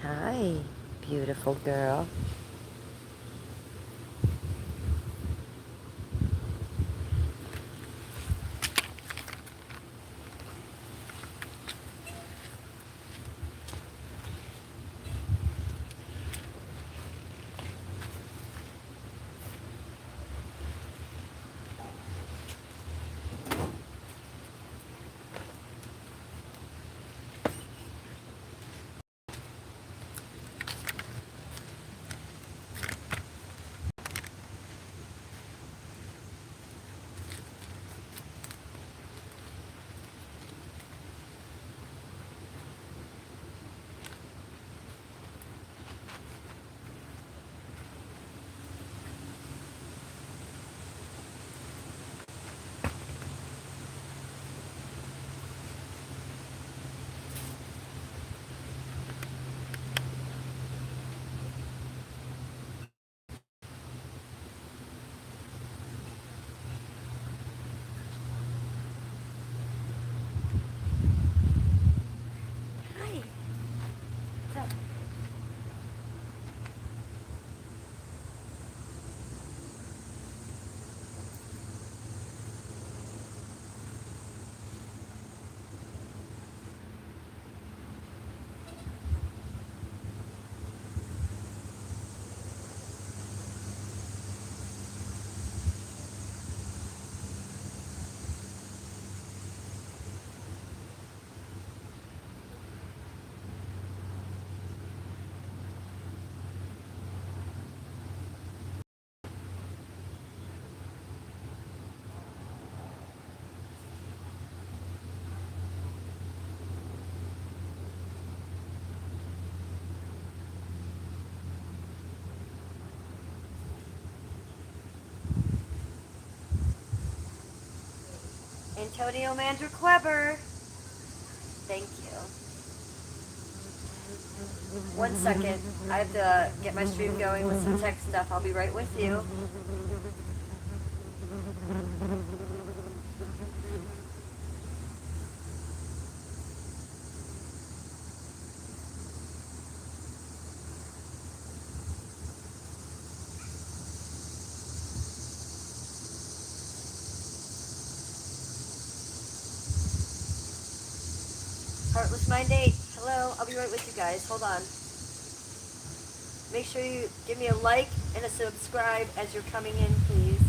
Hi, beautiful girl. Hi. What's up? Antonio Mandraqueber. Thank you. 1 second. I have to get my stream going with some tech stuff. I'll be right with you. Heartless Mind 8. Hello. I'll be right with you guys. Hold on. Make sure you give me a like and a subscribe as you're coming in, please.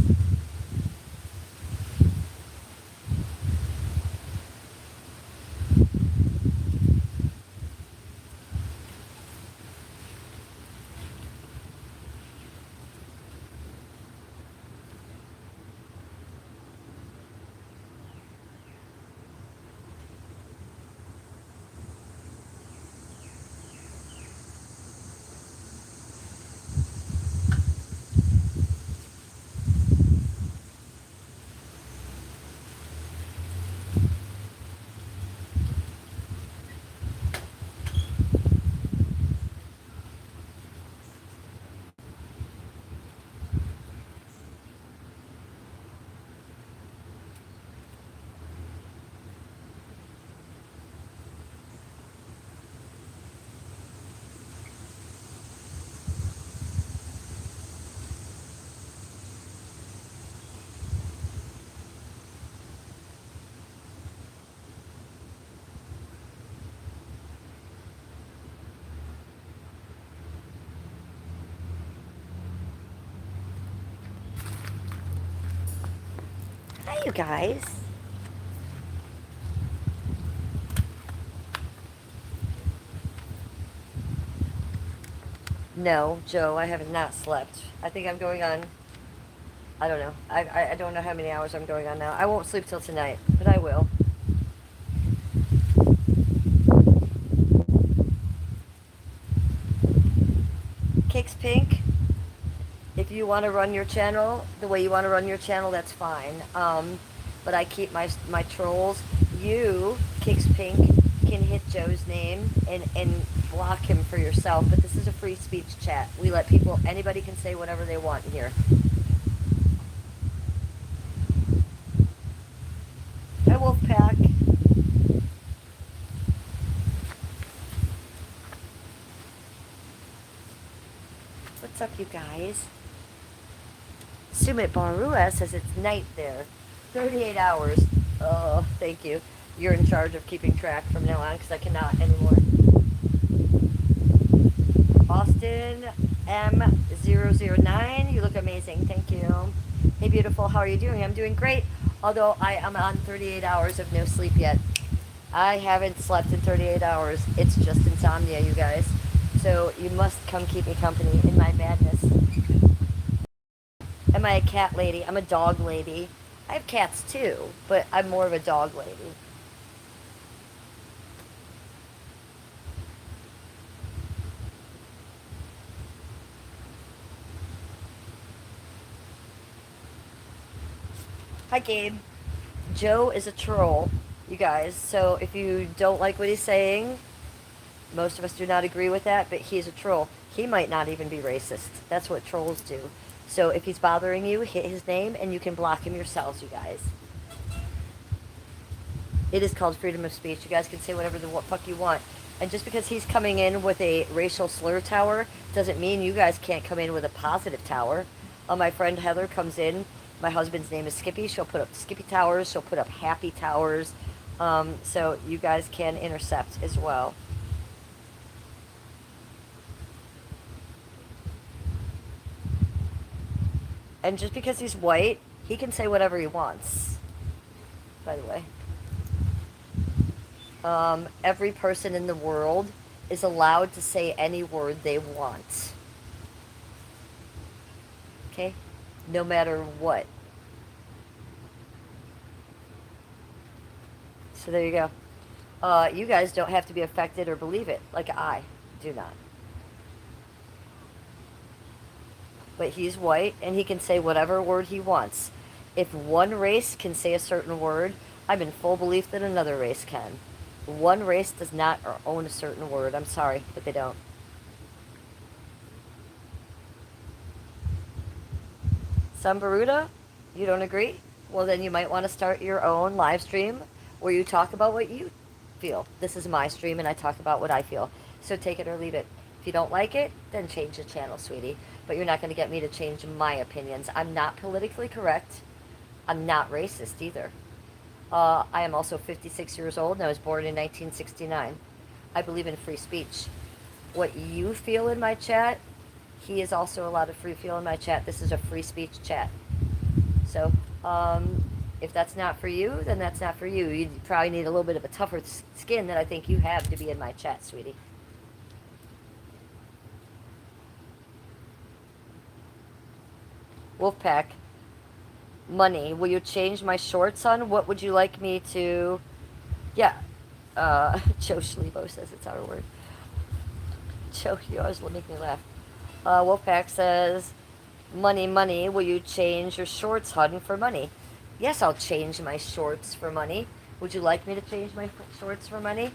Hi, you guys. No, Joe, I have not slept. I think I'm going on, I don't know. I don't know how many hours I'm going on now. I won't sleep till tonight, but I will. Kicks Pink, if you want to run your channel the way you want to run your channel, that's fine. But I keep my trolls. You, Kicks Pink, can hit Joe's name and block him for yourself. But this is a free speech chat. We let people, anybody can say whatever they want here. Hi, Wolfpack. What's up, you guys? Sumit Barua says it's night there. 38 hours. Oh, thank you. You're in charge of keeping track from now on because I cannot anymore. Austin M009, you look amazing. Thank you. Hey, beautiful. How are you doing? I'm doing great. Although I am on 38 hours of no sleep yet. I haven't slept in 38 hours. It's just insomnia, you guys. So you must come keep me company in my madness. Am I a cat lady? I'm a dog lady. I have cats too, but I'm more of a dog lady. Hi, Gabe. Joe is a troll, you guys. So if you don't like what he's saying, most of us do not agree with that, but he's a troll. He might not even be racist. That's what trolls do. So if he's bothering you, hit his name and you can block him yourselves, you guys. It is called freedom of speech. You guys can say whatever the fuck you want. And just because he's coming in with a racial slur tower doesn't mean you guys can't come in with a positive tower. My friend Heather comes in. My husband's name is Skippy. She'll put up Skippy towers. She'll put up happy towers. So you guys can intercept as well. And just because he's white, he can say whatever he wants, by the way. Every person in the world is allowed to say any word they want. Okay? No matter what. So there you go. You guys don't have to be affected or believe it, like I do not. But he's white, and he can say whatever word he wants. If one race can say a certain word, I'm in full belief that another race can. One race does not own a certain word. I'm sorry, but they don't. Sambaruda, you don't agree? Well, then you might want to start your own live stream where you talk about what you feel. This is my stream, and I talk about what I feel. So take it or leave it. If you don't like it, then change the channel, sweetie. But you're not going to get me to change my opinions. I'm not politically correct. I'm not racist either. I am also 56 years old, and I was born in 1969. I believe in free speech. What you feel in my chat, he is also allowed to free feel in my chat. This is a free speech chat. So, if that's not for you, then that's not for you. You probably need a little bit of a tougher skin than I think you have to be in my chat, sweetie. Wolfpack. Money. Will you change my shorts on? What would you like me to... Yeah. Joe Schlebo says it's our word. Joe, you always will make me laugh. Wolfpack says, money, money. Will you change your shorts, hun, for money? Yes, I'll change my shorts for money. Would you like me to change my shorts for money?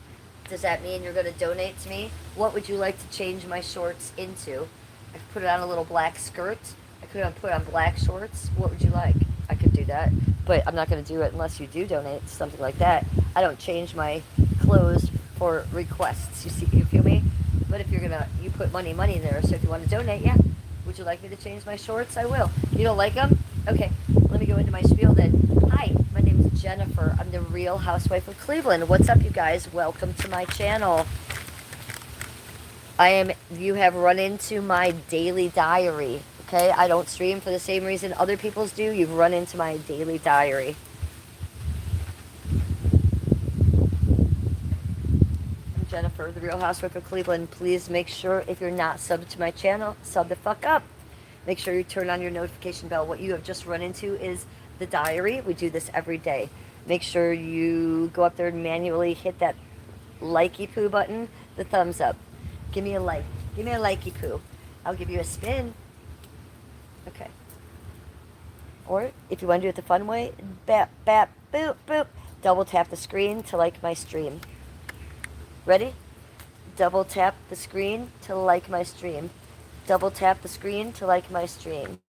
Does that mean you're going to donate to me? What would you like to change my shorts into? I could put it on a little black skirt. I could put on black shorts. What would you like? I could do that, but I'm not going to do it unless you do donate, something like that. I don't change my clothes for requests. You feel me? But if you put money in there. So if you want to donate, yeah. Would you like me to change my shorts? I will. You don't like them? Okay, let me go into my spiel then. Hi, my name is Jennifer. I'm the Real Housewife of Cleveland. What's up, you guys? Welcome to my channel. You have run into my daily diary. Okay, I don't stream for the same reason other people's do. You've run into my daily diary. I'm Jennifer, the Real Housewife of Cleveland. Please make sure, if you're not subbed to my channel, sub the fuck up. Make sure you turn on your notification bell. What you have just run into is the diary. We do this every day. Make sure you go up there and manually hit that likey poo button, the thumbs up. Give me a like. Give me a likey poo. I'll give you a spin. Okay. Or if you want to do it the fun way, bap, bap, boop, boop. Double tap the screen to like my stream. Ready? Double tap the screen to like my stream. Double tap the screen to like my stream.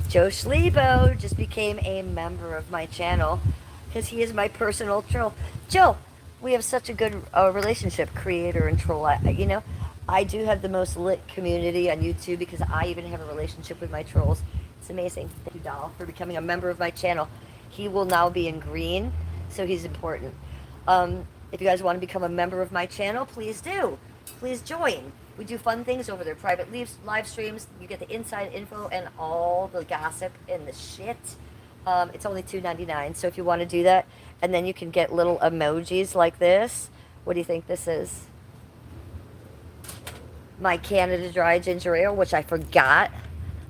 Joe Schlebo just became a member of my channel because he is my personal troll. Joe, We have such a good relationship, creator and troll. I do have the most lit community on YouTube because I even have a relationship with my trolls. It's amazing. Thank you, Doll, for becoming a member of my channel. He will now be in green, so he's important. If you guys want to become a member of my channel, please do. Please join. We do fun things over there. Private live streams. You get the inside info and all the gossip and the shit. It's only $2.99, so if you want to do that, and then you can get little emojis like this. What do you think this is? My Canada Dry Ginger Ale, which I forgot.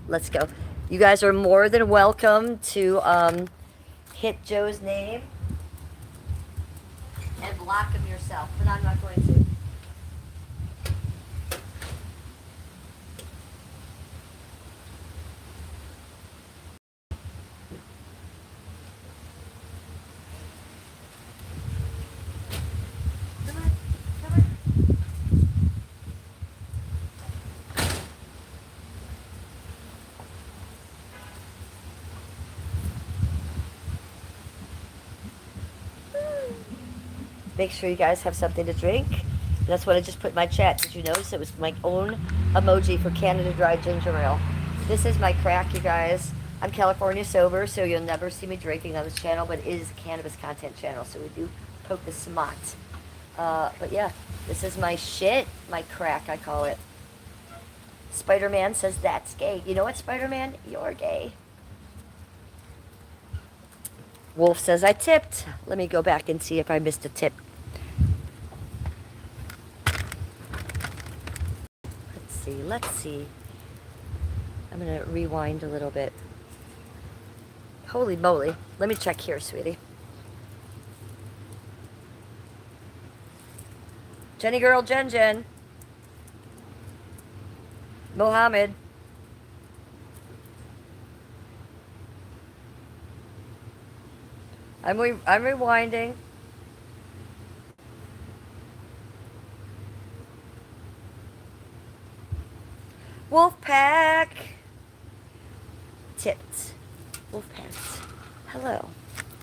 Let's go. You guys are more than welcome to hit Joe's name and block him yourself, but I'm not going to. Make sure you guys have something to drink. That's what I just put in my chat. Did you notice it was my own emoji for Canada Dry Ginger Ale? This is my crack, you guys. I'm California sober, so you'll never see me drinking on this channel, but it is a cannabis content channel, so we do poke the smut. But yeah, this is my shit, my crack, I call it. Spider-Man says that's gay. You know what, Spider-Man? You're gay. Wolf says I tipped. Let me go back and see if I missed a tip. Let's see. I'm going to rewind a little bit. Holy moly. Let me check here, sweetie. Jenny Girl, Jen. Mohammed. I'm rewinding. Wolfpack tipped. Wolfpack. Hello.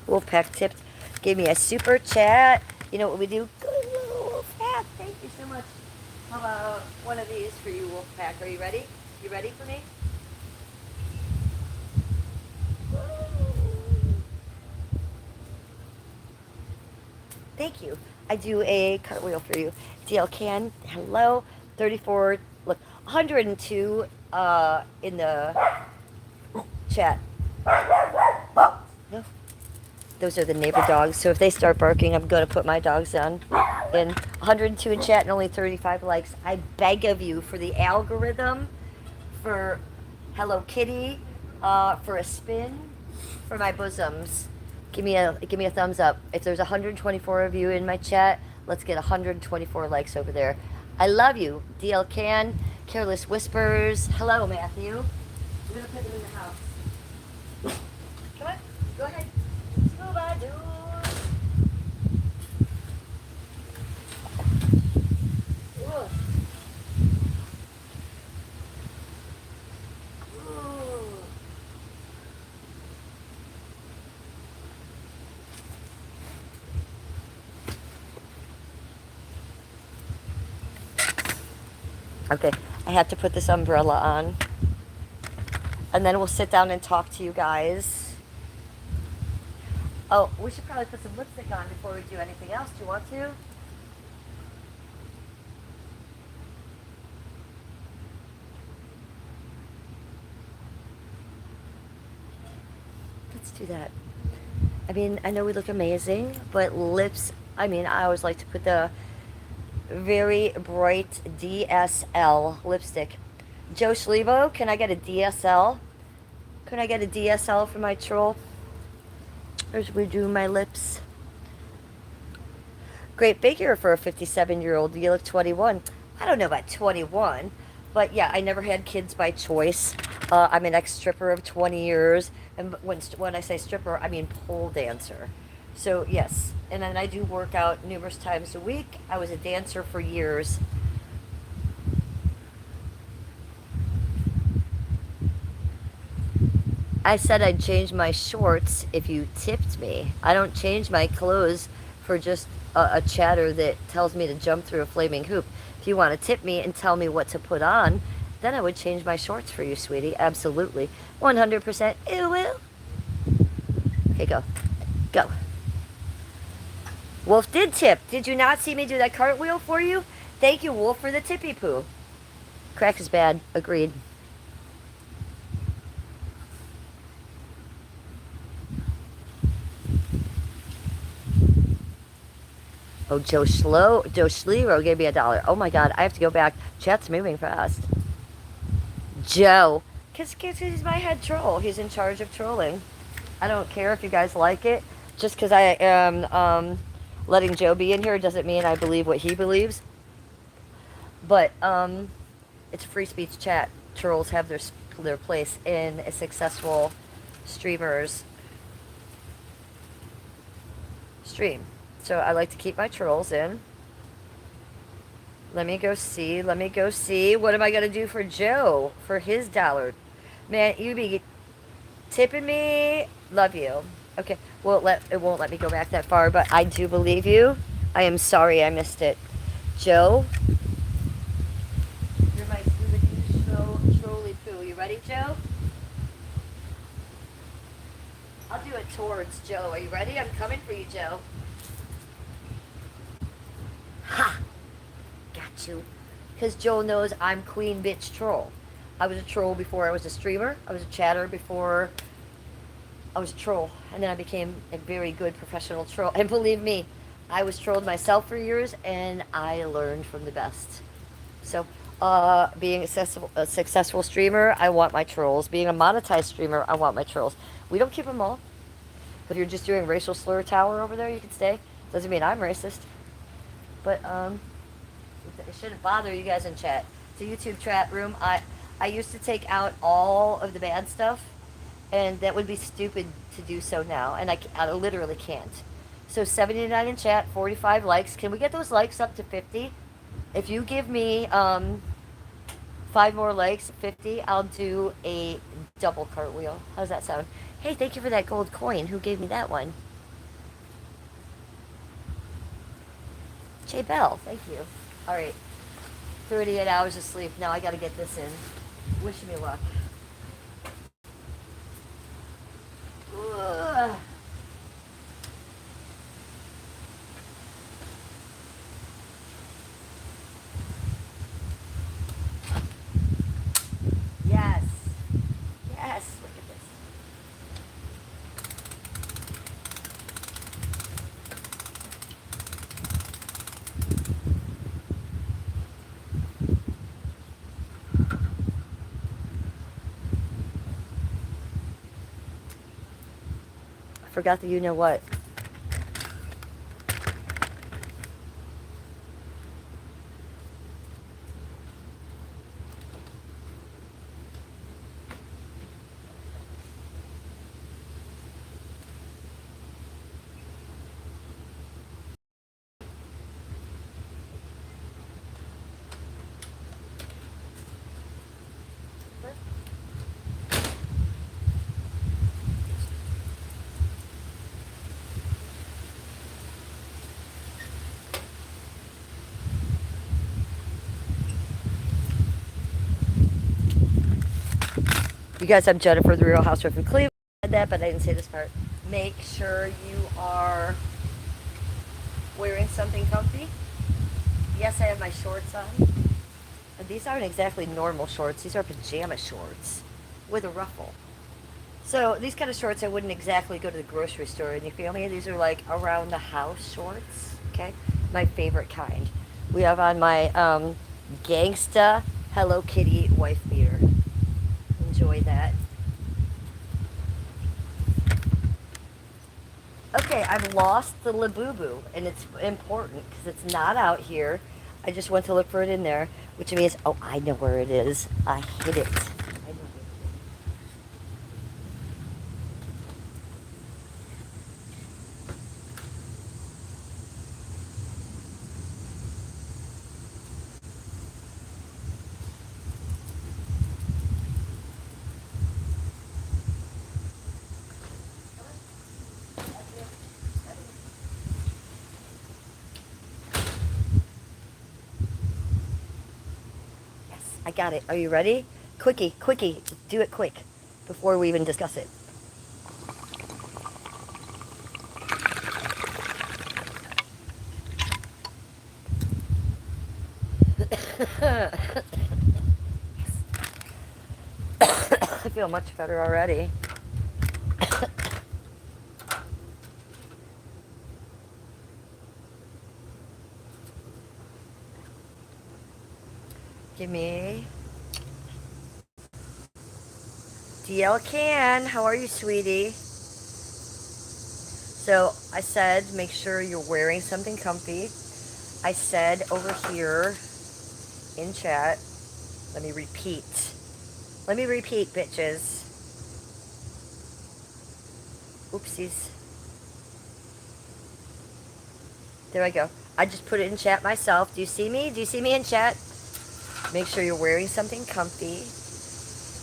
Wolfpack tipped. Gave me a super chat. You know what we do? Good little Wolfpack. Thank you so much. How about one of these for you, Wolfpack? Are you ready? You ready for me? Thank you. I do a cartwheel for you. DL Can. Hello. 34. Look. 102 in the chat. No. Those are the neighbor dogs, so if they start barking, I'm going to put my dogs on. In 102 in chat and only 35 likes. I beg of you, for the algorithm, for Hello Kitty, for a spin, for my bosoms, give me a thumbs up. If there's 124 of you in my chat, let's get 124 likes over there. I love you. DL Can. Careless Whispers. Hello, Matthew. We're going to put them in the house. Come on. Go ahead. Scuba doo. Okay, I have to put this umbrella on. And then we'll sit down and talk to you guys. Oh, we should probably put some lipstick on before we do anything else. Do you want to? Let's do that. I mean, I know we look amazing, but lips, I mean, I always like to put the very bright DSL lipstick. Joe Schlevo, can I get a DSL? Can I get a DSL for my troll? Or should we do my lips? Great figure for a 57-year-old. You look 21. I don't know about 21, but yeah, I never had kids by choice. I'm an ex-stripper of 20 years, and when I say stripper, I mean pole dancer. So yes, and then I do work out numerous times a week. I was a dancer for years. I said I'd change my shorts if you tipped me. I don't change my clothes for just a chatter that tells me to jump through a flaming hoop. If you want to tip me and tell me what to put on, then I would change my shorts for you, sweetie. Absolutely. 100% it will. Okay, go. Go. Wolf did tip. Did you not see me do that cartwheel for you? Thank you, Wolf, for the tippy poo. Crack is bad. Agreed. Oh, Joe Schlero gave me $1. Oh my God, I have to go back. Chat's moving fast. Joe. Because he's my head troll. He's in charge of trolling. I don't care if you guys like it. Just because I am letting Joe be in here doesn't mean I believe what he believes. But it's a free speech chat. Trolls have their place in a successful streamer's stream. So I like to keep my trolls in. Let me go see. Let me go see. What am I going to do for Joe for his $1? Man, you be tipping me. Love you. Okay. Well, it won't let me go back that far, but I do believe you. I am sorry I missed it. Joe, you're my Scooby-Doo trolley poo. You ready, Joe? I'll do it towards Joe. Are you ready? I'm coming for you, Joe. Ha! Got you. Because Joe knows I'm queen bitch troll. I was a troll before I was a streamer. I was a chatter before I was a troll. And then I became a very good professional troll. And believe me, I was trolled myself for years and I learned from the best. So, being a successful streamer, I want my trolls. Being a monetized streamer, I want my trolls. We don't keep them all. If you're just doing racial slur tower over there, you can stay. Doesn't mean I'm racist. But, it shouldn't bother you guys in chat. It's a YouTube chat room. I used to take out all of the bad stuff, and that would be stupid to do so now, and I literally can't. So 79 in chat, 45 likes. Can we get those likes up to 50? If you give me 5 more likes, 50, I'll do a double cartwheel. How's that sound? Hey, thank you for that gold coin. Who gave me that one? Jay Bell, thank you. All right, 38 hours of sleep. Now I got to get this in. Wish me luck. Ugh. Yes. Yes. Look at this. I forgot the you know what. You guys, I'm Jennifer, the Real Housewife of Cleveland. I said that, but I didn't say this part. Make sure you are wearing something comfy. Yes, I have my shorts on. And these aren't exactly normal shorts. These are pajama shorts with a ruffle. So these kind of shorts, I wouldn't exactly go to the grocery store. And you feel me? These are like around the house shorts. Okay, my favorite kind. We have on my Gangsta Hello Kitty wife beater. Enjoy that. Okay, I've lost the Labubu, and it's important because it's not out here. I just went to look for it in there, which means, oh, I know where it is. I hid it. I got it. Are you ready? Quickie, quickie. Do it quick before we even discuss it. I feel much better already. Give me DL Can. How are you, sweetie? So I said make sure you're wearing something comfy. I said over here in chat, let me repeat. Let me repeat, bitches. Oopsies. There I go. I just put it in chat myself. Do you see me? Do you see me in chat? Make sure you're wearing something comfy.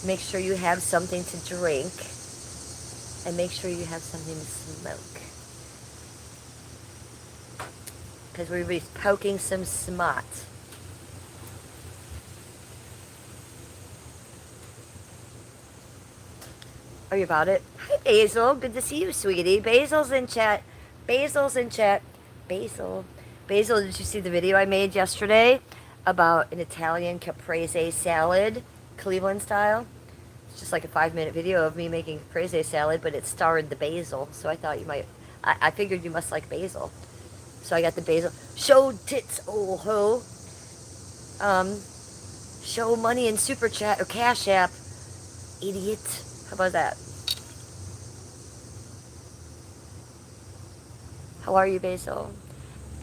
Make sure you have something to drink. And make sure you have something to smoke. Because we'll be poking some smut. Are you about it? Hi, Basil. Good to see you, sweetie. Basil's in chat. Basil's in chat. Basil. Basil, did you see the video I made yesterday about an Italian caprese salad, Cleveland style? It's just like a 5-minute video of me making caprese salad, but it starred the basil. So I thought you might, I figured you must like basil. So I got the basil. Show tits, oh ho. Show money in Super Chat or Cash App, idiot. How about that? How are you, Basil?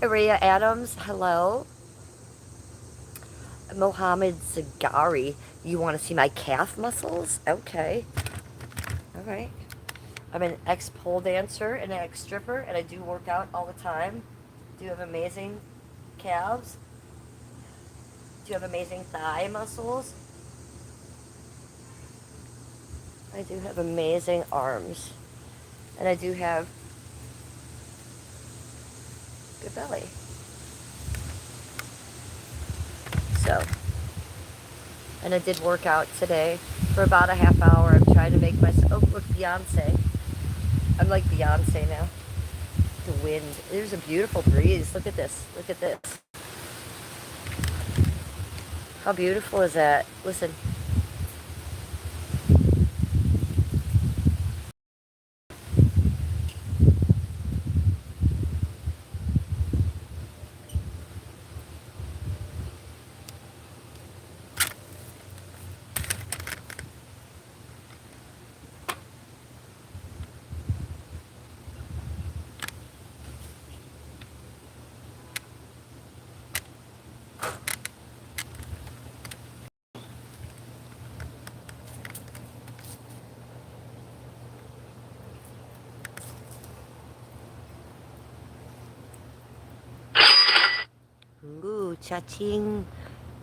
Aria Adams, hello. Mohammed Zagari, you want to see my calf muscles? Okay. All right. I'm an ex-pole dancer and an ex-stripper, and I do work out all the time. Do you have amazing calves? Do you have amazing thigh muscles? I do have amazing arms. And I do have good belly. So, and I did work out today for about a half hour. I'm trying to make myself, oh, look, Beyonce. I'm like Beyonce now. The wind. There's a beautiful breeze. Look at this. Look at this. How beautiful is that? Listen. Ooh, cha-ching.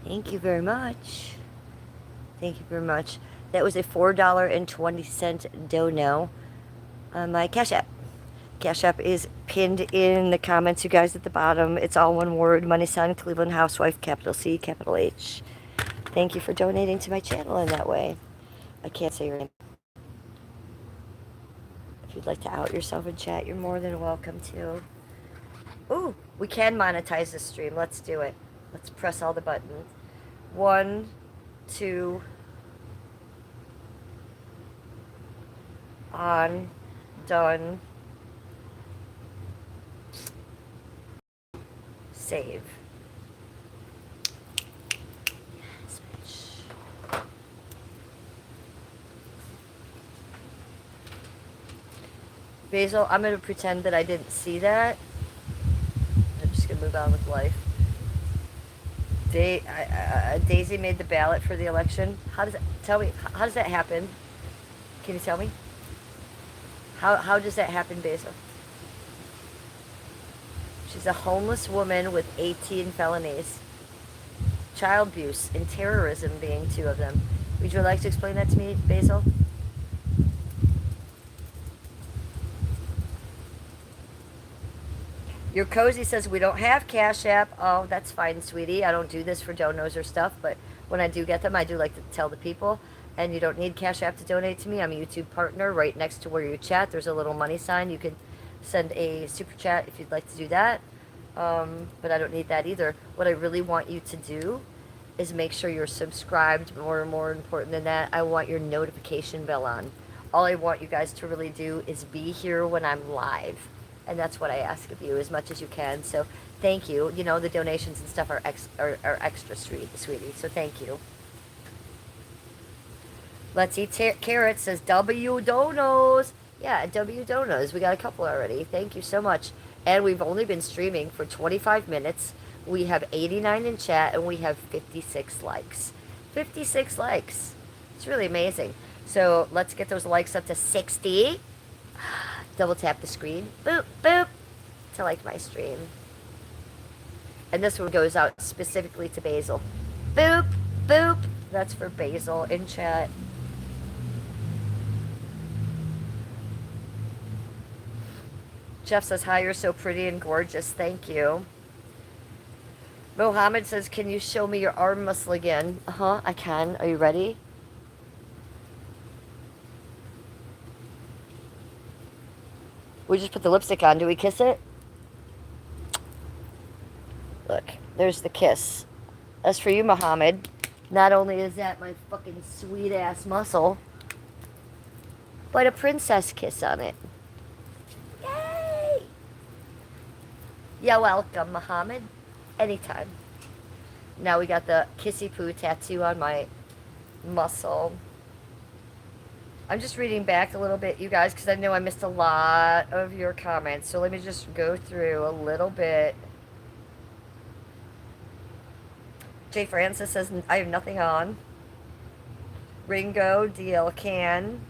Thank you very much. Thank you very much. That was a $4.20 dono on my Cash App. Cash App is pinned in the comments, you guys, at the bottom. It's all one word, Money Son, Cleveland Housewife, capital C, capital H. Thank you for donating to my channel in that way. I can't say your name. If you'd like to out yourself in chat, you're more than welcome to. Ooh, we can monetize this stream. Let's do it. Let's press all the buttons. 1, 2, on, done, save. Yes, bitch. Basil, I'm going to pretend that I didn't see that. I'm just going to move on with life. Daisy made the ballot for the election. How does that, tell me, how does that happen? Can you tell me? How does that happen, Basil? She's a homeless woman with 18 felonies. Child abuse and terrorism being 2 of them. Would you like to explain that to me, Basil? Your Cozy says we don't have Cash App. Oh, that's fine, sweetie. I don't do this for donos or stuff, but when I do get them, I do like to tell the people. And you don't need Cash App to donate to me. I'm a YouTube partner. Right next to where you chat, there's a little money sign. You can send a super chat if you'd like to do that. But I don't need that either. What I really want you to do is make sure you're subscribed. More important than that, I want your notification bell on. All I want you guys to really do is be here when I'm live. And that's what I ask of you as much as you can. So thank you. You know, the donations and stuff are extra sweetie. So thank you. Let's Eat Carrot says W Donos. Yeah, W Donos. We got a couple already. Thank you so much. And we've only been streaming for 25 minutes. We have 89 in chat, and we have 56 likes. 56 likes. It's really amazing. So let's get those likes up to 60. Double tap the screen. Boop, boop. To like my stream. And this one goes out specifically to Basil. Boop, boop. That's for Basil in chat. Jeff says, hi, you're so pretty and gorgeous. Thank you. Mohammed says, can you show me your arm muscle again? Uh-huh, I can. Are you ready? We just put the lipstick on. Do we kiss it? Look, there's the kiss. That's for you, Mohammed. Not only is that my fucking sweet-ass muscle, but a princess kiss on it. Yay! You're welcome, Mohammed. Anytime. Now we got the kissy poo tattoo on my muscle. I'm just reading back a little bit, you guys, because I know I missed a lot of your comments. So let me just go through a little bit. Jay Francis says, I have nothing on. Ringo, DL Can.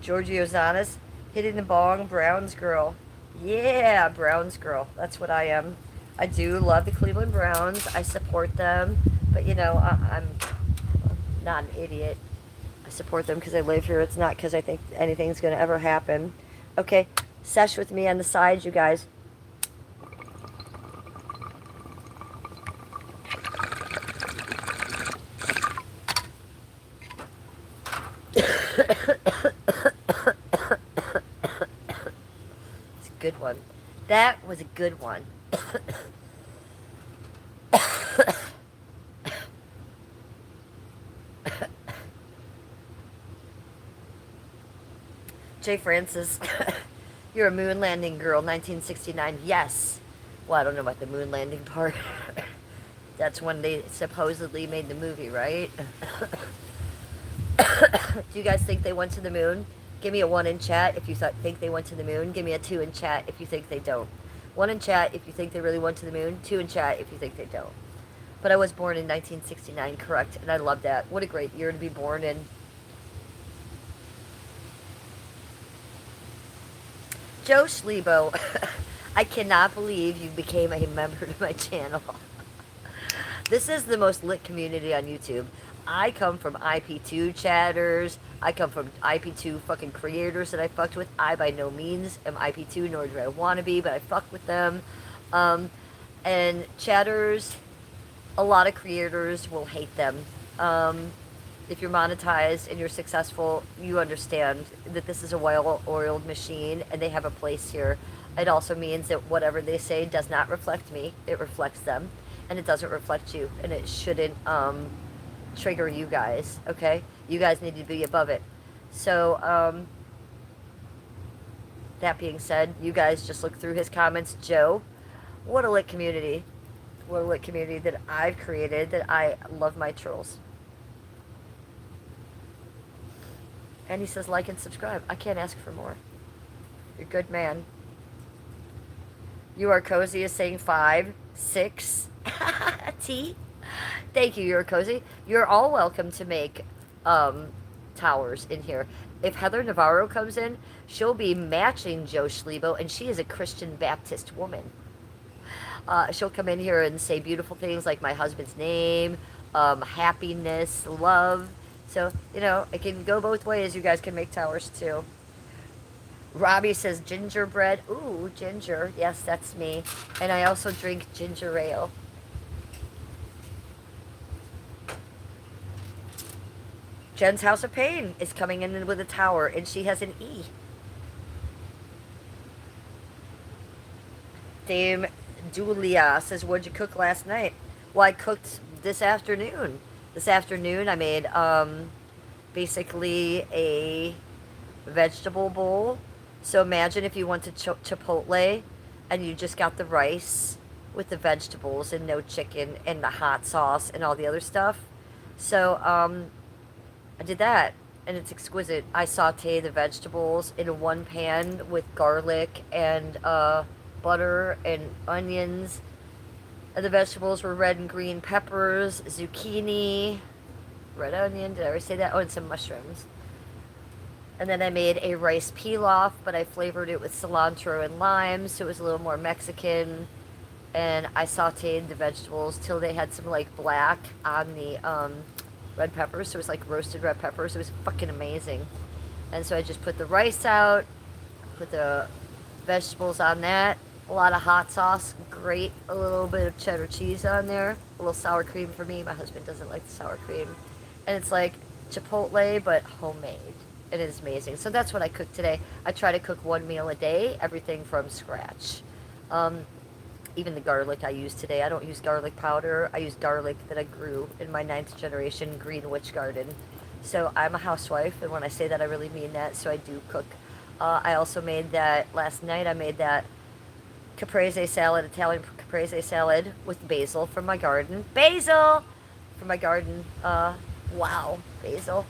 Georgie Ozanas, hitting the bong, Browns girl. Yeah, Browns girl. That's what I am. I do love the Cleveland Browns. I support them. But, you know, I'm not an idiot. I support them because I live here. It's not because I think anything's going to ever happen. Okay, sesh with me on the side, you guys. It's a good one. That was a good one. Jay Francis, you're a moon landing girl, 1969. Yes. Well, I don't know about the moon landing part. That's when they supposedly made the movie, right? Do you guys think they went to the moon? Give me a 1 in chat if you think they went to the moon. Give me a 2 in chat if you think they don't. 1 in chat if you think they really went to the moon. 2 in chat if you think they don't. But I was born in 1969, correct? And I love that. What a great year to be born in. Joe Schlebo, I cannot believe you became a member of my channel. This is the most lit community on YouTube. I come from IP2 chatters. I come from IP2 fucking creators that I fucked with. I by no means am IP2, nor do I want to be, but I fuck with them. And chatters, a lot of creators will hate them. If you're monetized and you're successful, you understand that this is a well-oiled machine and they have a place here. It also means that whatever they say does not reflect me. It reflects them. And it doesn't reflect you. And it shouldn't trigger you guys, okay? You guys need to be above it. So, that being said, you guys just look through his comments. Joe, what a lit community. What a lit community that I've created, that I love my trolls. And he says like and subscribe. I can't ask for more. You're a good man. You are cozy is saying 5, 6. T. Thank you, you're cozy. You're all welcome to make towers in here. If Heather Navarro comes in, she'll be matching Joe Schlebo, and she is a Christian Baptist woman. She'll come in here and say beautiful things like my husband's name, happiness, love. So, you know, it can go both ways. You guys can make towers too. Robbie says gingerbread. Ooh, ginger. Yes, that's me. And I also drink ginger ale. Jen's House of Pain is coming in with a tower, and she has an E. Dame Julia says, "What'd you cook last night?" Well, I cooked this afternoon. This afternoon, I made basically a vegetable bowl. So imagine if you went to Chipotle and you just got the rice with the vegetables and no chicken and the hot sauce and all the other stuff. So I did that, and it's exquisite. I sauteed the vegetables in one pan with garlic and butter and onions. And the vegetables were red and green peppers, zucchini, red onion. Did I already say that? Oh, and some mushrooms. And then I made a rice pilaf, but I flavored it with cilantro and lime, so it was a little more Mexican. And I sauteed the vegetables till they had some like black on the red peppers, so it was like roasted red peppers. It was fucking amazing. And so I just put the rice out, put the vegetables on that, a lot of hot sauce, great, a little bit of cheddar cheese on there, a little sour cream for me. My husband doesn't like the sour cream. And it's like Chipotle, but homemade. It is amazing. So that's what I cooked today. I try to cook one meal a day, everything from scratch. Even the garlic I use today, I don't use garlic powder. I use garlic that I grew in my 9th generation green witch garden. So I'm a housewife, and when I say that, I really mean that. So I do cook. I also made that last night. I made that caprese salad, Italian caprese salad with basil from my garden. Basil from my garden. Wow, basil.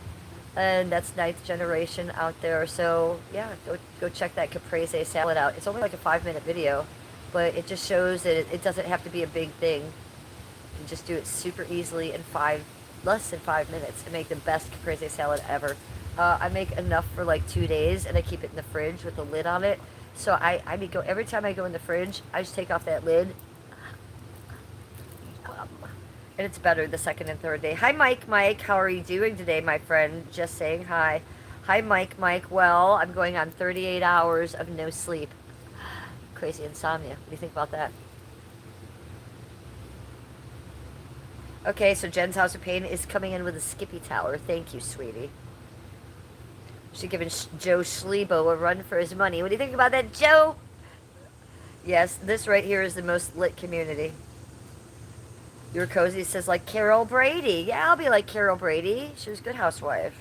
And that's 9th generation out there. So yeah, go check that caprese salad out. It's only like a 5-minute video, but it just shows that it doesn't have to be a big thing. You can just do it super easily in less than 5 minutes and make the best caprese salad ever. I make enough for like 2 days, and I keep it in the fridge with a lid on it. So every time I go in the fridge, I just take off that lid. And it's better the second and third day. Hi, Mike. How are you doing today, my friend? Just saying hi. Hi, Mike. Well, I'm going on 38 hours of no sleep. Crazy insomnia. What do you think about that? Okay, so Jen's House of Pain is coming in with a Skippy Tower. Thank you, sweetie. She's giving Joe Schlebo a run for his money. What do you think about that, Joe? Yes, this right here is the most lit community. Your Cozy says, like Carol Brady. Yeah, I'll be like Carol Brady. She was a good housewife.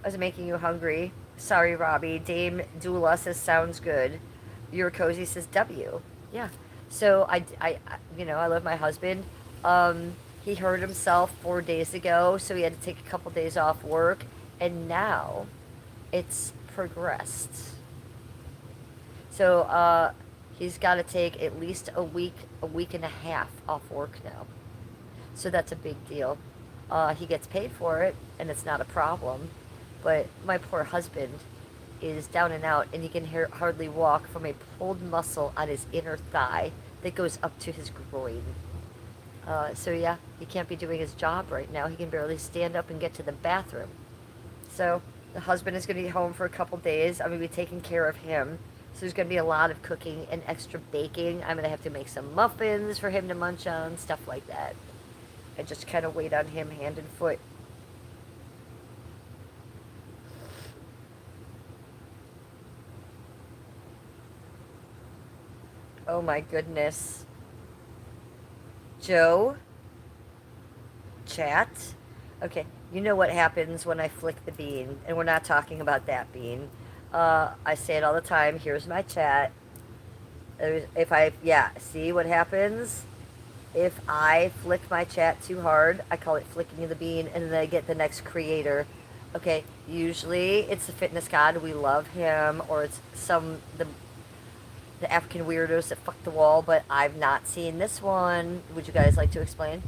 I was making you hungry. Sorry, Robbie. Dame Dula says, sounds good. Your Cozy says, W. Yeah. So, I love my husband. He hurt himself 4 days ago, so he had to take a couple days off work. And now, it's progressed. So, he's got to take at least a week and a half off work now. So that's a big deal. He gets paid for it, and it's not a problem. But my poor husband is down and out, and he can hardly walk from a pulled muscle on his inner thigh that goes up to his groin. So yeah, he can't be doing his job right now. He can barely stand up and get to the bathroom. So the husband is going to be home for a couple days. I'm going to be taking care of him. So there's going to be a lot of cooking and extra baking. I'm going to have to make some muffins for him to munch on, stuff like that. I just kind of wait on him hand and foot. Oh my goodness. Joe? Chat? Okay, you know what happens when I flick the bean, and we're not talking about that bean. I say it all the time. Here's my chat. See what happens? If I flick my chat too hard, I call it flicking the bean, and then I get the next creator. Okay, usually it's the fitness god. We love him, or it's the African weirdos that fuck the wall, but I've not seen this one. Would you guys like to explain?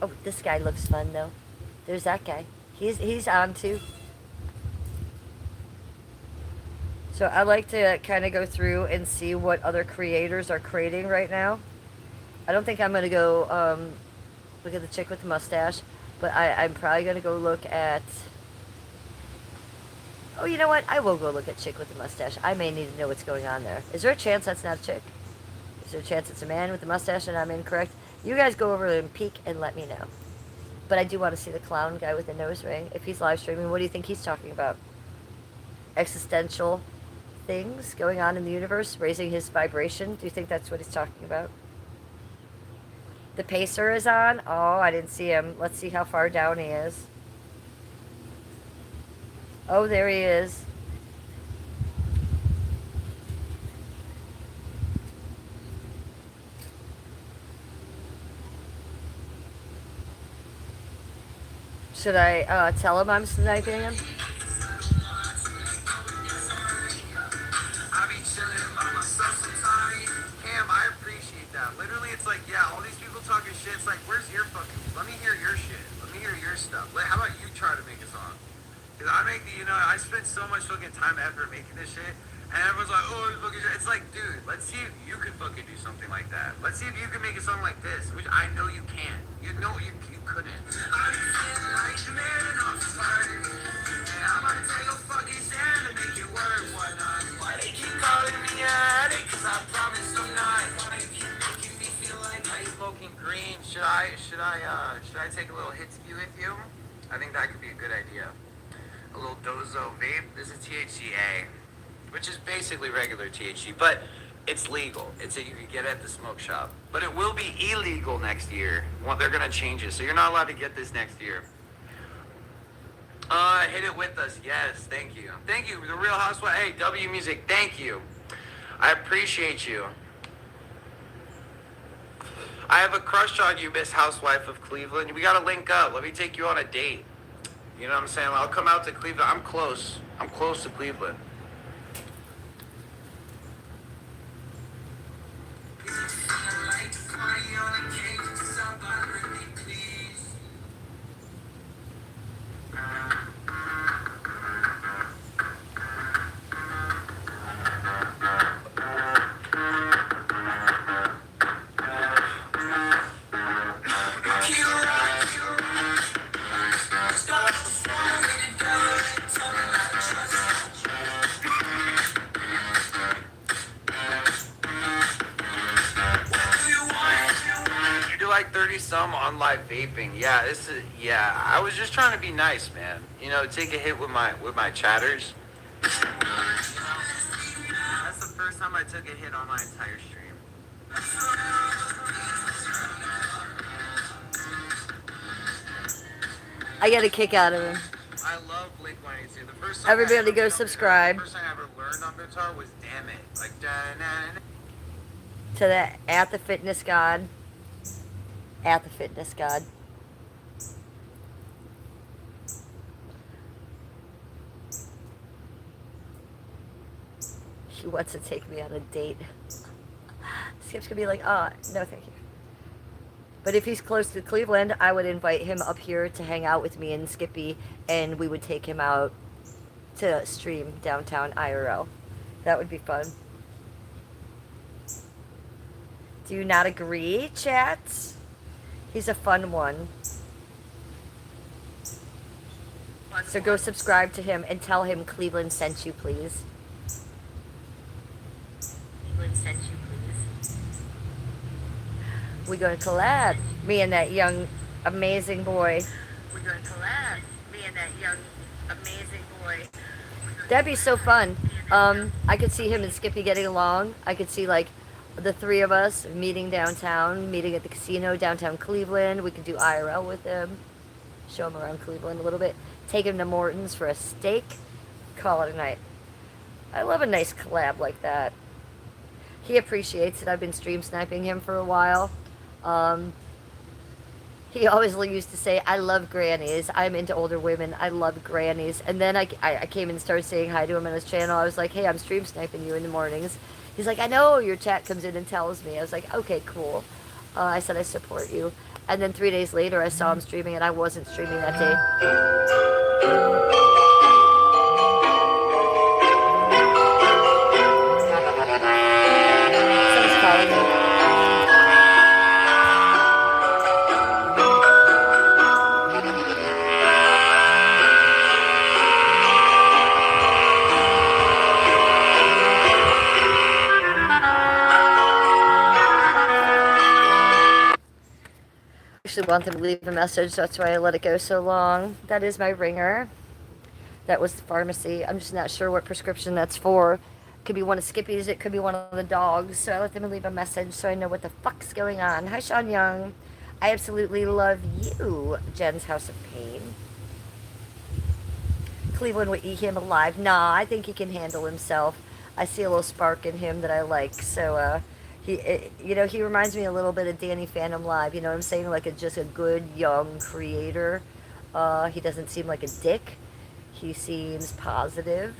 Oh, this guy looks fun though. There's that guy. He's on too. So I like to kind of go through and see what other creators are creating right now. I don't think I'm gonna go look at the chick with the mustache, but I'm probably gonna go look at. Oh, you know what? I will go look at chick with the mustache. I may need to know what's going on there. Is there a chance that's not a chick? Is there a chance it's a man with a mustache and I'm incorrect? You guys go over and peek and let me know. But I do want to see the clown guy with the nose ring. If he's live streaming, what do you think he's talking about? Existential things going on in the universe, raising his vibration. Do you think that's what he's talking about? The pacer is on. Oh, I didn't see him. Let's see how far down he is. Oh, there he is. Should I tell him I'm sniping him? Literally, it's like, yeah, all these people talking shit. It's like, where's your fucking? Let me hear your shit. Let me hear your stuff. How about you try to make a song? Because I make the, I spend so much fucking time and effort making this shit, and everyone's like, oh, you fucking shit. It's like, dude, let's see if you can fucking do something like that. Let's see if you can make a song like this, which I know you can. You know you couldn't. I'm gonna take a fucking stand to make it work. Why they keep calling me an addict? 'Cause I promise I'm not. Why they keep making me feel like I'm smoking green? Should I take a little hit with you? I think that could be a good idea. A little dozo vape. This is THCA, which is basically regular THC, but it's legal. You can get it at the smoke shop, but it will be illegal next year. Well, they're gonna change it, so you're not allowed to get this next year. Hit it with us. Yes, thank you. Thank you. The Real Housewife. Hey, W Music, thank you. I appreciate you. I have a crush on you, Miss Housewife of Cleveland. We gotta link up. Let me take you on a date. You know what I'm saying? I'll come out to Cleveland. I'm close. I'm close to Cleveland. Like 30 some on live vaping. Yeah, I was just trying to be nice, man. Take a hit with my chatters. That's the first time I took a hit on my entire stream. I get a kick out of him. I love Blink 182. The first song Everybody go subscribe. The first time I ever learned on guitar was Damn It. Like, to the At the Fitness God. At the Fitness God. He wants to take me on a date. Skip's gonna be like, oh, no thank you. But if he's close to Cleveland, I would invite him up here to hang out with me and Skippy, and we would take him out to stream downtown IRL. That would be fun. Do you not agree, chat? He's a fun one. So go subscribe to him and tell him Cleveland sent you, please. Cleveland sent you, please. We're going to collab. Me and that young, amazing boy. We're going to collab. Me and that young, amazing boy. That'd be so fun. I could see him and Skippy getting along. I could see, like, the three of us meeting downtown, meeting at the casino downtown Cleveland. We could do IRL with him, show him around Cleveland a little bit, take him to Morton's for a steak, call it a night. I love a nice collab like that. He appreciates it. I've been stream sniping him for a while. He always used to say, I love grannies. I'm into older women. I love grannies. And then I came and started saying hi to him on his channel. I was like, hey, I'm stream sniping you in the mornings. He's like, I know, your chat comes in and tells me. I was like, okay, cool. I said, I support you. And then 3 days later, I saw him streaming, and I wasn't streaming that day. Someone's calling me. want them to leave a message. That's why I let it go so long. That is my ringer. That was the pharmacy. I'm just not sure what prescription that's for. Could be one of Skippy's. It could be one of the dogs. So I let them leave a message so I know what the fuck's going on. Hi, Sean Young. I absolutely love you, Jen's House of Pain. Cleveland would eat him alive. Nah, I think he can handle himself. I see a little spark in him that I like. So, he reminds me a little bit of Danny Phantom Live. You know what I'm saying? Like just a good young creator. He doesn't seem like a dick. He seems positive.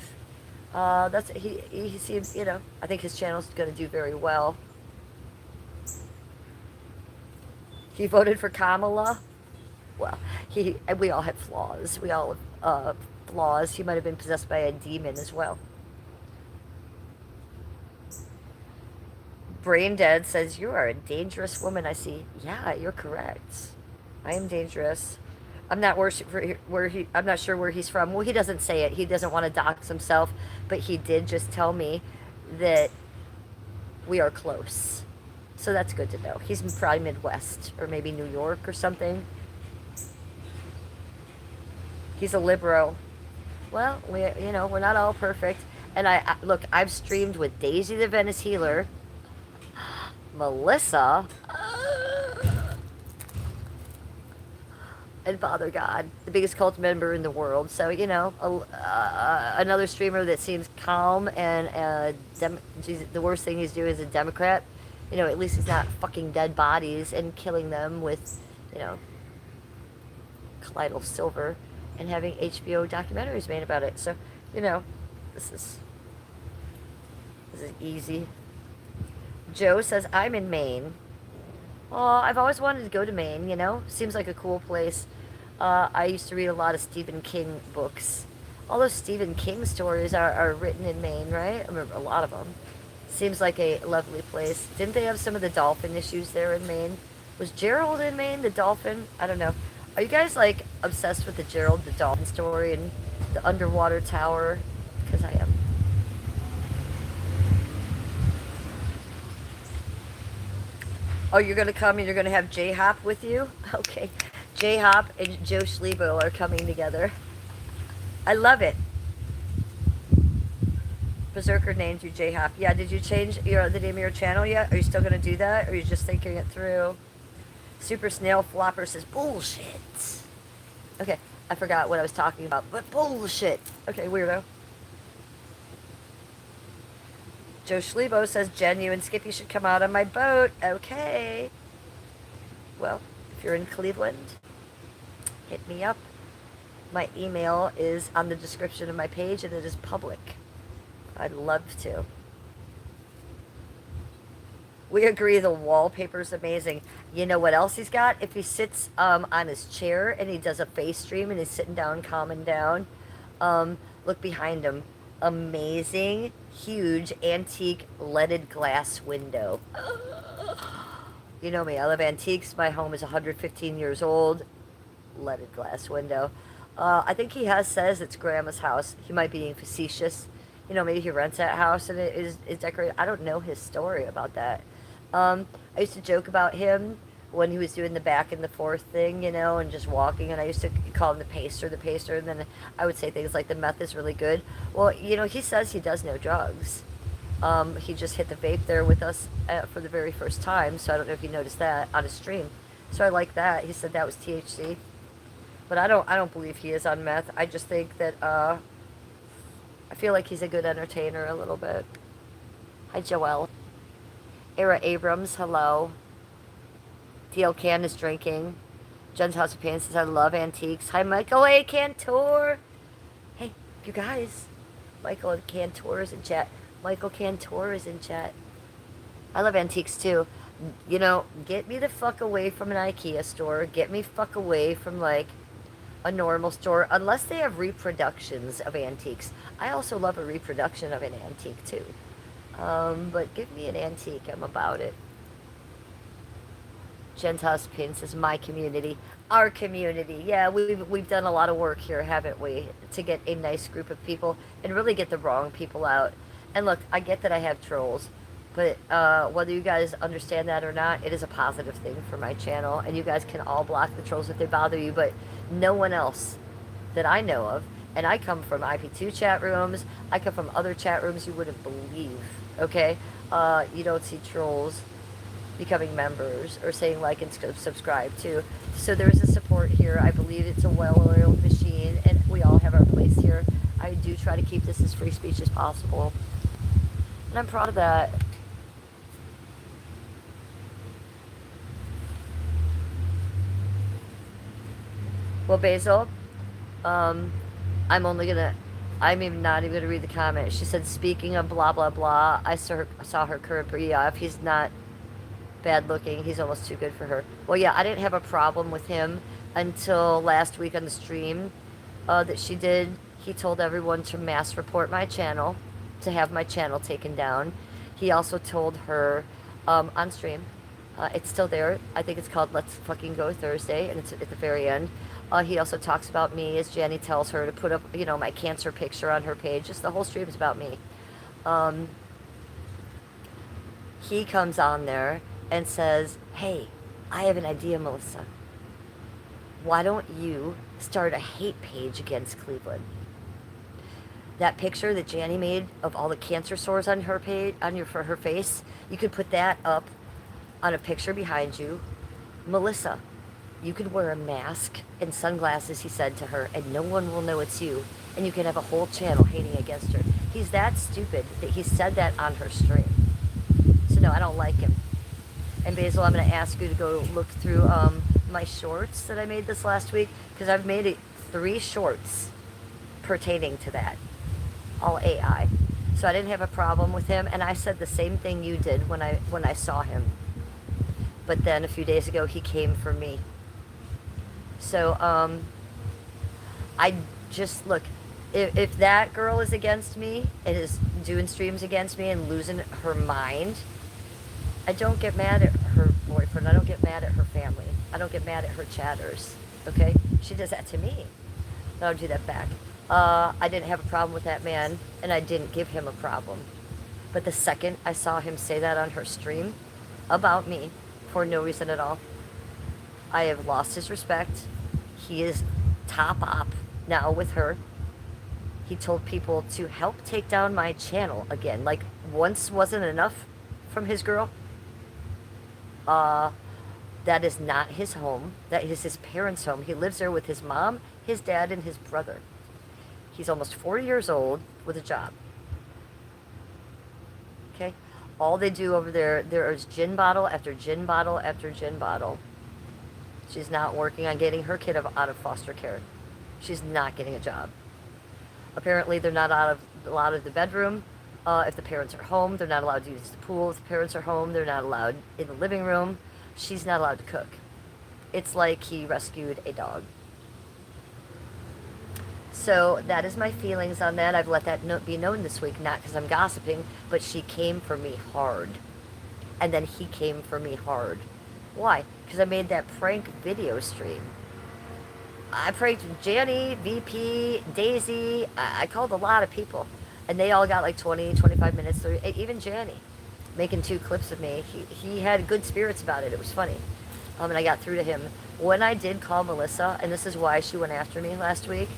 He seems, I think his channel's going to do very well. He voted for Kamala. Well, we all have flaws. We all have flaws. He might have been possessed by a demon as well. Brain Dead says, you are a dangerous woman. I see. Yeah, you're correct. I am dangerous. I'm not I'm not sure where he's from. Well, he doesn't say it. He doesn't want to dox himself, but he did just tell me that we are close. So that's good to know. He's probably Midwest or maybe New York or something. He's a liberal. Well, we're not all perfect. And look, I've streamed with Daisy the Venice Healer, Melissa, and Father God, the biggest cult member in the world. So, another streamer that seems calm and the worst thing he's doing is a Democrat. At least he's not fucking dead bodies and killing them with, colloidal silver and having HBO documentaries made about it. So, this is easy. Joe says, I'm in Maine. Oh, I've always wanted to go to Maine, Seems like a cool place. I used to read a lot of Stephen King books. All those Stephen King stories are written in Maine, right? I remember a lot of them. Seems like a lovely place. Didn't they have some of the dolphin issues there in Maine? Was Gerald in Maine, the dolphin? I don't know. Are you guys, obsessed with the Gerald the dolphin story and the underwater tower? Because I am. Oh, you're going to come and you're going to have J-Hop with you? Okay. J-Hop and Joe Schlebo are coming together. I love it. Berserker named you J-Hop. Yeah, did you change the name of your channel yet? Are you still going to do that? Or are you just thinking it through? Super Snail Flopper says, bullshit. Okay, I forgot what I was talking about, but bullshit. Okay, weirdo. Joe Schlebo says, Jen, you and Skippy should come out on my boat. Okay. Well, if you're in Cleveland, hit me up. My email is on the description of my page, and it is public. I'd love to. We agree the wallpaper's amazing. You know what else he's got? If he sits on his chair and he does a face stream and he's sitting down, calming down, look behind him. Amazing, huge, antique leaded glass window. You know me, I love antiques. My home is 115 years old. Leaded glass window. I think he says it's Grandma's house. He might be being facetious. Maybe he rents that house and it is decorated. I don't know his story about that. I used to joke about him when he was doing the back and the forth thing, and just walking, and I used to call him the pacer, and then I would say things like the meth is really good. Well, he says he does no drugs. He just hit the vape there with us for the very first time, so I don't know if you noticed that on his stream. So I like that. He said that was THC. But I don't believe he is on meth. I just think that, I feel like he's a good entertainer a little bit. Hi, Joelle. Era Abrams, hello. DL Can is drinking. Jen's House of Pain says, I love antiques. Hi, Michael A. Cantor. Hey, you guys. Michael Cantor is in chat. Michael Cantor is in chat. I love antiques, too. Get me the fuck away from an IKEA store. Get me fuck away from, a normal store, unless they have reproductions of antiques. I also love a reproduction of an antique, too. But give me an antique. I'm about it. Jen's House Pin says, my community. Our community. Yeah, we've done a lot of work here, haven't we? To get a nice group of people and really get the wrong people out. And look, I get that I have trolls, But whether you guys understand that or not, it is a positive thing for my channel. And you guys can all block the trolls if they bother you, but no one else that I know of. And I come from IP2 chat rooms. I come from other chat rooms you wouldn't believe, okay? You don't see trolls becoming members or saying like and subscribe to. So there is a support here. I believe it's a well-oiled machine, and we all have our place here. I do try to keep this as free speech as possible, and I'm proud of that. Well, Basil, I'm only gonna, I'm even not even gonna read the comment. She said, speaking of blah blah blah, I saw her current if he's not bad looking, he's almost too good for her. Well, yeah, I didn't have a problem with him until last week on the stream that she did. He told everyone to mass report my channel, to have my channel taken down. He also told her on stream, it's still there, I think it's called Let's Fucking Go Thursday, and it's at the very end. He also talks about me, as Jenny tells her to put up, you know, my cancer picture on her page. Just the whole stream is about me. He comes on there and says, hey, I have an idea, Melissa. Why don't you start a hate page against Cleveland? That picture that Janny made of all the cancer sores on her page, for her face, you could put that up on a picture behind you. Melissa, you could wear a mask and sunglasses, he said to her, and no one will know it's you. And you can have a whole channel hating against her. He's that stupid that he said that on her stream. So no, I don't like him. And Basil, I'm going to ask you to go look through my shorts that I made this last week, because I've made 3 shorts pertaining to that, all AI. So I didn't have a problem with him, and I said the same thing you did when I saw him. But then a few days ago, he came for me. So I just look. If that girl is against me and is doing streams against me and losing her mind, I don't get mad at her boyfriend. I don't get mad at her family. I don't get mad at her chatters. Okay? She does that to me. I don't do that back. I didn't have a problem with that man, and I didn't give him a problem. But the second I saw him say that on her stream about me for no reason at all, I have lost his respect. He is top op now with her. He told people to help take down my channel again. Like, once wasn't enough from his girl. That is not his home. That is his parents' home. He lives there with his mom, his dad, and his brother. He's almost 40 years old with a job. Okay? All they do over there is gin bottle after gin bottle after gin bottle. She's not working on getting her kid out of foster care. She's not getting a job. Apparently, they're not allowed of the bedroom. If the parents are home, they're not allowed to use the pool. If the parents are home, they're not allowed in the living room. She's not allowed to cook. It's like he rescued a dog. So that is my feelings on that. I've let that be known this week, not because I'm gossiping, but she came for me hard. And then he came for me hard. Why? Because I made that prank video stream. I pranked Janny, VP, Daisy. I called a lot of people. And they all got like 20, 25 minutes. Even Janny, making 2 clips of me. He had good spirits about it. It was funny. And I got through to him. When I did call Melissa, and this is why she went after me last week,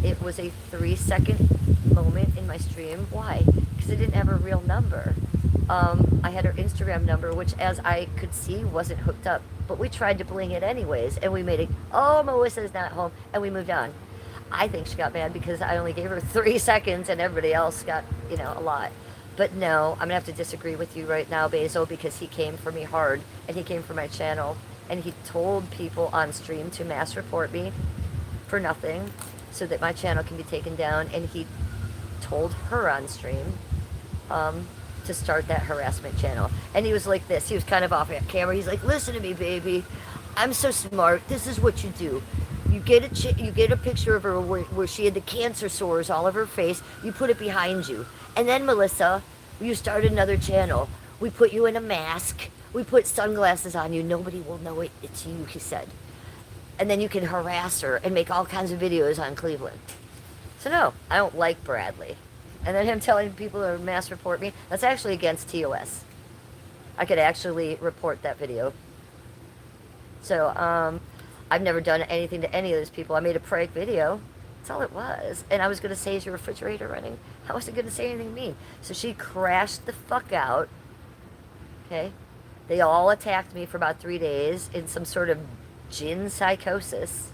it was a 3-second moment in my stream. Why? Because I didn't have her real number. I had her Instagram number, which, as I could see, wasn't hooked up. But we tried to bling it anyways, and we made it, oh, Melissa's not home, and we moved on. I think she got mad because I only gave her 3 seconds, and everybody else got, you know, a lot. But no, I'm going to have to disagree with you right now, Basil, because he came for me hard, and he came for my channel, and he told people on stream to mass report me for nothing so that my channel can be taken down, and he told her on stream to start that harassment channel. And he was like this. He was kind of off camera. He's like, listen to me, baby. I'm so smart. This is what you do. You get a picture of her where she had the cancer sores all over her face. You put it behind you. And then, Melissa, you start another channel. We put you in a mask. We put sunglasses on you. Nobody will know it's you, he said. And then you can harass her and make all kinds of videos on Cleveland. So no, I don't like Bradley. And then him telling people to mass report me. That's actually against TOS. I could actually report that video. So, I've never done anything to any of those people. I made a prank video. That's all it was. And I was going to say, is your refrigerator running? I wasn't going to say anything mean. So she crashed the fuck out. Okay? They all attacked me for about 3 days in some sort of gin psychosis.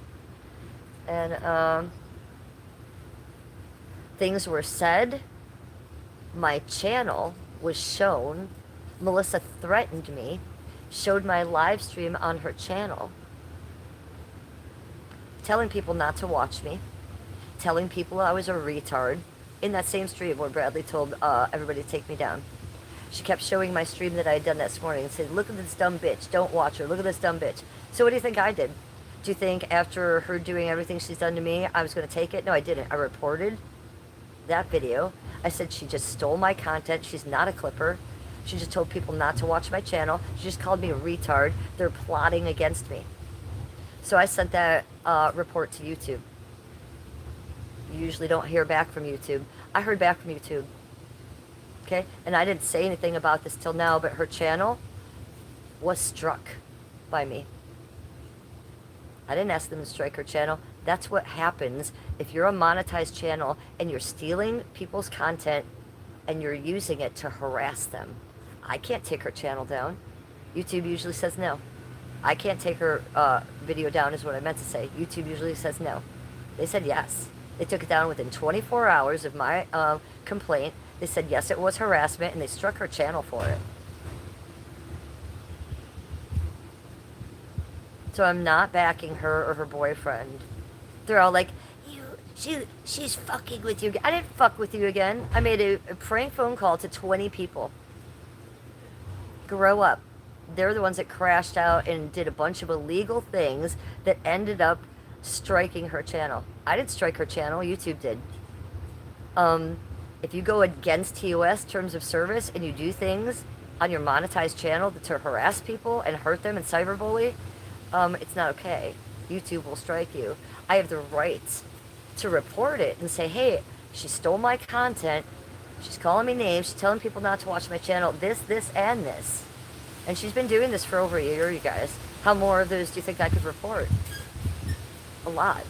And, things were said. My channel was shown. Melissa threatened me. Showed my live stream on her channel. Telling people not to watch me. Telling people I was a retard. In that same stream where Bradley told everybody to take me down. She kept showing my stream that I had done this morning and said, look at this dumb bitch. Don't watch her. Look at this dumb bitch. So what do you think I did? Do you think after her doing everything she's done to me, I was going to take it? No, I didn't. I reported that video. I said she just stole my content. She's not a clipper. She just told people not to watch my channel. She just called me a retard. They're plotting against me. So I sent that report to YouTube. You usually don't hear back from YouTube. I heard back from YouTube. Okay? And I didn't say anything about this till now, but her channel was struck by me. I didn't ask them to strike her channel. That's what happens if you're a monetized channel and you're stealing people's content and you're using it to harass them. I can't take her channel down. YouTube usually says no. I can't take her video down is what I meant to say. YouTube usually says no. They said yes. They took it down within 24 hours of my complaint. They said yes, it was harassment, and they struck her channel for it. So I'm not backing her or her boyfriend. They're all like, she's fucking with you. I didn't fuck with you again. I made a prank phone call to 20 people. Grow up. They're the ones that crashed out and did a bunch of illegal things that ended up striking her channel. I didn't strike her channel. YouTube did. If you go against TOS, terms of service, and you do things on your monetized channel to harass people and hurt them and cyberbully, it's not okay. YouTube will strike you. I have the right to report it and say, hey, she stole my content. She's calling me names. She's telling people not to watch my channel. This, and this. And she's been doing this for over a year, you guys. How more of those do you think I could report? A lot.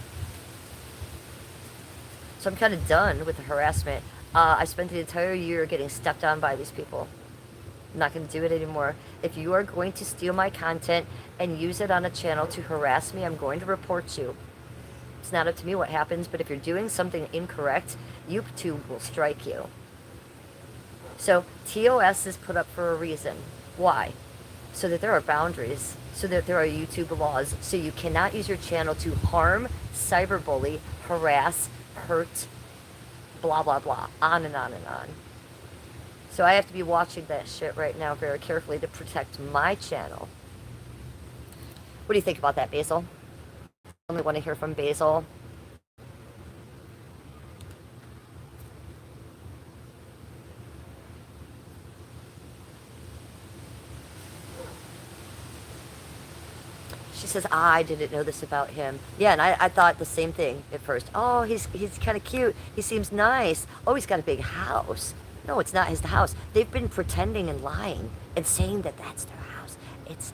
So I'm kind of done with the harassment. I spent the entire year getting stepped on by these people. I'm not going to do it anymore. If you are going to steal my content and use it on a channel to harass me, I'm going to report you. It's not up to me what happens, but if you're doing something incorrect, YouTube will strike you. So TOS is put up for a reason. Why? So that there are boundaries, so that there are YouTube laws, so you cannot use your channel to harm, cyberbully, harass, hurt, blah, blah, blah, on and on and on. So I have to be watching that shit right now very carefully to protect my channel. What do you think about that, Basil? I only want to hear from Basil. She says, I didn't know this about him. Yeah, and I thought the same thing at first. Oh, he's kind of cute. He seems nice. Oh, he's got a big house. No, it's not his house. They've been pretending and lying and saying that that's their house. It's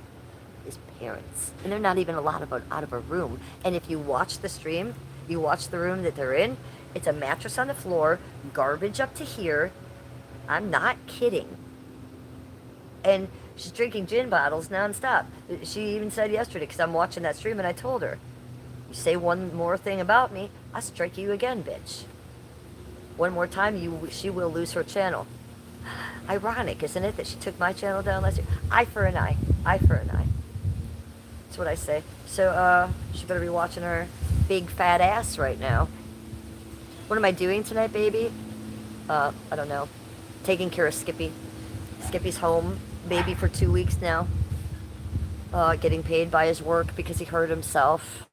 his parents. And they're not even allowed out of a room. And if you watch the stream, you watch the room that they're in, it's a mattress on the floor, garbage up to here. I'm not kidding. And she's drinking gin bottles nonstop. She even said yesterday, because I'm watching that stream, and I told her, you say one more thing about me, I'll strike you again, bitch. One more time, she will lose her channel. Ironic, isn't it, that she took my channel down last year? Eye for an eye. Eye for an eye. That's what I say. So, she better be watching her big fat ass right now. What am I doing tonight, baby? I don't know. Taking care of Skippy. Skippy's home, baby, for 2 weeks now. Getting paid by his work because he hurt himself.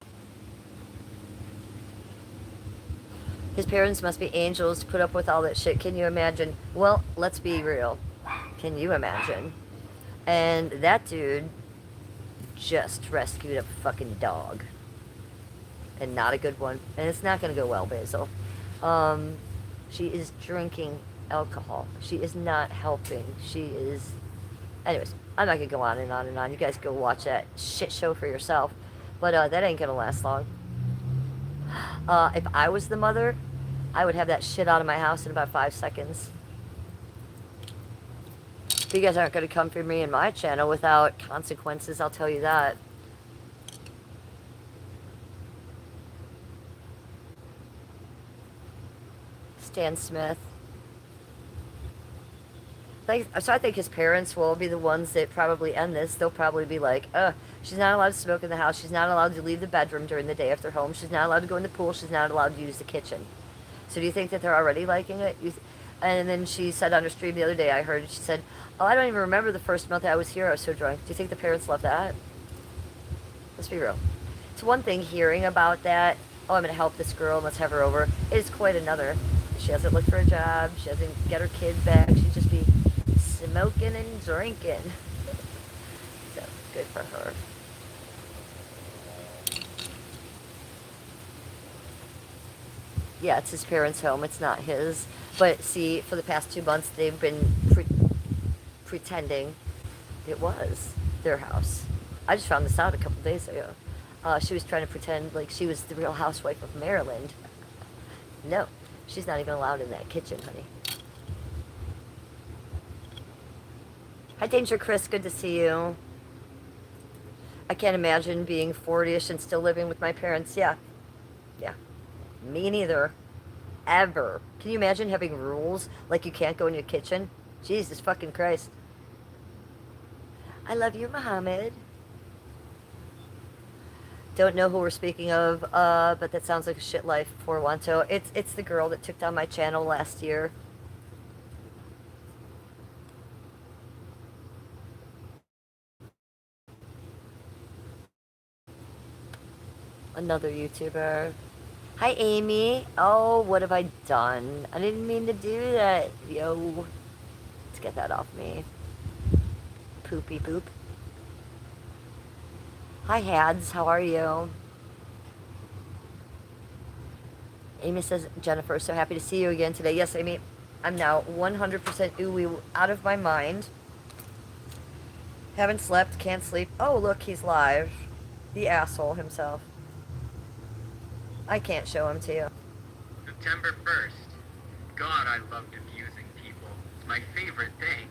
His parents must be angels to put up with all that shit. Can you imagine? Well, let's be real. Can you imagine? And that dude just rescued a fucking dog. And not a good one. And it's not going to go well, Basil. She is drinking alcohol. She is not helping. She is. Anyways, I'm not gonna go on and on and on. You guys go watch that shit show for yourself. But that ain't gonna last long. If I was the mother, I would have that shit out of my house in about 5 seconds. You guys aren't gonna come for me in my channel without consequences, I'll tell you that. Stan Smith. So I think his parents will be the ones that probably end this. They'll probably be like, she's not allowed to smoke in the house. She's not allowed to leave the bedroom during the day if they're home. She's not allowed to go in the pool. She's not allowed to use the kitchen. So do you think that they're already liking it? And then she said on her stream the other day, I heard, she said, oh, I don't even remember the first month I was here. I was so drunk. Do you think the parents love that? Let's be real. It's one thing hearing about that. Oh, I'm going to help this girl. Let's have her over. It's quite another. She hasn't looked for a job. She hasn't get her kid back. She'd just be smoking and drinking. So, good for her. Yeah, it's his parents' home. It's not his. But see, for the past 2 months, they've been pretending it was their house. I just found this out a couple days ago. She was trying to pretend like she was the Real Housewife of Maryland. No, she's not even allowed in that kitchen, honey. Hi, Danger Chris. Good to see you. I can't imagine being 40ish and still living with my parents. Yeah. Yeah. Me neither. Ever. Can you imagine having rules like you can't go in your kitchen? Jesus fucking Christ. I love you, Muhammad. Don't know who we're speaking of, but that sounds like a shit life for Wanto. It's the girl that took down my channel last year. Another YouTuber. Hi, Amy. Oh, what have I done? I didn't mean to do that. Yo. Let's get that off me. Poopy poop. Hi, Hads. How are you? Amy says, Jennifer, so happy to see you again today. Yes, Amy, I'm now 100% ooey out of my mind. Haven't slept, can't sleep. Oh, look, he's live. The asshole himself. I can't show him to you. September 1st. God, I loved abusing people. It's my favorite thing.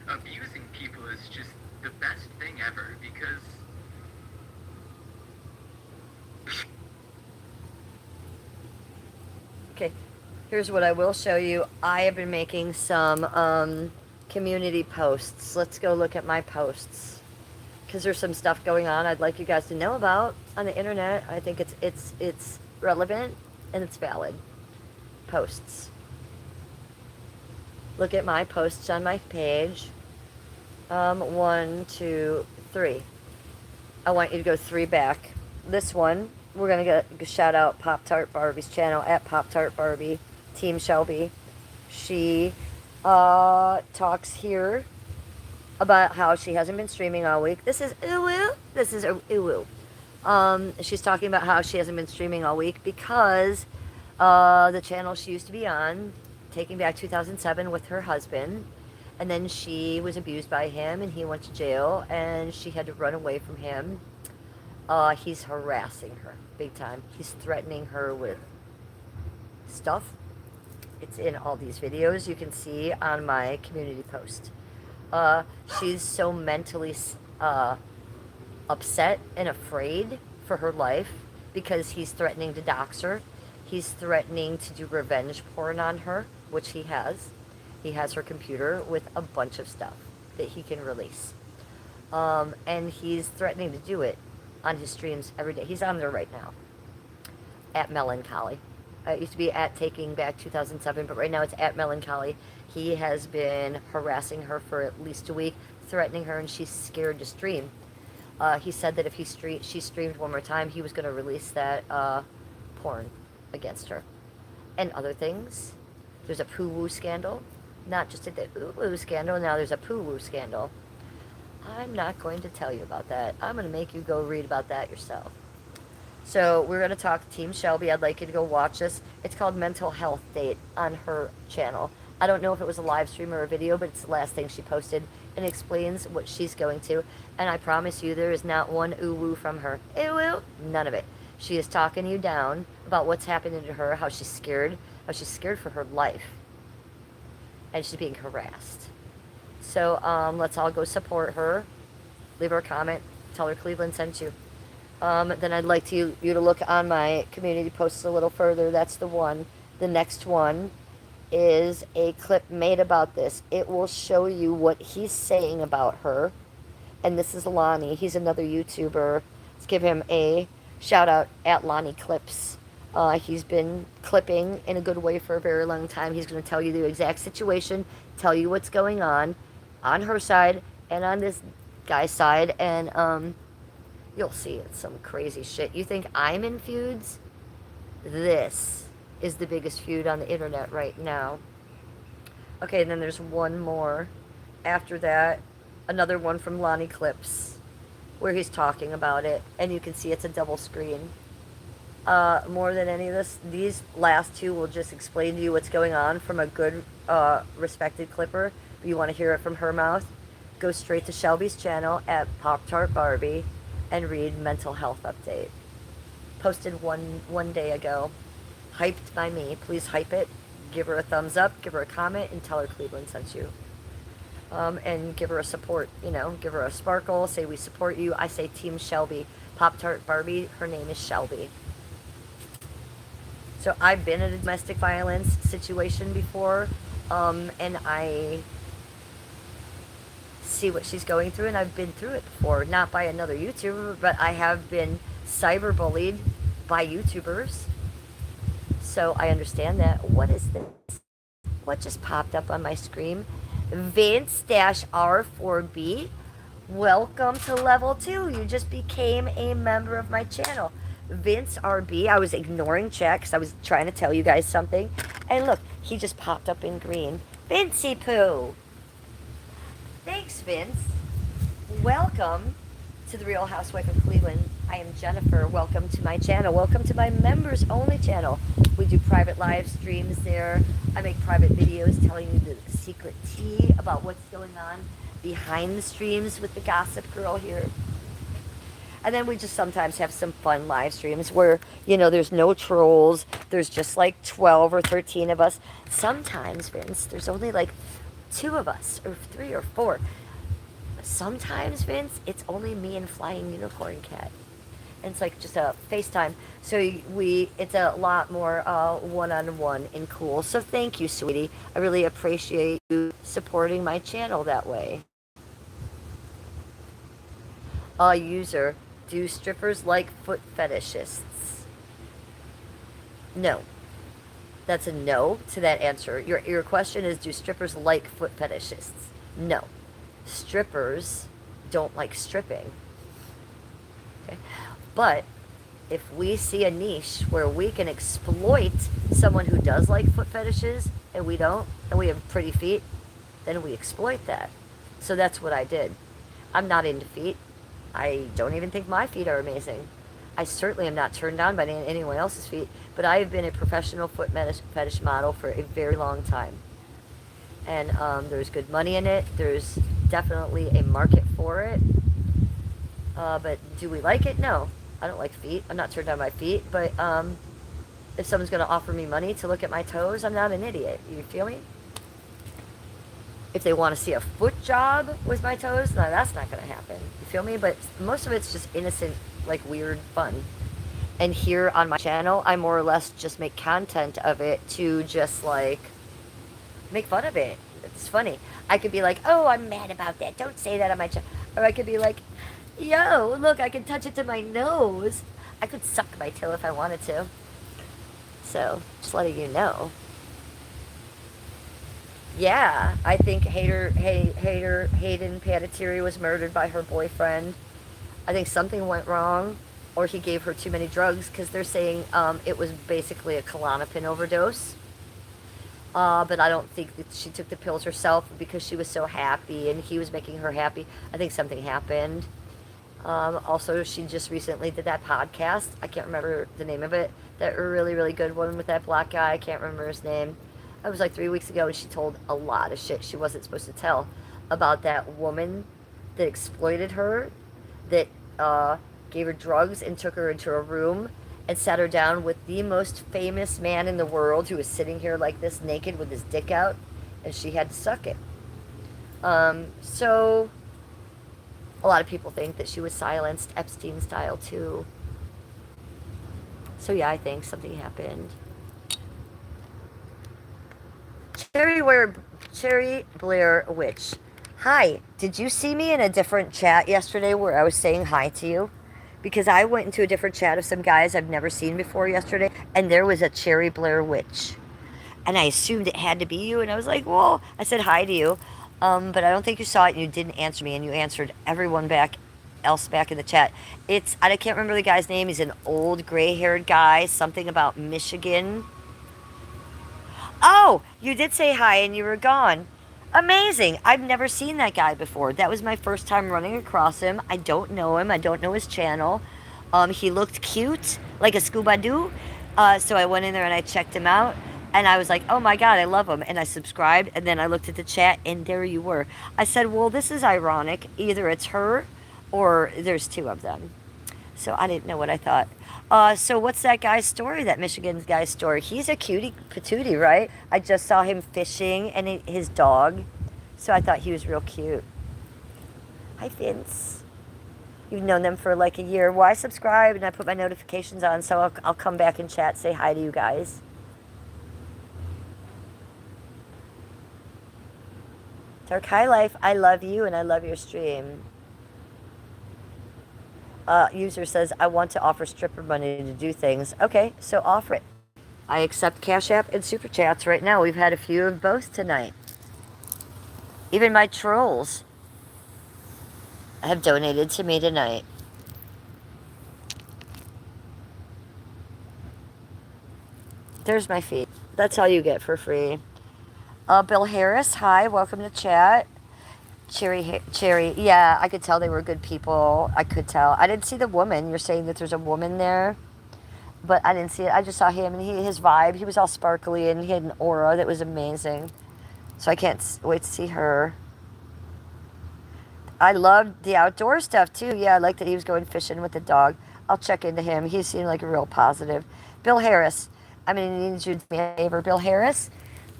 Abusing people is just the best thing ever because... Okay, here's what I will show you. I have been making some community posts. Let's go look at my posts. Because there's some stuff going on I'd like you guys to know about on the internet. I think it's relevant and it's valid. Posts. Look at my posts on my page. 1, 2, 3. I want you to go 3 back. This one, we're going to shout out Pop-Tart Barbie's channel, at Pop-Tart Barbie, Team Shelby. She talks here about how she hasn't been streaming all week. This is ooh-woo. This is ooh-woo. She's talking about how she hasn't been streaming all week because the channel she used to be on, taking back 2007 with her husband, and then she was abused by him and he went to jail and she had to run away from him. He's harassing her big time. He's threatening her with stuff. It's in all these videos you can see on my community post. She's so mentally upset and afraid for her life because he's threatening to dox her. He's threatening to do revenge porn on her, which he has. He has her computer with a bunch of stuff that he can release. And he's threatening to do it on his streams every day. He's on there right now. At Melancholy. It used to be at Taking Back 2007, but right now it's at Melancholy. He has been harassing her for at least a week, threatening her, and she's scared to stream. He said that if she streamed one more time, he was going to release that porn against her. And other things. There's a poo-woo scandal. Not just the ooh-woo scandal, now there's a poo-woo scandal. I'm not going to tell you about that. I'm going to make you go read about that yourself. So we're going to talk Team Shelby. I'd like you to go watch this. It's called Mental Health Date on her channel. I don't know if it was a live stream or a video, but it's the last thing she posted, and explains what she's going to. And I promise you, there is not one ooh-woo from her. Ooh-woo, none of it. She is talking you down about what's happening to her, how she's scared for her life, and she's being harassed. So let's all go support her. Leave her a comment. Tell her Cleveland sent you. Then I'd like you to look on my community posts a little further. That's the one. The next one is a clip made about this. It will show you what he's saying about her. And this is Lonnie. He's another YouTuber. Let's give him a shout out at Lonnie Clips. He's been clipping in a good way for a very long time. He's going to tell you the exact situation, tell you what's going on her side and on this guy's side. And you'll see it's some crazy shit. You think I'm in feuds? This is the biggest feud on the internet right now. Okay, and then there's one more. After that, another one from Lonnie Clips, where he's talking about it, and you can see it's a double screen. More than any of this, these last two will just explain to you what's going on from a good, respected clipper. But you want to hear it from her mouth, go straight to Shelby's channel at Pop Tart Barbie and read Mental Health Update. Posted one day ago. Hyped by me. Please hype it. Give her a thumbs up, give her a comment, and tell her Cleveland sent you. And give her a support, give her a sparkle, say we support you. I say Team Shelby. Pop Tart Barbie, her name is Shelby. So I've been in a domestic violence situation before, and I see what she's going through, and I've been through it before. Not by another YouTuber, but I have been cyberbullied by YouTubers. So I understand that. What is this? What just popped up on my screen? Vince-R4B. Welcome to level 2. You just became a member of my channel. Vince RB. I was ignoring chat because I was trying to tell you guys something. And look, he just popped up in green. Vincey Poo. Thanks, Vince. Welcome to the Real Housewife of Cleveland. I am Jennifer. Welcome to my channel. Welcome to my members only channel. We do private live streams there. I make private videos telling you the secret tea about what's going on behind the streams with the gossip girl here. And then we just sometimes have some fun live streams where, there's no trolls. There's just like 12 or 13 of us. Sometimes, Vince, there's only like 2 of us, or 3 or 4. Sometimes, Vince, it's only me and Flying Unicorn Cat. And it's like just a FaceTime. So it's a lot more one-on-one and cool. So thank you, sweetie. I really appreciate you supporting my channel that way. User, do strippers like foot fetishists? No. That's a no to that answer. Your question is, do strippers like foot fetishists? No. Strippers don't like stripping. Okay? But if we see a niche where we can exploit someone who does like foot fetishes and we don't, and we have pretty feet, then we exploit that. So that's what I did. I'm not into feet. I don't even think my feet are amazing. I certainly am not turned on by anyone else's feet, but I have been a professional foot fetish model for a very long time. And there's good money in it. There's definitely a market for it. But do we like it? No. I don't like feet. I'm not turned on by feet. But if someone's going to offer me money to look at my toes, I'm not an idiot. You feel me? If they want to see a foot job with my toes, no, that's not going to happen. You feel me? But most of it's just innocent, like weird fun. And here on my channel, I more or less just make content of it to just like make fun of it. It's funny. I could be like, oh, I'm mad about that. Don't say that on my channel. Or I could be like, yo, look, I can touch it to my nose. I could suck my toe if I wanted to. So, just letting you know. Yeah, I think Hayden Panettiere was murdered by her boyfriend. I think something went wrong, or he gave her too many drugs, because they're saying it was basically a Klonopin overdose. But I don't think that she took the pills herself because she was so happy and he was making her happy. I think something happened. Also, she just recently did that podcast. I can't remember the name of it. That really, really good one with that black guy. I can't remember his name. It was like 3 weeks ago, and she told a lot of shit she wasn't supposed to tell about that woman that exploited her, that gave her drugs and took her into a room and sat her down with the most famous man in the world who was sitting here like this, naked with his dick out, and she had to suck it. So a lot of people think that she was silenced Epstein style too. So yeah, I think something happened. Cherry Blair Witch. Hi, did you see me in a different chat yesterday where I was saying hi to you? Because I went into a different chat of some guys I've never seen before yesterday, and there was a Cherry Blair Witch. And I assumed it had to be you, and I was like, well, I said hi to you, but I don't think you saw it, and you didn't answer me, and you answered everyone else back in the chat. I can't remember the guy's name. He's an old gray-haired guy, something about Michigan. Oh, you did say hi and you were gone. Amazing. I've never seen that guy before. That was my first time running across him. I don't know him. I don't know his channel. He looked cute, like a Scooby-Doo. So I went in there and I checked him out. And I was like, oh my God, I love him. And I subscribed. And then I looked at the chat and there you were. I said, well, this is ironic. Either it's her or there's two of them. So I didn't know what I thought. So what's that guy's story, that Michigan guy's story? He's a cutie patootie, right? I just saw him fishing and his dog. So I thought he was real cute. Hi, Vince. You've known them for like a year. Well, I subscribe and I put my notifications on, so I'll come back and chat, say hi to you guys. Dark High Life, I love you and I love your stream. User says, I want to offer stripper money to do things. Okay, so offer it. I accept Cash App and Super Chats right now. We've had a few of both tonight. Even my trolls have donated to me tonight. There's my feed. That's all you get for free. Bill Harris, hi, welcome to chat. Cherry, yeah, I could tell they were good people. I could tell. I didn't see the woman. You're saying that there's a woman there, but I didn't see it. I just saw him and his vibe. He was all sparkly and he had an aura that was amazing. So I can't wait to see her. I loved the outdoor stuff too. Yeah, I liked that he was going fishing with the dog. I'll check into him. He seemed like a real positive. Bill Harris, I need you to do me a favor. Bill Harris,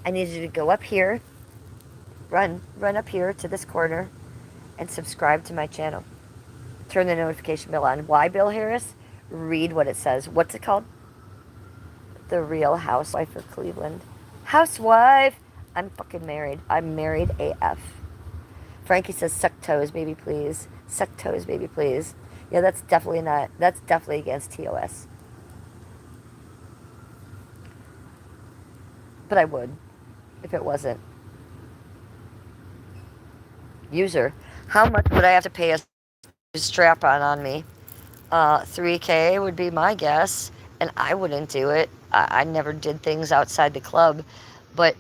I need you to go up here. Run up here to this corner and subscribe to my channel. Turn the notification bell on. Why, Bill Harris? Read what it says. What's it called? The Real Housewife of Cleveland. Housewife! I'm fucking married. I'm married AF. Frankie says, suck toes, baby, please. Suck toes, baby, please. Yeah, that's definitely against TOS. But I would, if it wasn't. User, how much would I have to pay a strap-on on me? $3K would be my guess, and I wouldn't do it. I never did things outside the club, but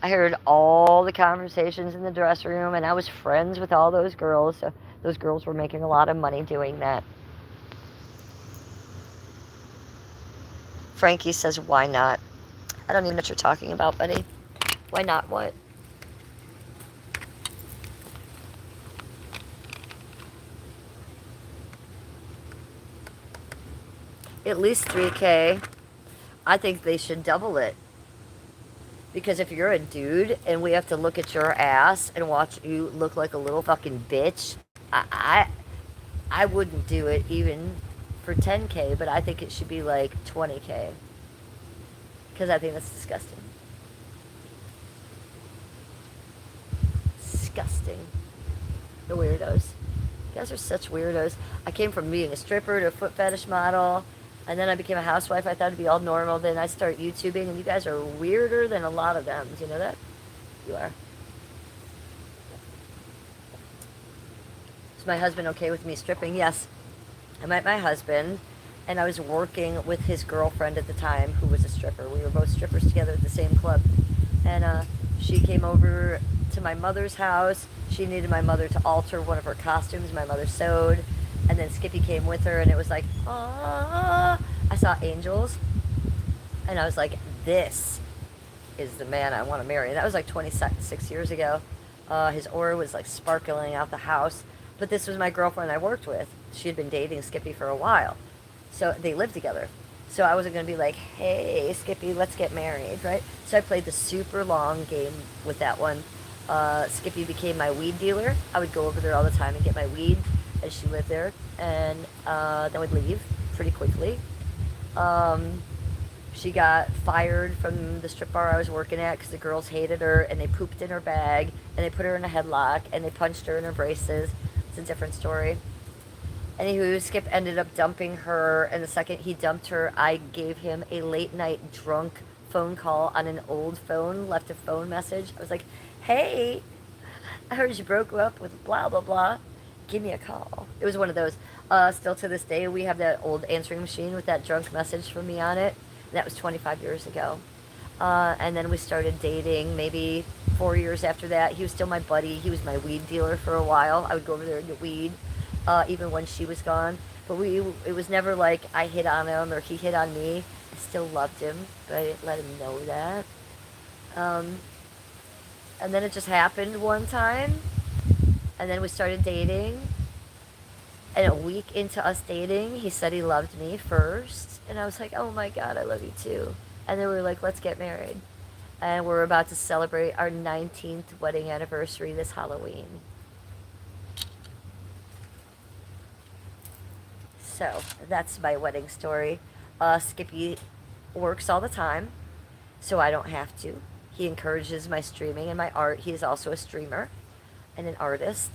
I heard all the conversations in the dressing room, and I was friends with all those girls, so those girls were making a lot of money doing that. Frankie says, why not? I don't even know what you're talking about, buddy. Why not what? At least $3K. I think they should double it. Because if you're a dude and we have to look at your ass and watch you look like a little fucking bitch, I wouldn't do it even for 10K, but I think it should be like 20K. Because I think that's disgusting. Disgusting. The weirdos. You guys are such weirdos. I came from being a stripper to a foot fetish model. And then I became a housewife. I thought it'd be all normal. Then I start YouTubing, and you guys are weirder than a lot of them. Do you know that? You are. Is my husband okay with me stripping? Yes. I met my husband, and I was working with his girlfriend at the time, who was a stripper. We were both strippers together at the same club. And she came over to my mother's house. She needed my mother to alter one of her costumes. My mother sewed. And then Skippy came with her, and it was like, ah. I saw angels, and I was like, this is the man I want to marry. And that was like 26 years ago. His aura was like sparkling out the house. But this was my girlfriend I worked with. She had been dating Skippy for a while. So they lived together. So I wasn't going to be like, hey, Skippy, let's get married, right? So I played the super long game with that one. Skippy became my weed dealer. I would go over there all the time and get my weed as she lived there. And then would leave pretty quickly. Um, she got fired from the strip bar I was working at because the girls hated her and they pooped in her bag and they put her in a headlock and they punched her in her braces. It's a different story. Anywho, Skip ended up dumping her, and the second he dumped her, I gave him a late night drunk phone call on an old phone, left a phone message. I was like, hey, I heard you broke up with blah, blah, blah. Give me a call. It was one of those. Still to this day, we have that old answering machine with that drunk message from me on it. That was 25 years ago. And then we started dating maybe 4 years after that. He was still my buddy. He was my weed dealer for a while. I would go over there and get weed, even when she was gone. But it was never like I hit on him or he hit on me. I still loved him, but I didn't let him know that. Um, and then it just happened one time. And then we started dating. And a week into us dating, he said he loved me first. And I was like, oh my God, I love you too. And then we were like, let's get married. And we're about to celebrate our 19th wedding anniversary this Halloween. So that's my wedding story. Skippy works all the time, so I don't have to. He encourages my streaming and my art. He is also a streamer and an artist,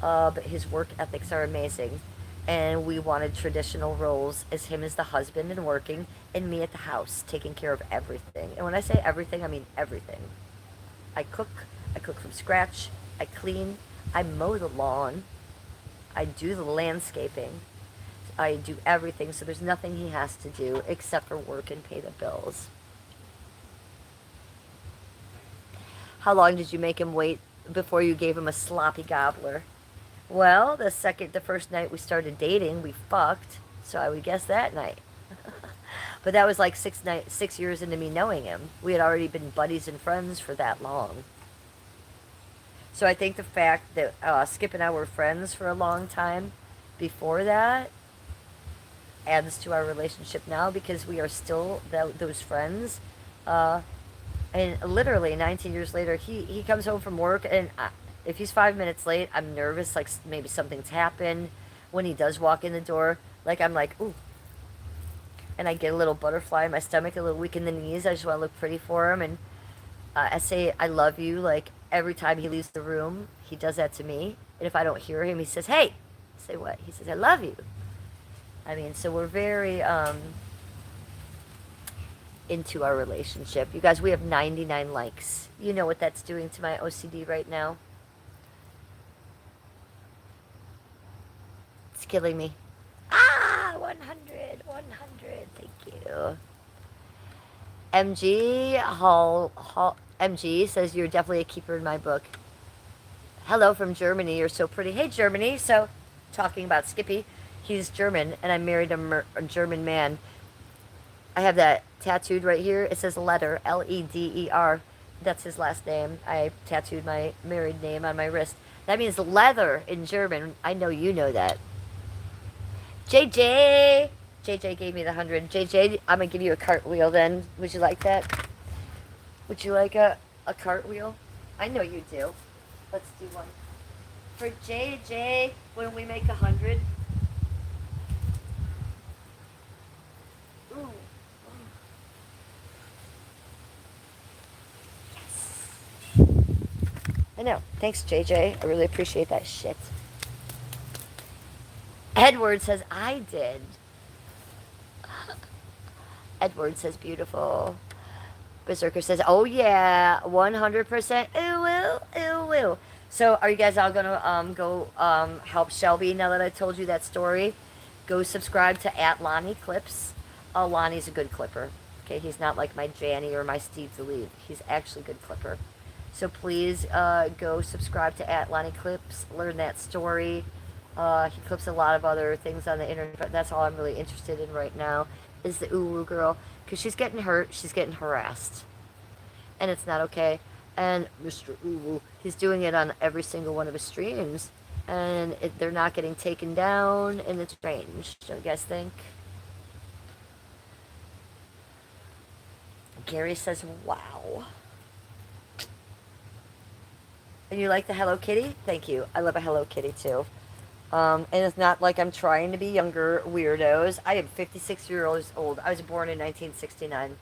but his work ethics are amazing. And we wanted traditional roles as him as the husband and working, and me at the house taking care of everything. And when I say everything, I mean everything. I cook. I cook from scratch. I clean. I mow the lawn. I do the landscaping. I do everything, so there's nothing he has to do except for work and pay the bills. How long did you make him wait before you gave him a sloppy gobbler? Well, the first night we started dating, we fucked, so I would guess that night. But that was like 6 years into me knowing him. We had already been buddies and friends for that long. So I think the fact that Skip and I were friends for a long time before that adds to our relationship now because we are still those friends. And literally 19 years later, he comes home from work, and if he's 5 minutes late, I'm nervous, like maybe something's happened. When he does walk in the door, like I'm like, ooh. And I get a little butterfly in my stomach, a little weak in the knees. I just want to look pretty for him. And I say, I love you, like every time he leaves the room, he does that to me. And if I don't hear him, he says, hey. I say what? He says, I love you. I mean, so we're very into our relationship. You guys, we have 99 likes. You know what that's doing to my OCD right now. It's killing me. 100, 100. Thank you. MG says you're definitely a keeper in my book. Hello from Germany. You're so pretty. Hey, Germany. So, talking about Skippy, he's German, and I married a German man. I have that tattooed right here. It says letter, Leder. That's his last name. I tattooed my married name on my wrist. That means leather in German. I know you know that. JJ gave me the 100. JJ, I'm going to give you a cartwheel then. Would you like that? Would you like a cartwheel? I know you do. Let's do one. For JJ, when we make 100. Ooh. Yes. I know. Thanks, JJ. I really appreciate that shit. Edward says, I did. Edward says, beautiful. Berserker says, oh yeah, 100%. Ooh, ooh, ooh. So are you guys all going to go help Shelby now that I told you that story? Go subscribe to @LonnieClips. Lonnie's a good clipper. Okay, he's not like my Janny or my Steve DeLeve. He's actually a good clipper. So please go subscribe to @LonnieClips. Learn that story. He clips a lot of other things on the internet, but that's all I'm really interested in right now is the Uwu girl because she's getting hurt, she's getting harassed, and it's not okay. And Mr. Uwu, he's doing it on every single one of his streams, and they're not getting taken down, and it's strange. Don't you guys think? Gary says, "Wow." And you like the Hello Kitty? Thank you. I love a Hello Kitty too. And it's not like I'm trying to be younger weirdos. I am 56 years old. I was born in 1969.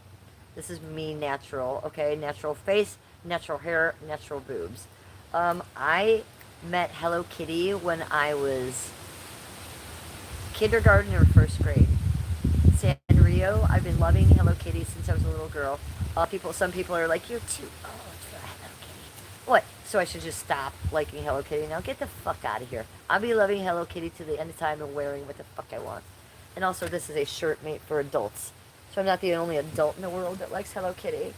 This is me natural, okay? Natural face, natural hair, natural boobs. I met Hello Kitty when I was kindergarten or first grade. Sanrio, I've been loving Hello Kitty since I was a little girl. Some people are like, you're too old for Hello Kitty. What? So I should just stop liking Hello Kitty now? Get the fuck out of here. I'll be loving Hello Kitty to the end of time and wearing what the fuck I want. And also, this is a shirt made for adults. So I'm not the only adult in the world that likes Hello Kitty.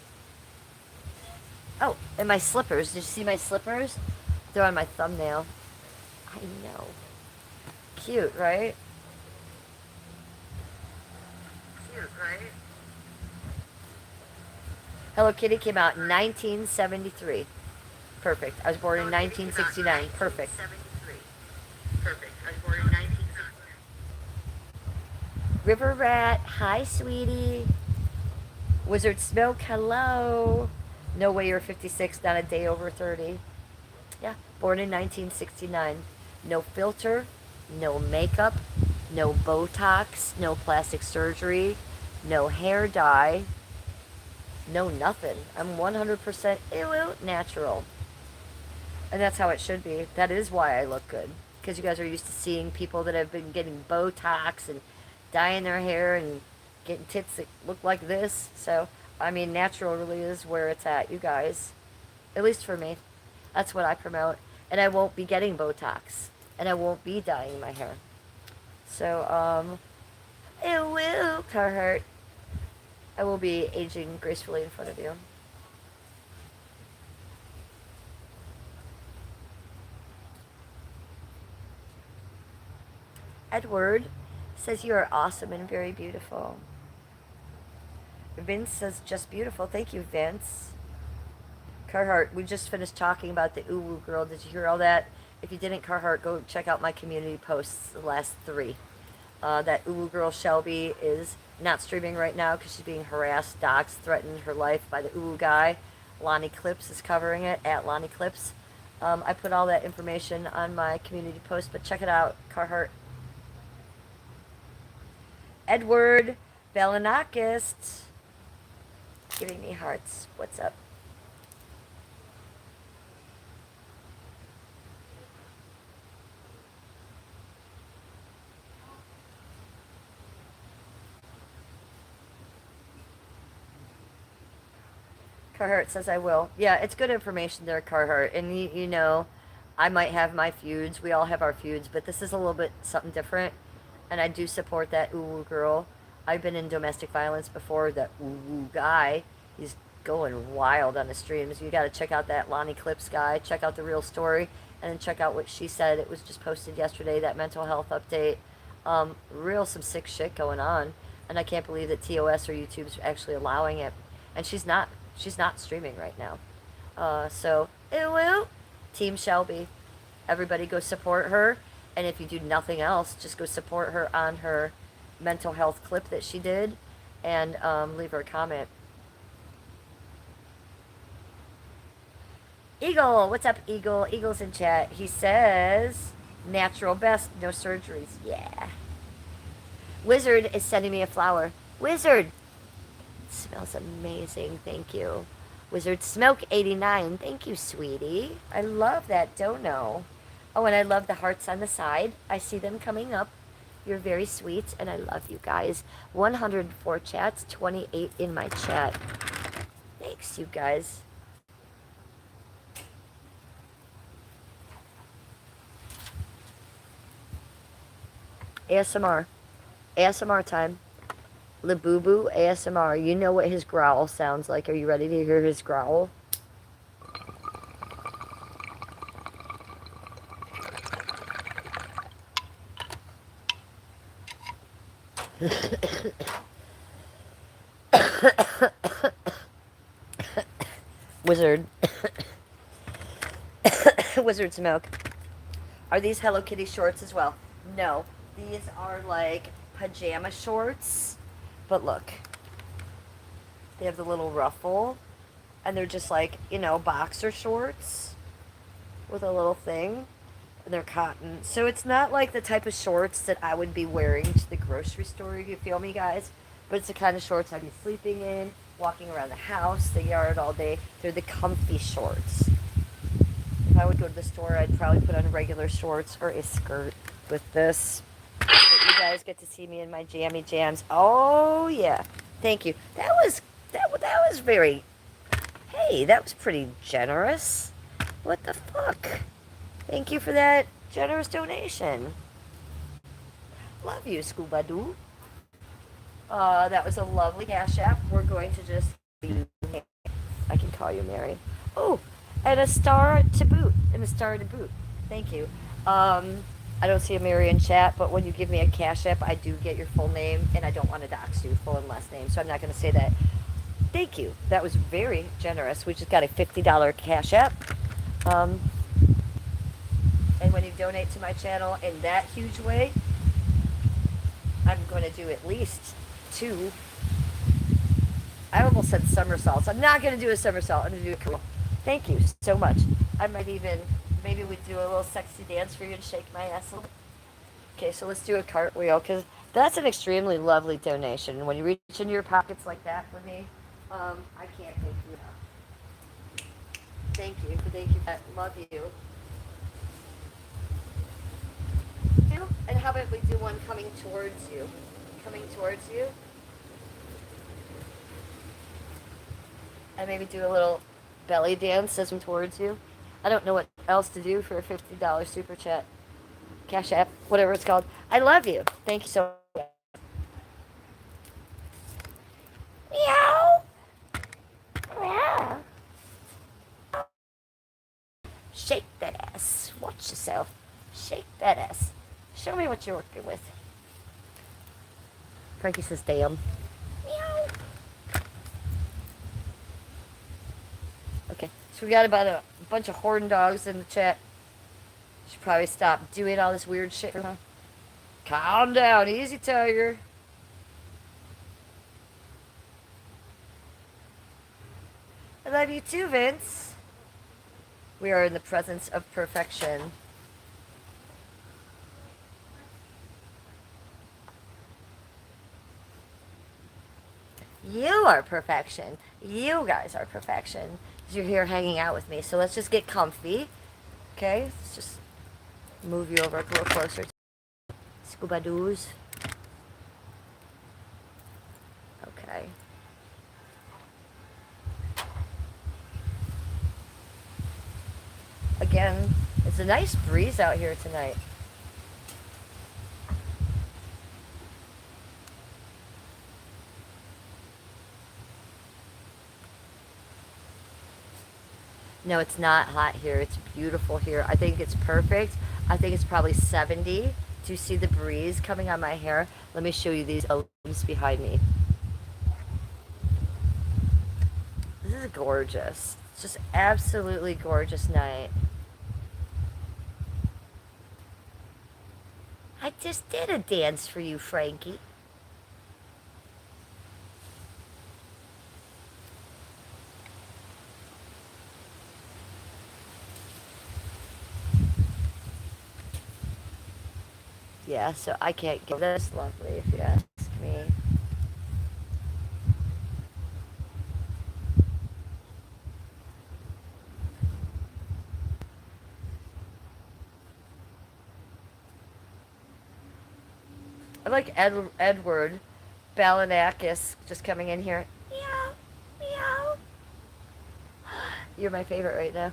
Oh, and my slippers. Did you see my slippers? They're on my thumbnail. I know. Cute, right? Cute, right? Hello Kitty came out in 1973. Perfect. I was born in 1969. Perfect. Perfect. I was born in 1969. River Rat, hi, sweetie. Wizard Smoke, hello. No way you're 56, not a day over 30. Yeah, born in 1969. No filter, no makeup, no Botox, no plastic surgery, no hair dye, no nothing. I'm 100% natural. And that's how it should be. That is why I look good. Because you guys are used to seeing people that have been getting Botox and dyeing their hair and getting tits that look like this. So, I mean, natural really is where it's at, you guys. At least for me. That's what I promote. And I won't be getting Botox. And I won't be dyeing my hair. So, it will hurt. I will be aging gracefully in front of you. Edward says you are awesome and very beautiful. Vince says just beautiful. Thank you, Vince. Carhartt, we just finished talking about the Uwu girl. Did you hear all that? If you didn't, Carhartt, go check out my community posts, the last 3. That Uwu girl Shelby is not streaming right now because she's being harassed, doxxed, threatened her life by the Uwu guy. Lonnie Clips is covering it, at Lonnie Clips. I put all that information on my community post, but check it out, Carhartt. Edward Balanakis giving me hearts. What's up? Carhartt says I will. Yeah, it's good information there, Carhartt. And you know, I might have my feuds. We all have our feuds, but this is a little bit something different. And I do support that Uwu girl. I've been in domestic violence before. That Uwu guy, he's going wild on the streams. You got to check out that Lonnie Clips guy. Check out the real story, and then check out what she said. It was just posted yesterday. That mental health update. Real some sick shit going on, and I can't believe that TOS or YouTube's actually allowing it. And she's not streaming right now. So ew, Team Shelby. Everybody go support her. And if you do nothing else, just go support her on her mental health clip that she did and leave her a comment. Eagle, what's up, Eagle? Eagle's in chat. He says, natural best, no surgeries. Yeah. Wizard is sending me a flower. Wizard! It smells amazing, thank you. Wizard Smoke 89, thank you, sweetie. I love that dono. Oh, and I love the hearts on the side. I see them coming up. You're very sweet, and I love you guys. 104 chats, 28 in my chat. Thanks, you guys. ASMR. ASMR time. Labubu ASMR. You know what his growl sounds like. Are you ready to hear his growl? Wizard. Wizard's milk. Are these Hello Kitty shorts as well? No. These are like pajama shorts. But look, they have the little ruffle. And they're just like, boxer shorts with a little thing. And they're cotton. So it's not like the type of shorts that I would be wearing to the grocery store, if you feel me, guys. But it's the kind of shorts I'd be sleeping in, walking around the house, the yard all day. They're the comfy shorts. If I would go to the store, I'd probably put on regular shorts or a skirt with this. But you guys get to see me in my jammy jams. Oh yeah, thank you. That was very. Hey, that was pretty generous. What the fuck? Thank you for that generous donation. Love you, Scuba Doo. That was a lovely cash app. We're going to just. I can call you Mary. Oh, and a star to boot. And a star to boot. Thank you. I don't see a Mary in chat, but when you give me a cash app, I do get your full name, and I don't want to dox you, full and last name, so I'm not going to say that. Thank you. That was very generous. We just got a $50 cash app. And when you donate to my channel in that huge way, I'm going to do at least 2. I almost said somersaults. I'm not going to do a somersault. I'm going to do a curl. Thank you so much. I might even, maybe we do a little sexy dance for you and shake my ass a little. Okay, so let's do a cartwheel, because that's an extremely lovely donation. When you reach into your pockets like that for me, I can't thank you enough. Thank you. Love you. And how about we do one coming towards you? Coming towards you. And maybe do a little belly dance as I'm towards you. I don't know what else to do for a $50 super chat. Cash app, whatever it's called. I love you. Thank you so much. Meow. Meow. Shake that ass. Watch yourself. Shake that ass. Show me what you're working with. Frankie says, damn. Meow. Okay, so we got about a bunch of horn dogs in the chat. Should probably stop doing all this weird shit. Calm down. Easy, Tiger. I love you too, Vince. We are in the presence of perfection. You are perfection. You guys are perfection. Because you're here hanging out with me. So let's just get comfy. Okay? Let's just move you over a little closer. Scuba doos. Okay. Again, it's a nice breeze out here tonight. No, it's not hot here. It's beautiful here. I think it's perfect. I think it's probably 70. Do you see the breeze coming on my hair? Let me show you these balloons behind me. This is gorgeous. It's just absolutely gorgeous night. I just did a dance for you, Frankie. Yeah, so I can't get this lovely if you ask me. I like Edward Balanakis just coming in here. Meow, meow. You're my favorite right now.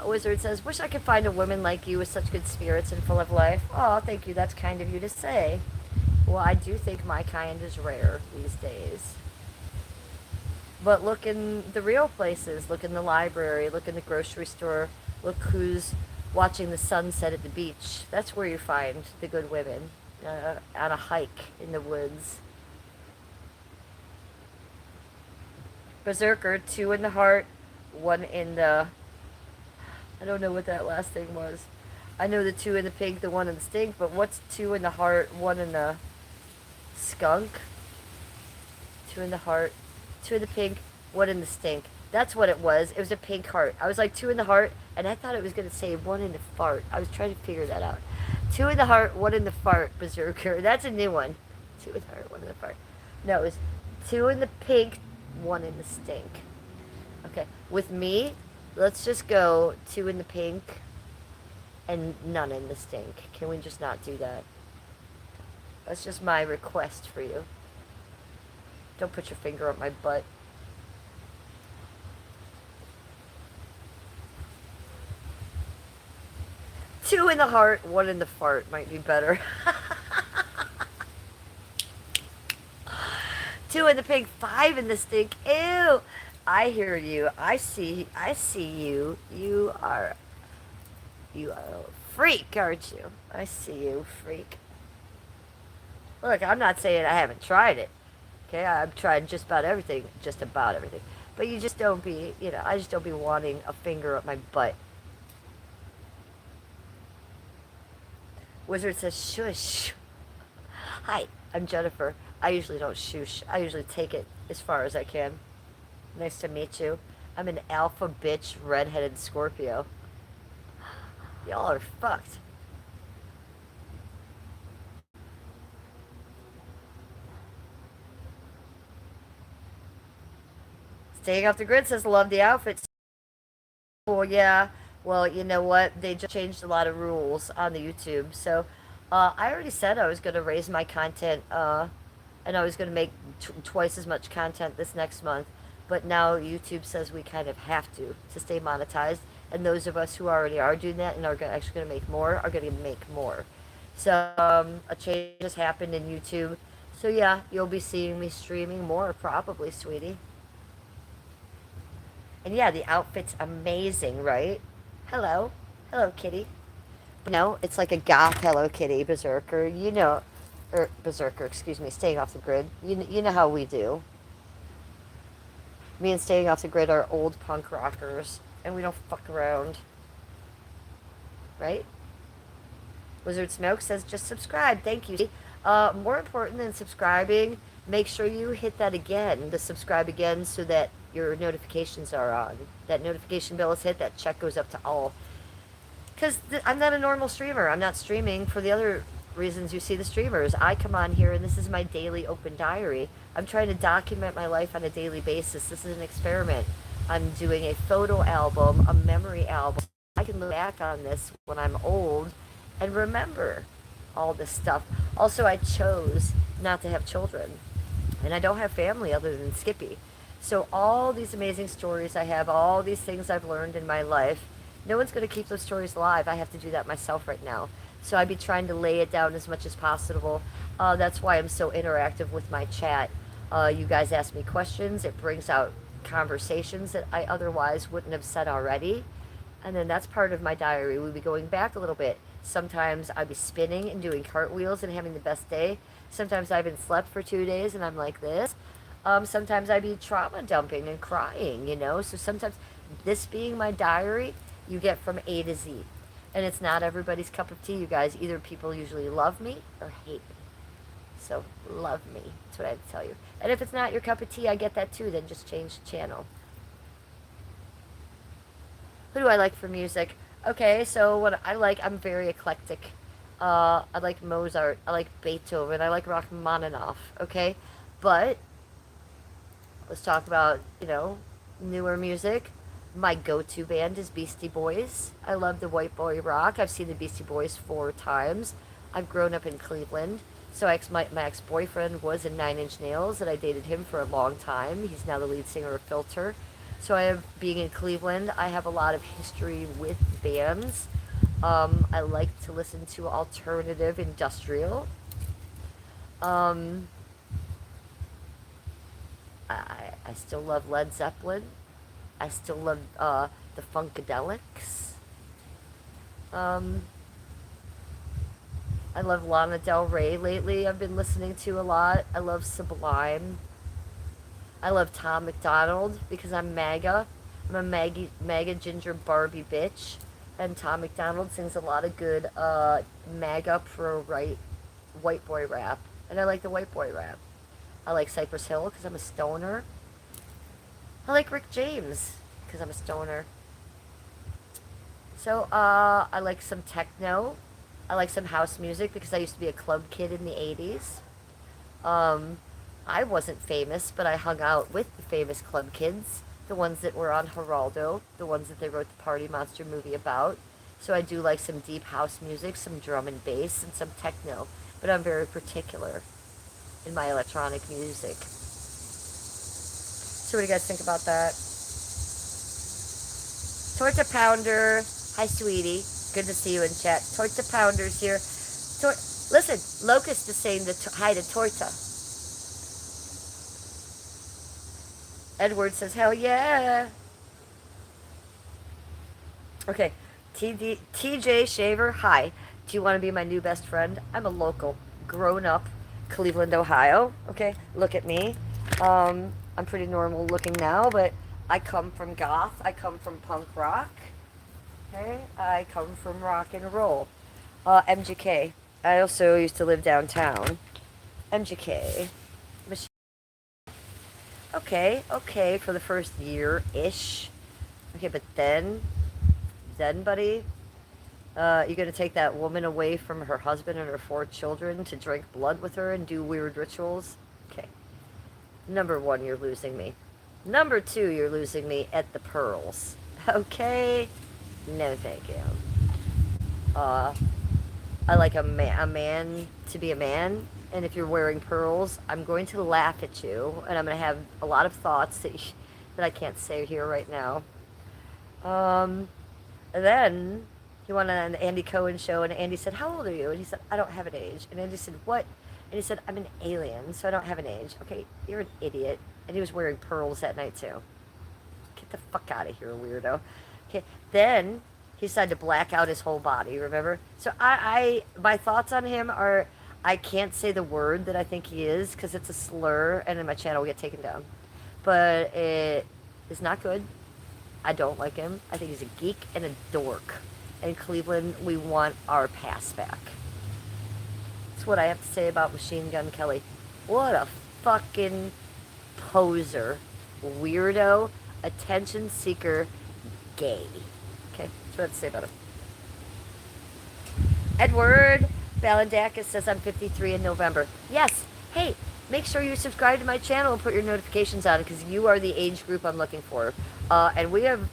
Wizard says, wish I could find a woman like you with such good spirits and full of life. Oh, thank you. That's kind of you to say. Well, I do think my kind is rare these days. But look in the real places. Look in the library. Look in the grocery store. Look who's watching the sunset at the beach. That's where you find the good women. On a hike in the woods. Berserker, two in the heart, one in the. I don't know what that last thing was. I know the two in the pink, the one in the stink, but what's two in the heart, one in the skunk? Two in the heart, two in the pink, one in the stink. That's what it was. It was a pink heart. I was like two in the heart, and I thought it was going to say one in the fart. I was trying to figure that out. Two in the heart, one in the fart, Berserker. That's a new one. Two in the heart, one in the fart. No, it was two in the pink, one in the stink. Okay, with me, let's just go two in the pink and none in the stink. Can we just not do that? That's just my request for you. Don't put your finger up my butt. Two in the heart, one in the fart might be better. Two in the pink, five in the stink. Ew. I hear you. I see you. You are a freak, aren't you? I see you, freak. Look, I'm not saying I haven't tried it. Okay, I've tried just about everything. Just about everything. But you just don't be, I just don't be wanting a finger up my butt. Wizard says, shush. Hi, I'm Jennifer. I usually don't shush. I usually take it as far as I can. Nice to meet you. I'm an alpha bitch redheaded Scorpio. Y'all are fucked. Staying off the grid says, love the outfits. Well, yeah. Well, you know what? They just changed a lot of rules on the YouTube. So, I already said I was going to raise my content, and I was going to make twice as much content this next month. But now YouTube says we kind of have to stay monetized. And those of us who already are doing that and are actually going to make more are going to make more. So, a change has happened in YouTube. So, yeah, you'll be seeing me streaming more, probably, sweetie. And yeah, the outfit's amazing, right? Hello. Hello, kitty. No, it's like a goth Hello Kitty, Berserker. Berserker, excuse me, staying off the grid. You know how we do. Me and staying off the grid are old punk rockers, and we don't fuck around. Right? Wizard Smoke says, just subscribe. Thank you. More important than subscribing, make sure you hit that again, the subscribe again, so that your notifications are on. That notification bell is hit, that check goes up to all. Because I'm not a normal streamer. I'm not streaming for the other reasons you see the streamers. I come on here, and this is my daily open diary. I'm trying to document my life on a daily basis. This is an experiment. I'm doing a photo album, a memory album. I can look back on this when I'm old and remember all this stuff. Also, I chose not to have children. And I don't have family other than Skippy. So all these amazing stories I have, all these things I've learned in my life, no one's going to keep those stories alive. I have to do that myself right now. So I'd be trying to lay it down as much as possible. That's why I'm so interactive with my chat. You guys ask me questions. It brings out conversations that I otherwise wouldn't have said already. And then that's part of my diary. We'll be going back a little bit. Sometimes I'd be spinning and doing cartwheels and having the best day. Sometimes I haven't slept for 2 days and I'm like this. Sometimes I'd be trauma dumping and crying, So sometimes this being my diary, you get from A to Z. And it's not everybody's cup of tea, you guys. Either people usually love me or hate me. So love me. That's what I have to tell you. And if it's not your cup of tea, I get that too. Then just change the channel. Who do I like for music? Okay, so what I like, I'm very eclectic. I like Mozart. I like Beethoven. I like Rachmaninoff. Okay, but let's talk about newer music. My go-to band is Beastie Boys. I love the white boy rock. I've seen the Beastie Boys 4 times. I've grown up in Cleveland. So my ex-boyfriend was in Nine Inch Nails, and I dated him for a long time. He's now the lead singer of Filter. So being in Cleveland, I have a lot of history with bands. I like to listen to alternative industrial. I still love Led Zeppelin. I still love the Funkadelics. Um, I love Lana Del Rey lately. I've been listening to a lot. I love Sublime. I love Tom McDonald because I'm MAGA. I'm a MAGA ginger Barbie bitch. And Tom McDonald sings a lot of good MAGA pro-right white boy rap. And I like the white boy rap. I like Cypress Hill because I'm a stoner. I like Rick James because I'm a stoner. So I like some techno. I like some house music because I used to be a club kid in the 80s. Um, I wasn't famous, but I hung out with the famous club kids, the ones that were on Geraldo, the ones that they wrote the Party Monster movie about. So I do like some deep house music, some drum and bass, and some techno. But I'm very particular in my electronic music. So what do you guys think about that? Torta Pounder. Hi, sweetie. Good to see you in chat. Torta Pounder's here. Listen, Locust is saying hi to Torta. Edward says, hell yeah. Okay. TJ Shaver, hi. Do you want to be my new best friend? I'm a local, grown up, Cleveland, Ohio. Okay, look at me. I'm pretty normal looking now, but I come from goth. I come from punk rock. Okay, I come from rock and roll. MGK. I also used to live downtown. MGK. Okay, for the first year-ish. Okay, but then, buddy, you're gonna take that woman away from her husband and her 4 children to drink blood with her and do weird rituals? Okay. Number 1, you're losing me. Number 2, you're losing me at the pearls. Okay? No, thank you. I like a man to be a man, and if you're wearing pearls, I'm going to laugh at you, and I'm going to have a lot of thoughts that I can't say here right now. And then he went on an Andy Cohen show, and Andy said, how old are you? And he said, I don't have an age. And Andy said, what? And he said, I'm an alien, so I don't have an age. Okay, you're an idiot. And he was wearing pearls that night, too. Get the fuck out of here, weirdo. Okay, then he decided to black out his whole body, remember? So my thoughts on him are, I can't say the word that I think he is, because it's a slur, and then my channel will get taken down. But it is not good. I don't like him. I think he's a geek and a dork. In Cleveland, we want our pass back. That's what I have to say about Machine Gun Kelly. What a fucking poser, weirdo, attention seeker, gay. Okay, that's what I have to say about him. Edward Balandakis says I'm 53 in November. Yes. Hey, make sure you subscribe to my channel and put your notifications on, because you are the age group I'm looking for. And we have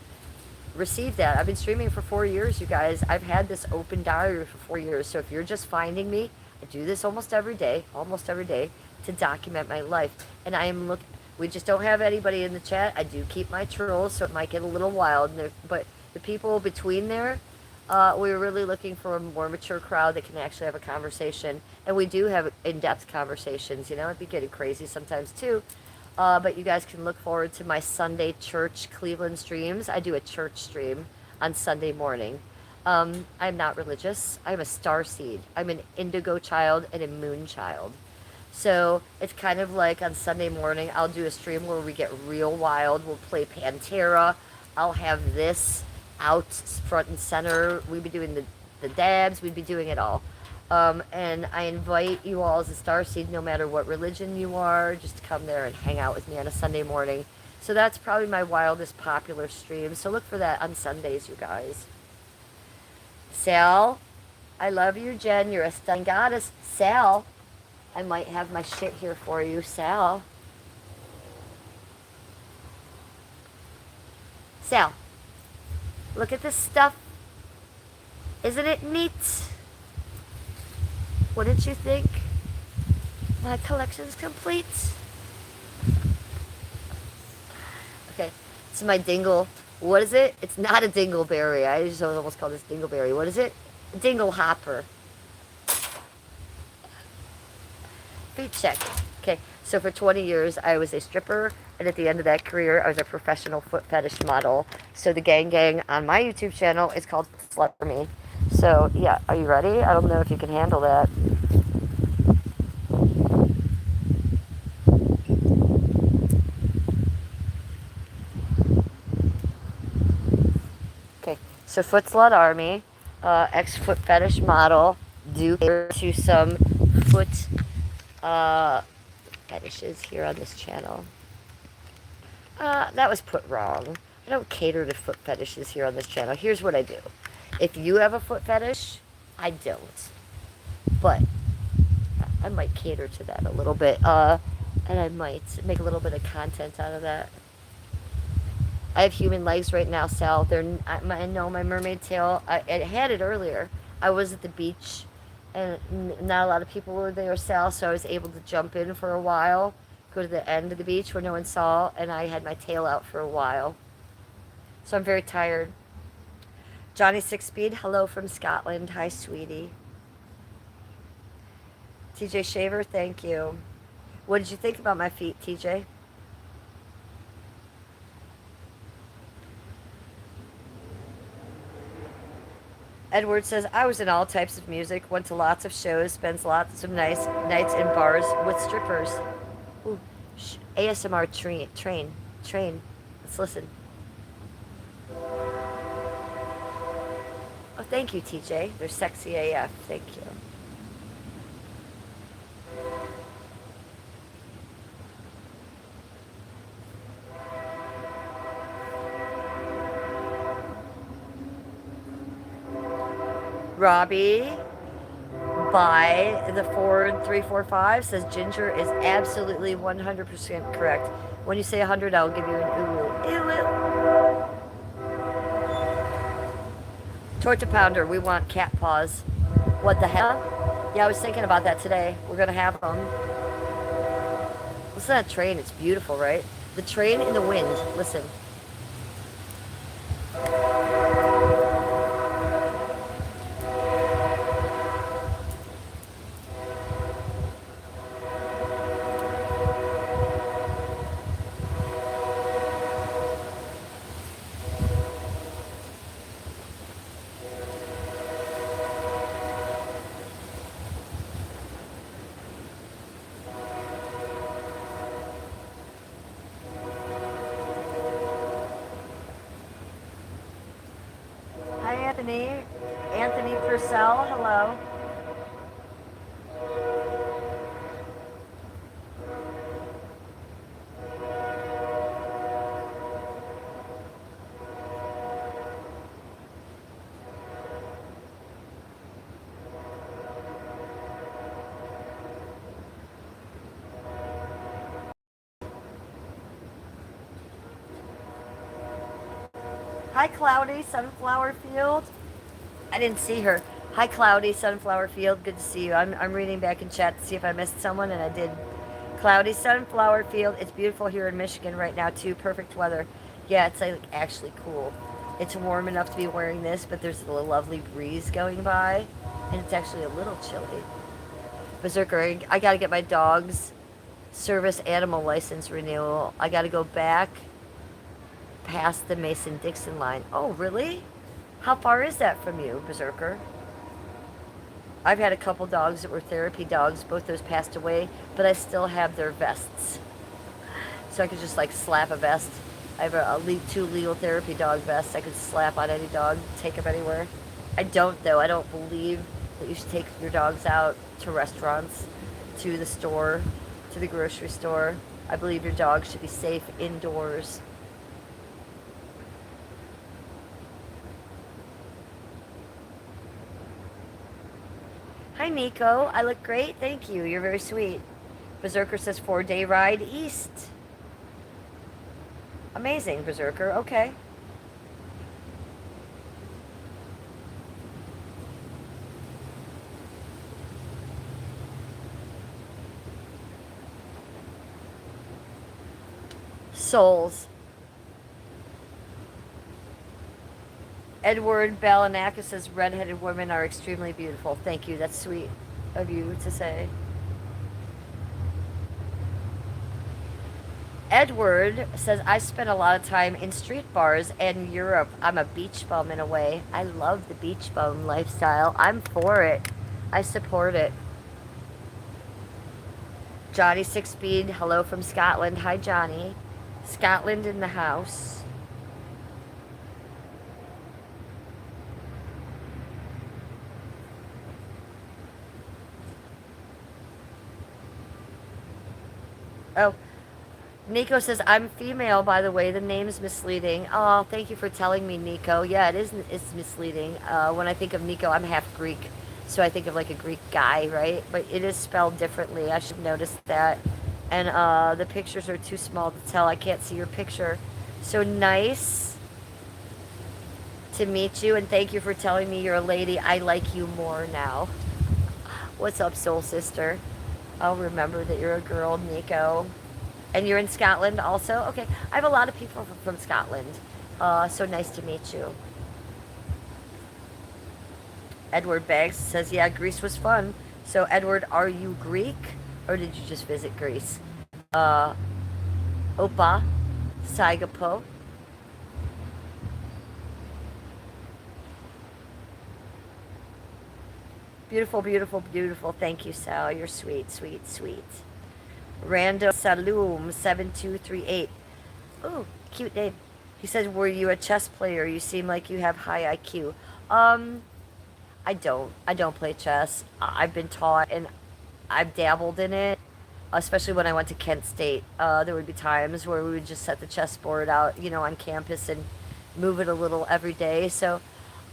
received that. I've been streaming for 4 years, you guys. I've had this open diary for 4 years. So if you're just finding me, I do this almost every day, to document my life. And I am we just don't have anybody in the chat. I do keep my trolls, so it might get a little wild. But the people between there, we're really looking for a more mature crowd that can actually have a conversation. And we do have in-depth conversations. You know, it'd be getting crazy sometimes too. But you guys can look forward to my Sunday church Cleveland streams. I do a church stream on Sunday morning. I'm not religious. I'm a starseed. I'm an indigo child and a moon child. So it's kind of like on Sunday morning, I'll do a stream where we get real wild. We'll play Pantera. I'll have this out front and center. We'd be doing the dabs. We'd be doing it all. And I invite you all as a starseed, no matter what religion you are, just to come there and hang out with me on a Sunday morning. So that's probably my wildest popular stream. So look for that on Sundays, you guys. Sal, I love you, Jen. You're a stunning goddess. Sal, I might have my shit here for you, Sal. Sal, look at this stuff. Isn't it neat? Wouldn't you think? My collection's complete. Okay, it's my dingle. What is it? It's not a dingleberry. I just almost call this dingleberry. What is it? A dingle hopper. Feet check. Okay, so for 20 years I was a stripper, and at the end of that career I was a professional foot fetish model. So the gang on my YouTube channel is called Slut For Me. So, yeah, are you ready? I don't know if you can handle that. Okay, so Foot Slut Army, ex-foot fetish model, do cater to some foot fetishes here on this channel. That was put wrong. I don't cater to foot fetishes here on this channel. Here's what I do. If you have a foot fetish, I don't. But I might cater to that a little bit. And I might make a little bit of content out of that. I have human legs right now, Sal. I know my mermaid tail. I had it earlier. I was at the beach, and not a lot of people were there, Sal. So I was able to jump in for a while, go to the end of the beach where no one saw, and I had my tail out for a while. So I'm very tired. Johnny Six Speed, hello from Scotland. Hi, sweetie. TJ Shaver, thank you. What did you think about my feet, TJ? Edward says, I was in all types of music, went to lots of shows, spends lots of nice nights in bars with strippers. Ooh, ASMR train. Let's listen. Oh, thank you, TJ. They're sexy AF. Thank you. Robbie by the 4345 says Ginger is absolutely 100% correct. When you say 100, I'll give you an ooh. Torta Pounder, we want cat paws. What the hell? Yeah, I was thinking about that today. We're going to have them. Listen to that train. It's beautiful, right? The train in the wind. Listen. Hi, Anthony. Anthony Purcell, hello. Hi, Cloudy Sunflower Field. I didn't see her. Hi, Cloudy Sunflower Field. Good to see you. I'm reading back in chat to see if I missed someone, and I did. Cloudy Sunflower Field. It's beautiful here in Michigan right now, too. Perfect weather. Yeah, it's like actually cool. It's warm enough to be wearing this, but there's a lovely breeze going by, and it's actually a little chilly. Berserker, I got to get my dog's service animal license renewal. I got to go back past the Mason-Dixon line. Oh, really? How far is that from you, Berserker? I've had a couple dogs that were therapy dogs. Both those passed away, but I still have their vests. So I could just like slap a vest. I have two legal therapy dog vests I could slap on any dog, take them anywhere. I don't, though. I don't believe that you should take your dogs out to restaurants, to the store, to the grocery store. I believe your dog should be safe indoors. Hi, Nico. I look great. Thank you. You're very sweet. Berserker says 4-day ride east. Amazing, Berserker. Okay. Souls. Edward Balanaka says redheaded women are extremely beautiful. Thank you. That's sweet of you to say. Edward says, I spent a lot of time in street bars and Europe. I'm a beach bum in a way. I love the beach bum lifestyle. I'm for it. I support it. Johnny Six Speed, hello from Scotland. Hi, Johnny. Scotland in the house. Oh, Nico says, I'm female, by the way. The name's misleading. Oh, thank you for telling me, Nico. Yeah, it is. It's misleading. When I think of Nico, I'm half Greek. So I think of like a Greek guy, right? But it is spelled differently. I should notice that. And the pictures are too small to tell. I can't see your picture. So nice to meet you. And thank you for telling me you're a lady. I like you more now. What's up, soul sister? I'll remember that you're a girl, Nico. And you're in Scotland also? Okay. I have a lot of people from Scotland. So nice to meet you. Edward Banks says, yeah, Greece was fun. So, Edward, are you Greek? Or did you just visit Greece? Uh, Opa, Saigapo. Beautiful, beautiful, beautiful. Thank you, Sal. You're sweet, sweet, sweet. Rando Saloom 7238. Ooh, cute name. He says, were you a chess player? You seem like you have high IQ. I don't. I don't play chess. I've been taught and I've dabbled in it, especially when I went to Kent State. There would be times where we would just set the chessboard out, on campus and move it a little every day. So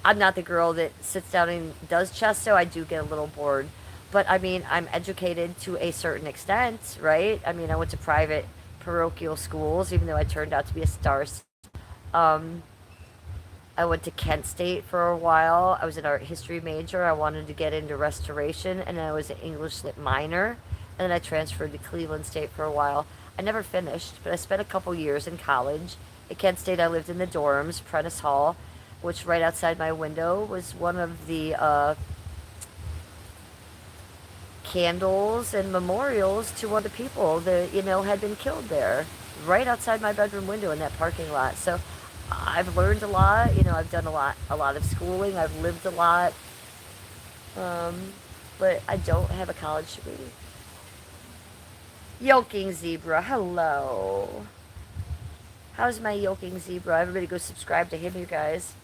I'm not the girl that sits down and does chess, so I do get a little bored. But I mean, I'm educated to a certain extent, right? I mean, I went to private parochial schools, even though I turned out to be a star. Um, I went to Kent State for a while. I was an art history major. I wanted to get into restoration, and I was an English lit minor. And then I transferred to Cleveland State for a while. I never finished, but I spent a couple years in college. At Kent State, I lived in the dorms, Prentice Hall, which right outside my window was one of the candles and memorials to one of the people that, had been killed there, right outside my bedroom window in that parking lot. So I've learned a lot, I've done a lot of schooling, I've lived a lot, but I don't have a college degree. Yoking Zebra, hello. How's my Yoking Zebra? Everybody go subscribe to him, you guys.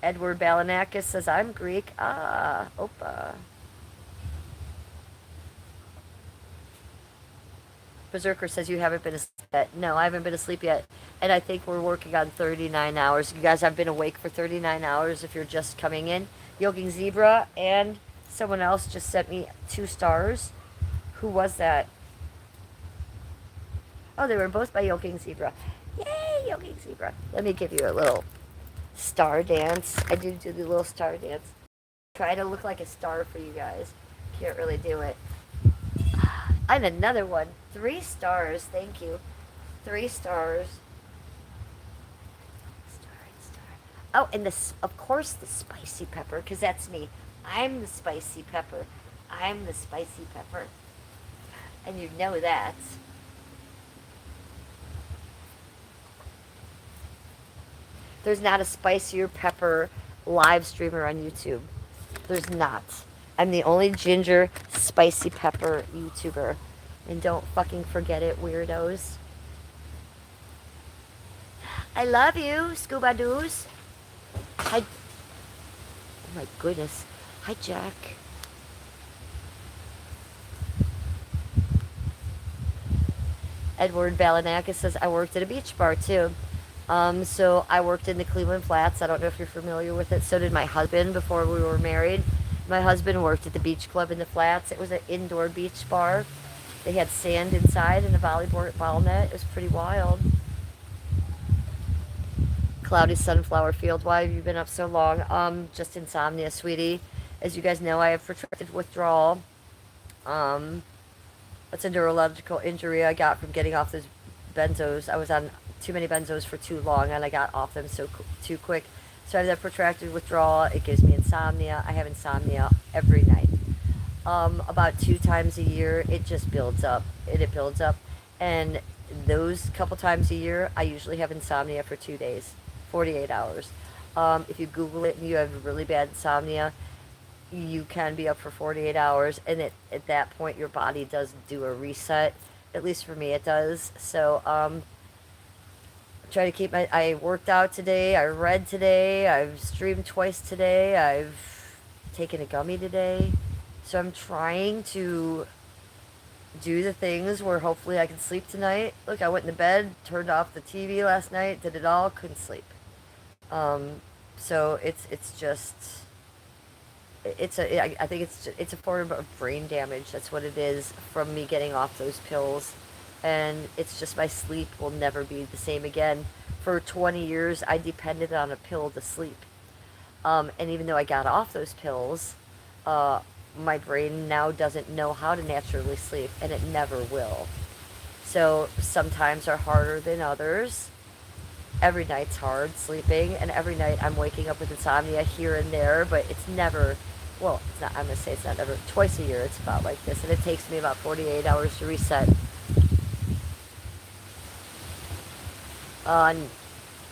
Edward Balanakis says, I'm Greek. Ah, Opa. Berserker says, you haven't been asleep yet. No, I haven't been asleep yet. And I think we're working on 39 hours. You guys have been awake for 39 hours if you're just coming in. Yoking Zebra and someone else just sent me 2 stars. Who was that? Oh, they were both by Yoking Zebra. Yay, Yoking Zebra. Let me give you a little star dance. I do the little star dance. Try to look like a star for you guys. Can't really do it. And another one. 3 stars. Thank you. 3 stars. Star. Oh, and of course the spicy pepper, because that's me. I'm the spicy pepper. I'm the spicy pepper. And you know that. There's not a spicier pepper live streamer on YouTube. There's not. I'm the only ginger spicy pepper YouTuber. And don't fucking forget it, weirdos. I love you, Scuba Doos. Hi. Oh my goodness. Hi, Jack. Edward Balanakis says, I worked at a beach bar too. So I worked in the Cleveland Flats. I don't know if you're familiar with it. So did my husband before we were married. My husband worked at the beach club in the Flats. It was an indoor beach bar. They had sand inside and a volleyball net. It was pretty wild. Cloudy Sunflower Field. Why have you been up so long? Just insomnia, sweetie. As you guys know, I have protracted withdrawal. That's a neurological injury I got from getting off those benzos. I was on too many benzos for too long, and I got off them too quick. So I have that protracted withdrawal. It gives me insomnia. I have insomnia every night. About 2 times a year, it just builds up. It builds up. And those couple times a year, I usually have insomnia for 2 days, 48 hours. If you Google it and you have really bad insomnia, you can be up for 48 hours. And at that point, your body does do a reset. At least for me, it does. So, try to keep I worked out today. I read today. I've streamed twice today. I've taken a gummy today. So I'm trying to do the things where hopefully I can sleep tonight. Look, I went into bed, turned off the TV last night, did it all, couldn't sleep. Um, so it's just I think it's a form of brain damage. That's what it is from me getting off those pills, and it's just my sleep will never be the same again. For 20 years, I depended on a pill to sleep, and even though I got off those pills, uh, my brain now doesn't know how to naturally sleep, and it never will. So sometimes are harder than others. Every night's hard sleeping, and every night I'm waking up with insomnia here and there, but it's never, well, it's not, I'm going to say it's not ever, twice a year it's about like this, and it takes me about 48 hours to reset. Uh,